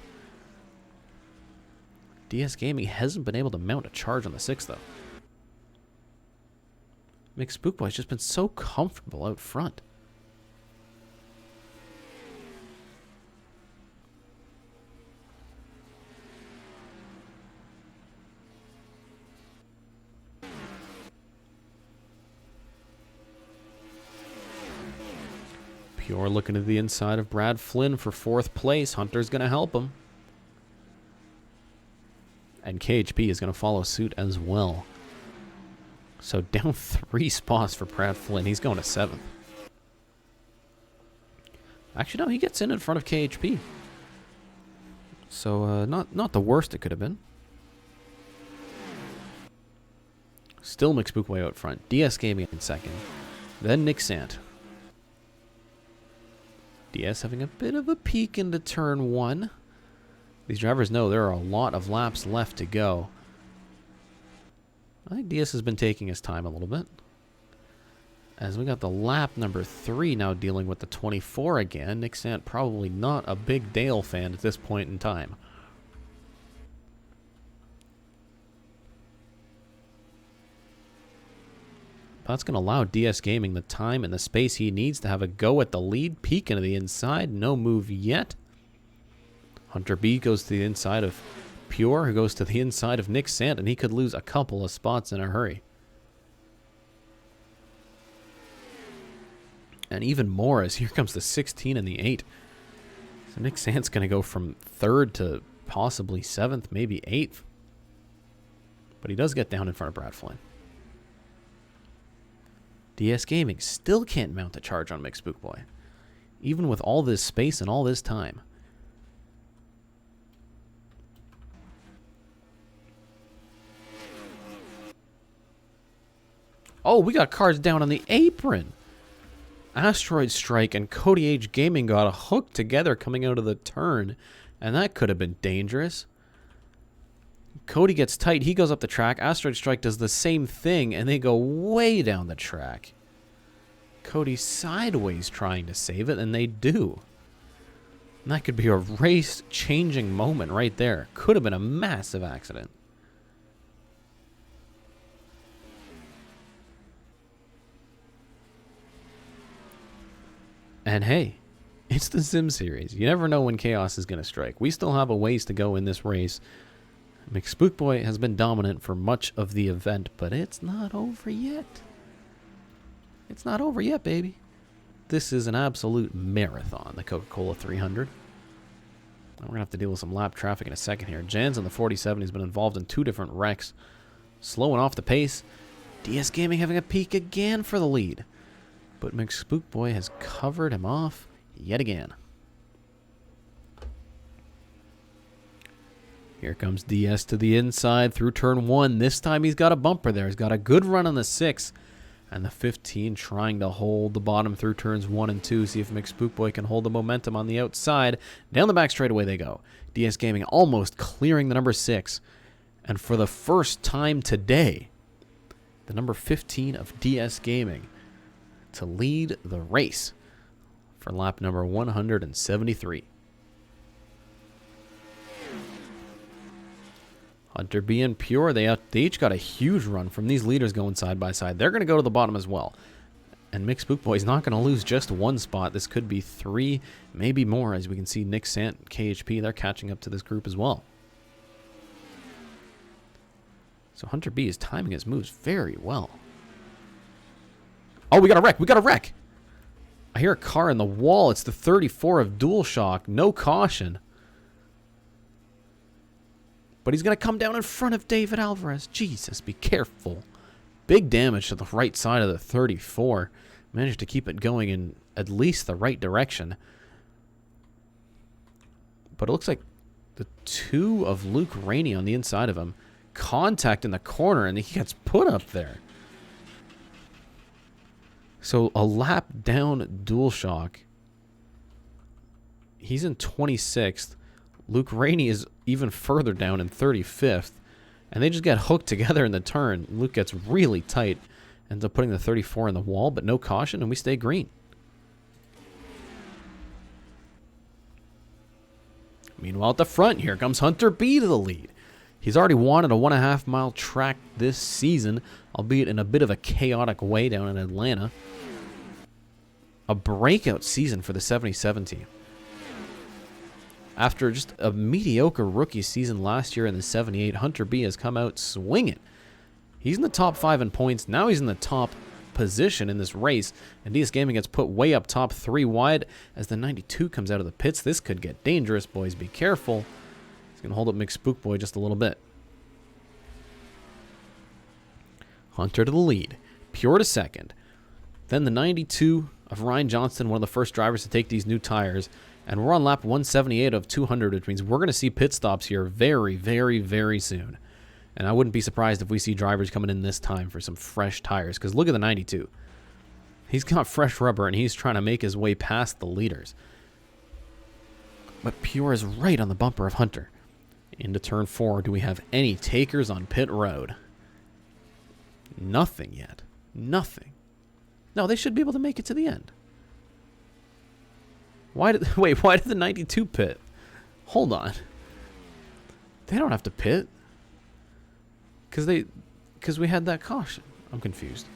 DSGaming hasn't been able to mount a charge on the 6, though. McSpookboy's just been so comfortable out front. Pure looking to the inside of Brad Flynn for 4th place. Hunter's going to help him. And KHP is going to follow suit as well. So down 3 spots for Brad Flynn. He's going to 7th. Actually, no, he gets in front of KHP. So not the worst it could have been. Still McSpookboy out front. DSGaming in 2nd. Then Nick Sant. DS having a bit of a peek into turn 1. These drivers know there are a lot of laps left to go. I think DS has been taking his time a little bit. As we got the lap number 3 now dealing with the 24 again. Nick Sant probably not a big Dale fan at this point in time. That's going to allow DSGaming the time and the space he needs to have a go at the lead. Peek into the inside. No move yet. Hunter B goes to the inside of Pure, who goes to the inside of Nick Sant, and he could lose a couple of spots in a hurry. And even more as here comes the 16 and the 8. So Nick Sant's going to go from 3rd to possibly 7th, maybe 8th. But he does get down in front of Brad Flynn. DSGaming still can't mount a charge on McSpookboy, even with all this space and all this time. Oh, we got cars down on the apron. Asteroid Strike and CodyHGaming got a hook together coming out of the turn, and that could have been dangerous. Cody gets tight. He goes up the track. Asteroid Strike does the same thing, and they go way down the track. Cody sideways trying to save it, and they do. And that could be a race-changing moment right there. Could have been a massive accident. And hey, it's the Sim Series. You never know when chaos is going to strike. We still have a ways to go in this race. McSpookboy has been dominant for much of the event, but it's not over yet. It's not over yet, baby. This is an absolute marathon, the Coca-Cola 300. We're going to have to deal with some lap traffic in a second here. Jan's in the 47. He's been involved in 2 different wrecks. Slowing off the pace. DSGaming having a peek again for the lead. But McSpookboy has covered him off yet again. Here comes DS to the inside through turn 1. This time he's got a bumper there. He's got a good run on the 6. And the 15 trying to hold the bottom through turns 1 and 2. See if McSpookboy can hold the momentum on the outside. Down the back straightaway they go. DSGaming almost clearing the number 6. And for the first time today, the number 15 of DSGaming to lead the race for lap number 173. Hunter B and Pure, they each got a huge run from these leaders going side by side. They're going to go to the bottom as well. And McSpookboy's not going to lose just 1 spot. This could be 3, maybe more, as we can see Nick Sant, KHP, they're catching up to this group as well. So Hunter B is timing his moves very well. Oh, we got a wreck. We got a wreck. I hear a car in the wall. It's the 34 of DualShock. No caution. But he's going to come down in front of David Alvarez. Jesus, be careful. Big damage to the right side of the 34. Managed to keep it going in at least the right direction. But it looks like The 2 of Luke Rainey on the inside of him. Contact in the corner, and he gets put up there. So a lap down DualShock. He's in 26th. Luke Rainey is even further down in 35th. And they just get hooked together in the turn. Luke gets really tight. Ends up putting the 34 in the wall, but no caution, and we stay green. Meanwhile, at the front, here comes Hunter B to the lead. He's already won at a 1.5 mile track this season, albeit in a bit of a chaotic way down in Atlanta. A breakout season for the 77 team. After just a mediocre rookie season last year in the 78, Hunter B has come out swinging. He's in the top 5 in points. Now he's in the top position in this race. And CodyHGaming gets put way up top 3 wide as the 92 comes out of the pits. This could get dangerous, boys. Be careful. He's going to hold up McSpookboy just a little bit. Hunter to the lead. Pure to second. Then the 92 of Ryan Johnston, one of the first drivers to take these new tires. And we're on lap 178 of 200, which means we're going to see pit stops here very, very, very soon. And I wouldn't be surprised if we see drivers coming in this time for some fresh tires. Because look at the 92. He's got fresh rubber, and he's trying to make his way past the leaders. But Pure is right on the bumper of Hunter. Into turn 4, do we have any takers on pit road? Nothing yet. Nothing. No, they should be able to make it to the end. Why did the 92 pit? Hold on. They don't have to pit. Because we had that caution. I'm confused.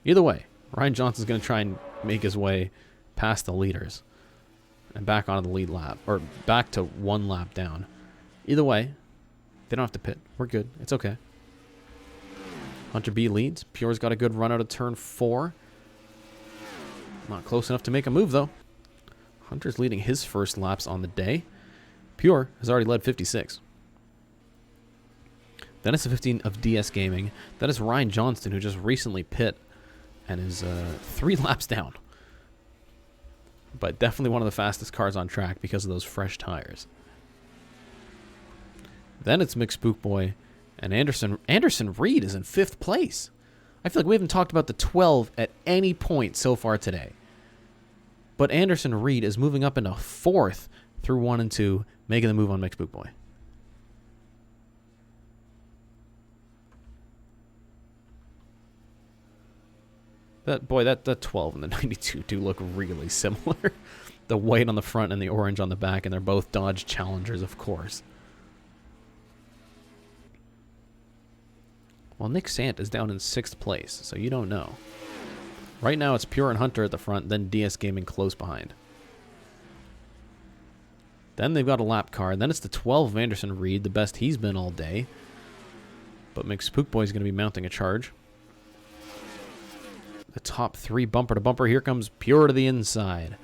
Either way, Ryan Johnson's going to try and make his way past the leaders and back onto the lead lap, or back to 1 lap down. Either way, they don't have to pit. We're good. It's okay. Hunter B leads. Pure's got a good run out of turn 4. Not close enough to make a move, though. Hunter's leading his first laps on the day. Pure has already led 56. Then it's the 15 of CodyHGaming. That is Ryan Johnston, who just recently pit and is 3 laps down. But definitely one of the fastest cars on track because of those fresh tires. Then it's McSpookboy and Anderson. Anderson Reed is in 5th place. I feel like we haven't talked about the 12 at any point so far today. But Anderson Reed is moving up into 4th through 1 and 2, making the move on McSpookboy. That 12 and the 92 do look really similar. The white on the front and the orange on the back, and they're both Dodge Challengers, of course. Well, Nick Sant is down in 6th place, so you don't know. Right now it's Pure and Hunter at the front, then CodyHGaming close behind. Then they've got a lap car, and then it's the 12 of Anderson Reed, the best he's been all day. But McSpookboy is going to be mounting a charge. The top 3 bumper to bumper. Here comes Pure to the inside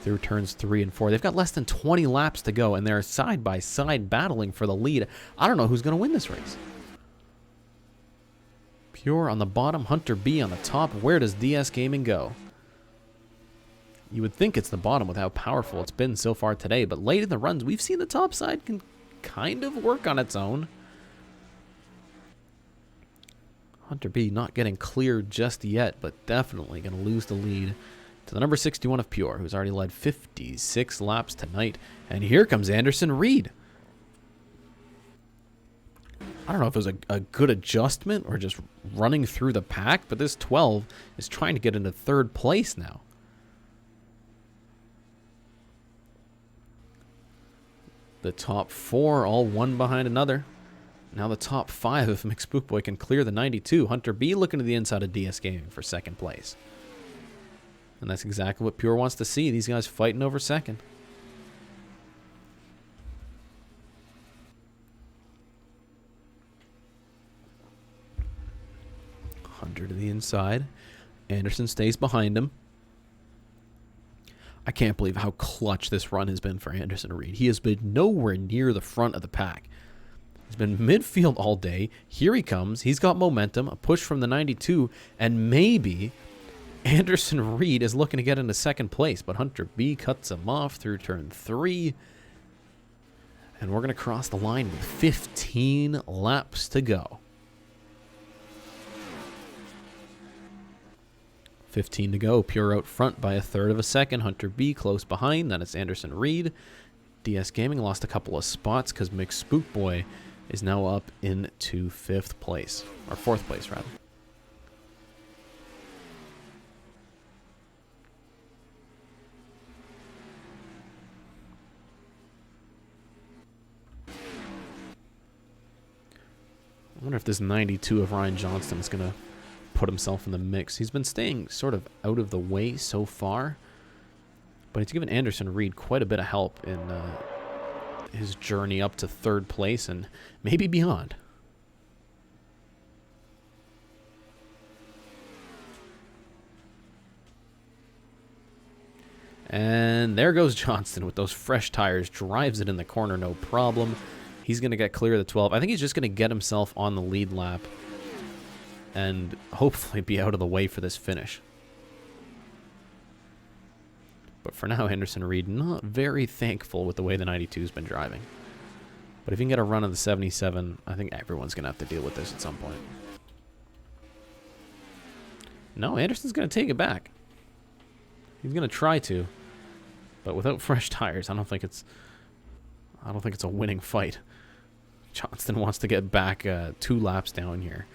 through turns 3 and 4. They've got less than 20 laps to go, and they're side by side battling for the lead. I don't know who's going to win this race. Pure on the bottom, Hunter B on the top. Where does CodyHGaming go? You would think it's the bottom with how powerful it's been so far today, but late in the runs, we've seen the top side can kind of work on its own. Hunter B not getting cleared just yet, but definitely going to lose the lead to the number 61 of Pure, who's already led 56 laps tonight. And here comes Anderson Reed. I don't know if it was a good adjustment or just running through the pack, but this 12 is trying to get into 3rd place now. The top 4 all one behind another. Now the top 5 if McSpookboy can clear the 92. Hunter B looking to the inside of CodyHGaming for 2nd place. And that's exactly what Pure wants to see. These guys fighting over 2nd. Hunter to the inside. Anderson stays behind him. I can't believe how clutch this run has been for Anderson Reed. He has been nowhere near the front of the pack. He's been midfield all day. Here he comes. He's got momentum, a push from the 92, and maybe Anderson Reed is looking to get into 2nd place, but Hunter B cuts him off through turn 3. And we're going to cross the line with 15 laps to go. 15 to go. Pure out front by 1/3 of a second. Hunter B close behind. Then it's Anderson Reed. CodyHGaming lost a couple of spots because McSpookBoy is now up into 5th place. Or 4th place, rather. I wonder if this 92 of Ryan Johnston is going to put himself in the mix. He's been staying sort of out of the way so far, but he's given Anderson Reed quite a bit of help in his journey up to 3rd place and maybe beyond. And there goes Johnston with those fresh tires, drives it in the corner, no problem. He's going to get clear of the 12. I think he's just going to get himself on the lead lap and hopefully be out of the way for this finish. But for now, Anderson Reed not very thankful with the way the 92's been driving. But if he can get a run of the 77, I think everyone's going to have to deal with this at some point. No, Anderson's going to take it back. He's going to try to. But without fresh tires, I don't think it's a winning fight. Johnston wants to get back 2 laps down here.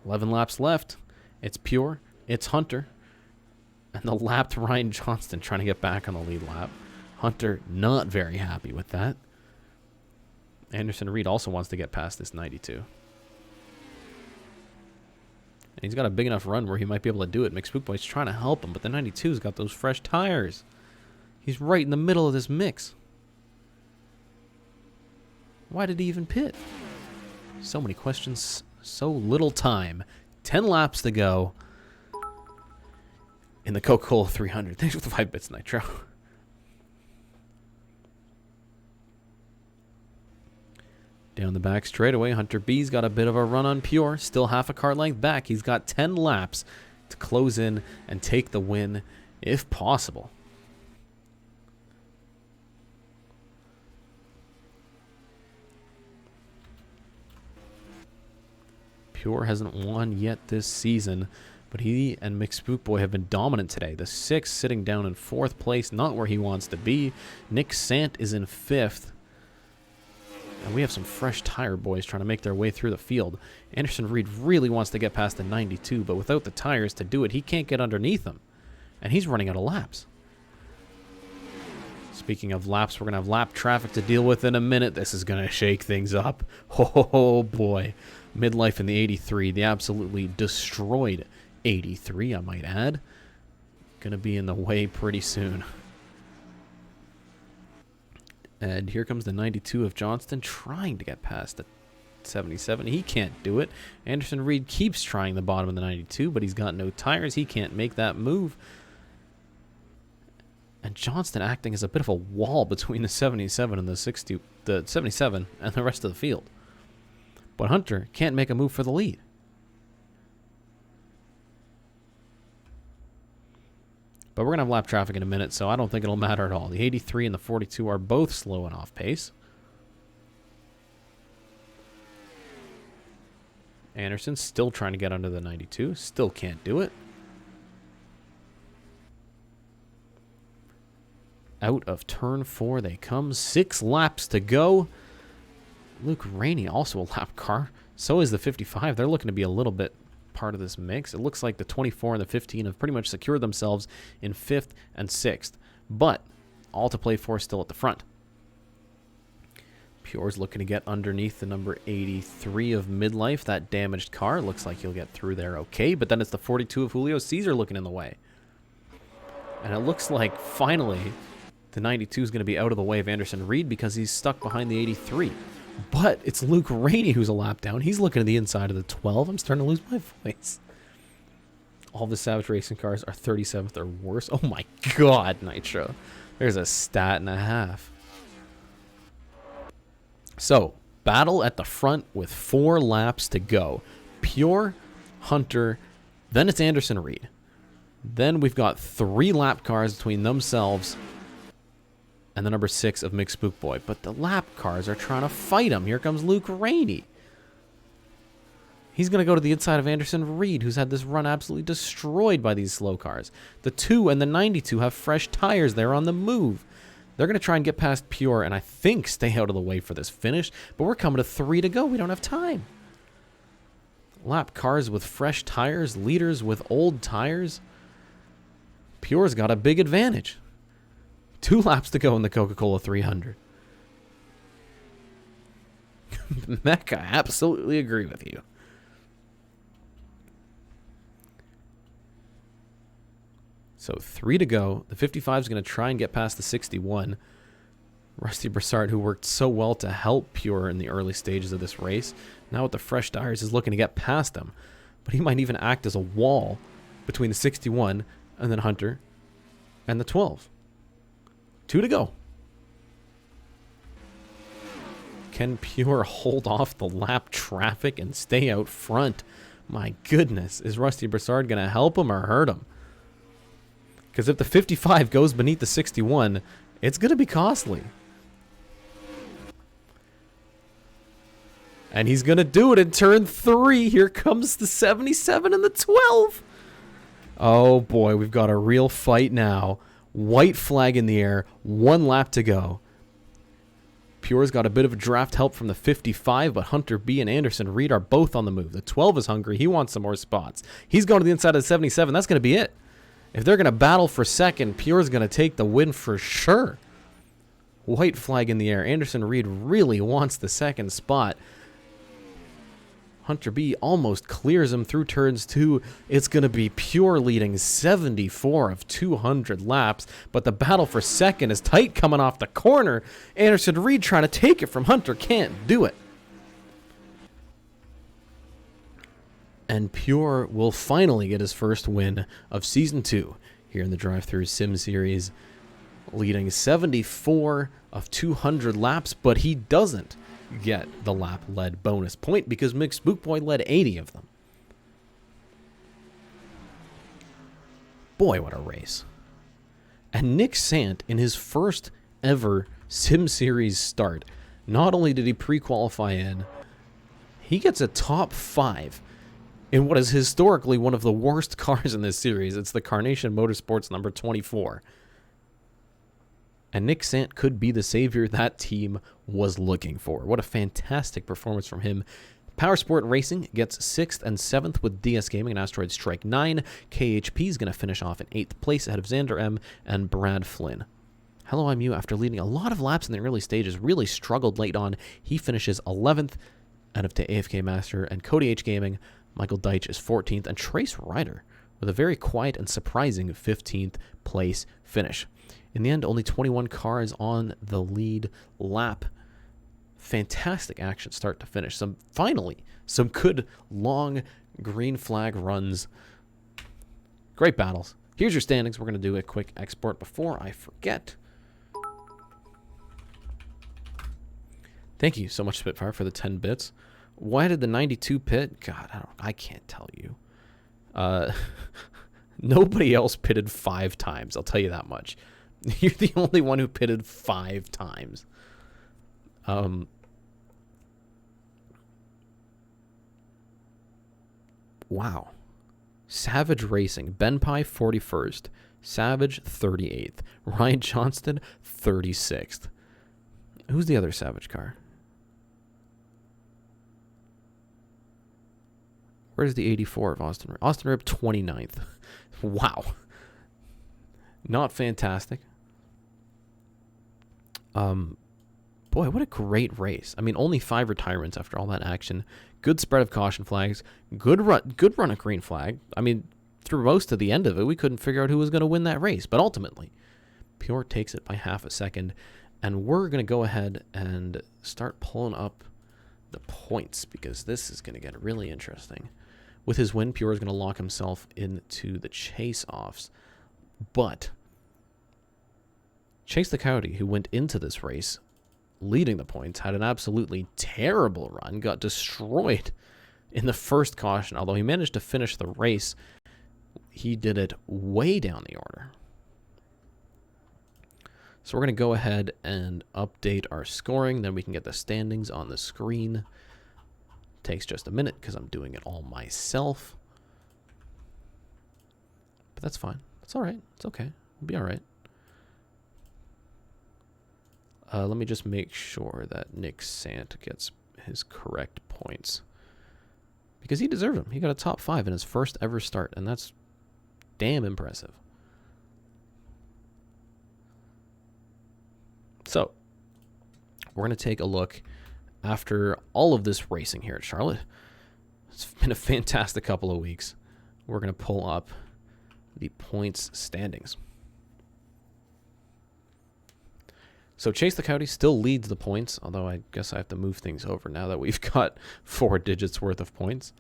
11 laps left. It's Pure. It's Hunter. And the lapped Ryan Johnston trying to get back on the lead lap. Hunter not very happy with that. Anderson Reed also wants to get past this 92. And he's got a big enough run where he might be able to do it. McSpookBoy's trying to help him, but the 92's got those fresh tires. He's right in the middle of this mix. Why did he even pit? So many questions, so little time. 10 laps to go in the Coca-Cola 300. Thanks for the 5 bits, Nitro. Down the back straightaway, Hunter B's got a bit of a run on Pure. Still half a car length back. He's got 10 laps to close in and take the win, if possible. Pure hasn't won yet this season, but he and McSpookBoy have been dominant today. The 6 sitting down in 4th place, not where he wants to be. Nick Sant is in 5th. And we have some fresh tire boys trying to make their way through the field. Anderson Reed really wants to get past the 92, but without the tires to do it, he can't get underneath them. And he's running out of laps. Speaking of laps, we're going to have lap traffic to deal with in a minute. This is going to shake things up. Oh, boy. Midlife in the 83. The absolutely destroyed 83, I might add. Going to be in the way pretty soon. And here comes the 92 of Johnston trying to get past the 77. He can't do it. Anderson Reed keeps trying the bottom of the 92, but he's got no tires. He can't make that move. And Johnston acting as a bit of a wall between the 77 and the 77 and the rest of the field. But Hunter can't make a move for the lead. But we're going to have lap traffic in a minute, so I don't think it'll matter at all. The 83 and the 42 are both slow and off pace. Anderson still trying to get under the 92. Still can't do it. Out of turn 4 they come. 6 laps to go. Luke Rainey, also a lap car. So is the 55. They're looking to be a little bit part of this mix. It looks like the 24 and the 15 have pretty much secured themselves in 5th and 6th. But all to play for still at the front. Pure's looking to get underneath the number 83 of Midlife. That damaged car. Looks like he'll get through there okay. But then it's the 42 of Julio Caesar looking in the way. And it looks like finally the 92 is going to be out of the way of Anderson Reed because he's stuck behind the 83. But it's Luke Rainey who's a lap down. He's looking at the inside of the 12. I'm starting to lose my voice. All the Savage Racing cars are 37th or worse. Oh my god, Nitro. There's a stat and a half. So, battle at the front with 4 laps to go. Pure, Hunter, then it's Anderson Reed. Then we've got 3 lap cars between themselves and the number 6 of Mick Spookboy. But the lap cars are trying to fight him. Here comes Luke Rainey. He's going to go to the inside of Anderson Reed, who's had this run absolutely destroyed by these slow cars. The 2 and the 92 have fresh tires. They're on the move. They're going to try and get past Pure and I think stay out of the way for this finish. But we're coming to 3 to go. We don't have time. Lap cars with fresh tires. Leaders with old tires. Pure's got a big advantage. 2 laps to go in the Coca-Cola 300. Mech, I absolutely agree with you. So 3 to go. The 55 is going to try and get past the 61. Rusty Broussard, who worked so well to help Pure in the early stages of this race, now with the fresh tires is looking to get past him. But he might even act as a wall between the 61 and then Hunter and the 12. 2 to go. Can Pure hold off the lap traffic and stay out front? My goodness, is Rusty Broussard going to help him or hurt him? Because if the 55 goes beneath the 61, it's going to be costly. And he's going to do it in turn 3. Here comes the 77 and the 12. Oh boy, we've got a real fight now. White flag in the air. 1 lap to go. Pure's got a bit of a draft help from the 55, but Hunter B and Anderson Reed are both on the move. The 12 is hungry. He wants some more spots. He's going to the inside of the 77. That's going to be it. If they're going to battle for second, Pure's going to take the win for sure. White flag in the air. Anderson Reed really wants the second spot. Hunter B almost clears him through turns 2. It's going to be Pure leading 74 of 200 laps, but the battle for second is tight coming off the corner. Anderson Reed trying to take it from Hunter. Can't do it. And Pure will finally get his first win of Season 2 here in the Drive-Thru Sim Series, leading 74 of 200 laps, but he doesn't get the lap-led bonus point because Mick Spookboy led 80 of them. Boy, what a race. And Nick Sant, in his first ever Sim Series start, not only did he pre-qualify in, he gets a top 5 in what is historically one of the worst cars in this series. It's the Carnation Motorsports number 24. And Nick Sant could be the savior that team was looking for. What a fantastic performance from him. Powersport Racing gets 6th and 7th with DS Gaming and Asteroid Strike 9. KHP is going to finish off in 8th place ahead of Xander M and Brad Flynn. Hello, I'm you. After leading a lot of laps in the early stages, really struggled late on. He finishes 11th ahead of AFK Master and CodyHGaming. Michael Deitch is 14th, and Trace Ryder with a very quiet and surprising 15th place finish. In the end, only 21 cars on the lead lap. Fantastic action start to finish. Finally, some good long green flag runs. Great battles. Here's your standings. We're going to do a quick export before I forget. Thank you so much, Spitfire, for the 10 bits. Why did the 92 pit? God, I can't tell you. Nobody else pitted 5 times, I'll tell you that much. You're the only one who pitted 5 times. Wow. Savage Racing. Ben Pye, 41st. Savage, 38th. Ryan Johnston, 36th. Who's the other Savage car? Where's the 84 of Austin Ripp? Austin Ripp, 29th. Wow. Not fantastic. Boy, what a great race. I mean, only 5 retirements after all that action. Good spread of caution flags. Good run of green flag. I mean, through most of the end of it, we couldn't figure out who was going to win that race. But ultimately, Pure takes it by half a second. And we're going to go ahead and start pulling up the points because this is going to get really interesting. With his win, Pure is going to lock himself into the chase-offs. But Chase the Coyote, who went into this race leading the points, had an absolutely terrible run, got destroyed in the first caution. Although he managed to finish the race, he did it way down the order. So we're going to go ahead and update our scoring. Then we can get the standings on the screen. Takes just a minute because I'm doing it all myself. But that's fine. It's all right. It's okay. It'll be all right. Let me just make sure that Nick Sant gets his correct points. Because he deserved them. He got a top 5 in his first ever start, and that's damn impressive. So, we're going to take a look after all of this racing here at Charlotte. It's been a fantastic couple of weeks. We're going to pull up the points standings. So Chase the Coyote still leads the points, although I guess I have to move things over now that we've got 4 digits worth of points.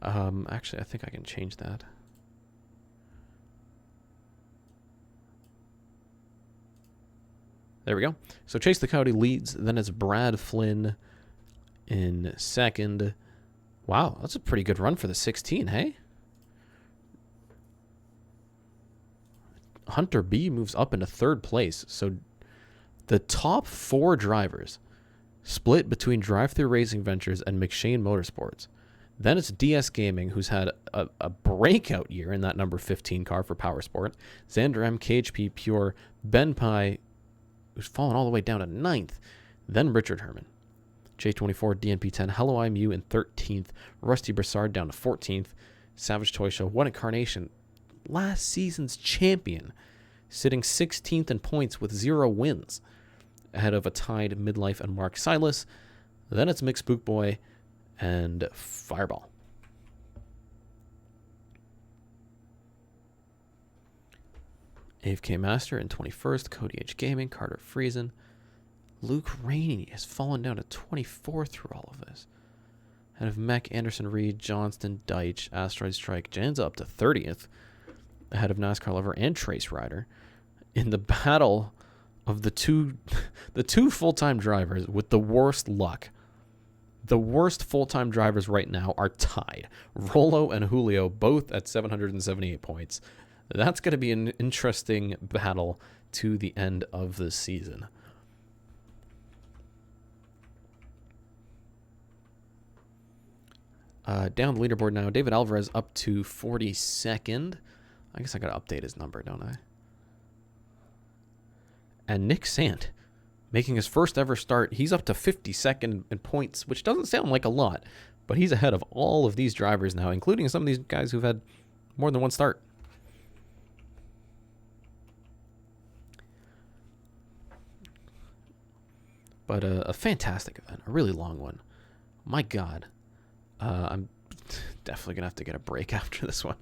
Actually, I think I can change that. There we go. So Chase the Coyote leads. Then it's Brad Flynn in second. Wow, that's a pretty good run for the 16, hey? Hunter B moves up into 3rd place. So the top 4 drivers split between Drive Thru Racing Ventures and McShane Motorsports. Then it's DS Gaming, who's had a breakout year in that number 15 car for Power Sport. Xander M, KHP Pure, Ben Pye, who's fallen all the way down to 9th. Then Richard Herman. J24, DNP10, Hello IMU in 13th. Rusty Broussard down to 14th. Savage Toy Show, One Incarnation, last season's champion, sitting 16th in points with 0 wins, ahead of a tied Midlife and Mark Silas. Then it's Mick Spook Boy and Fireball. AFK Master in 21st, CodyHGaming, Carter Friesen. Luke Rainey has fallen down to 24th through all of this. Ahead of Mech, Anderson Reed, Johnston, Deitch, Asteroid Strike, Janza up to 30th. Ahead of NASCAR Lover and Trace Rider. In the battle of the two full-time drivers with the worst luck. The worst full-time drivers right now are tied. Rollo and Julio both at 778 points. That's going to be an interesting battle to the end of the season. Down the leaderboard now, David Alvarez up to 42nd. I guess I got to update his number, don't I? And Nick Sant, making his first ever start, he's up to 52nd in points, which doesn't sound like a lot, but he's ahead of all of these drivers now, including some of these guys who've had more than one start. But a fantastic event, a really long one. My God. I'm definitely going to have to get a break after this one.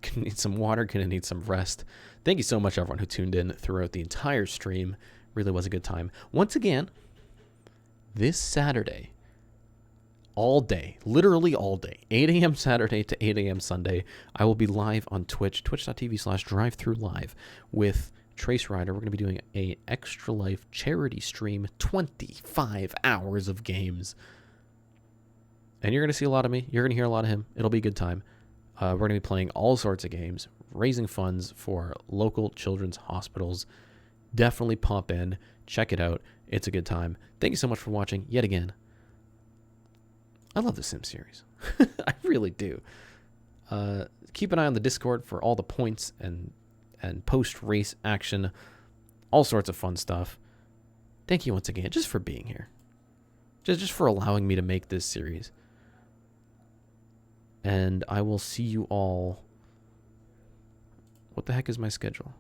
Gonna need some water, gonna need some rest. Thank you so much, everyone who tuned in throughout the entire stream. Really was a good time. Once again, this Saturday, all day, literally all day, 8 a.m. Saturday to 8 a.m. Sunday, I will be live on Twitch, twitch.tv/drivethrululive with Trace Rider. We're going to be doing a Extra Life charity stream, 25 hours of games. And you're going to see a lot of me. You're going to hear a lot of him. It'll be a good time. We're going to be playing all sorts of games, raising funds for local children's hospitals. Definitely pop in. Check it out. It's a good time. Thank you so much for watching yet again. I love the Sim series. I really do. Keep an eye on the Discord for all the points and post-race action. All sorts of fun stuff. Thank you once again just for being here. Just for allowing me to make this series. And I will see you all. What the heck is my schedule?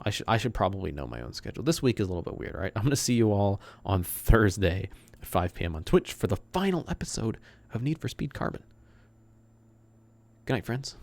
I should probably know my own schedule. This week is a little bit weird, right? I'm going to see you all on Thursday at 5 p.m. on Twitch for the final episode of Need for Speed Carbon. Good night, friends.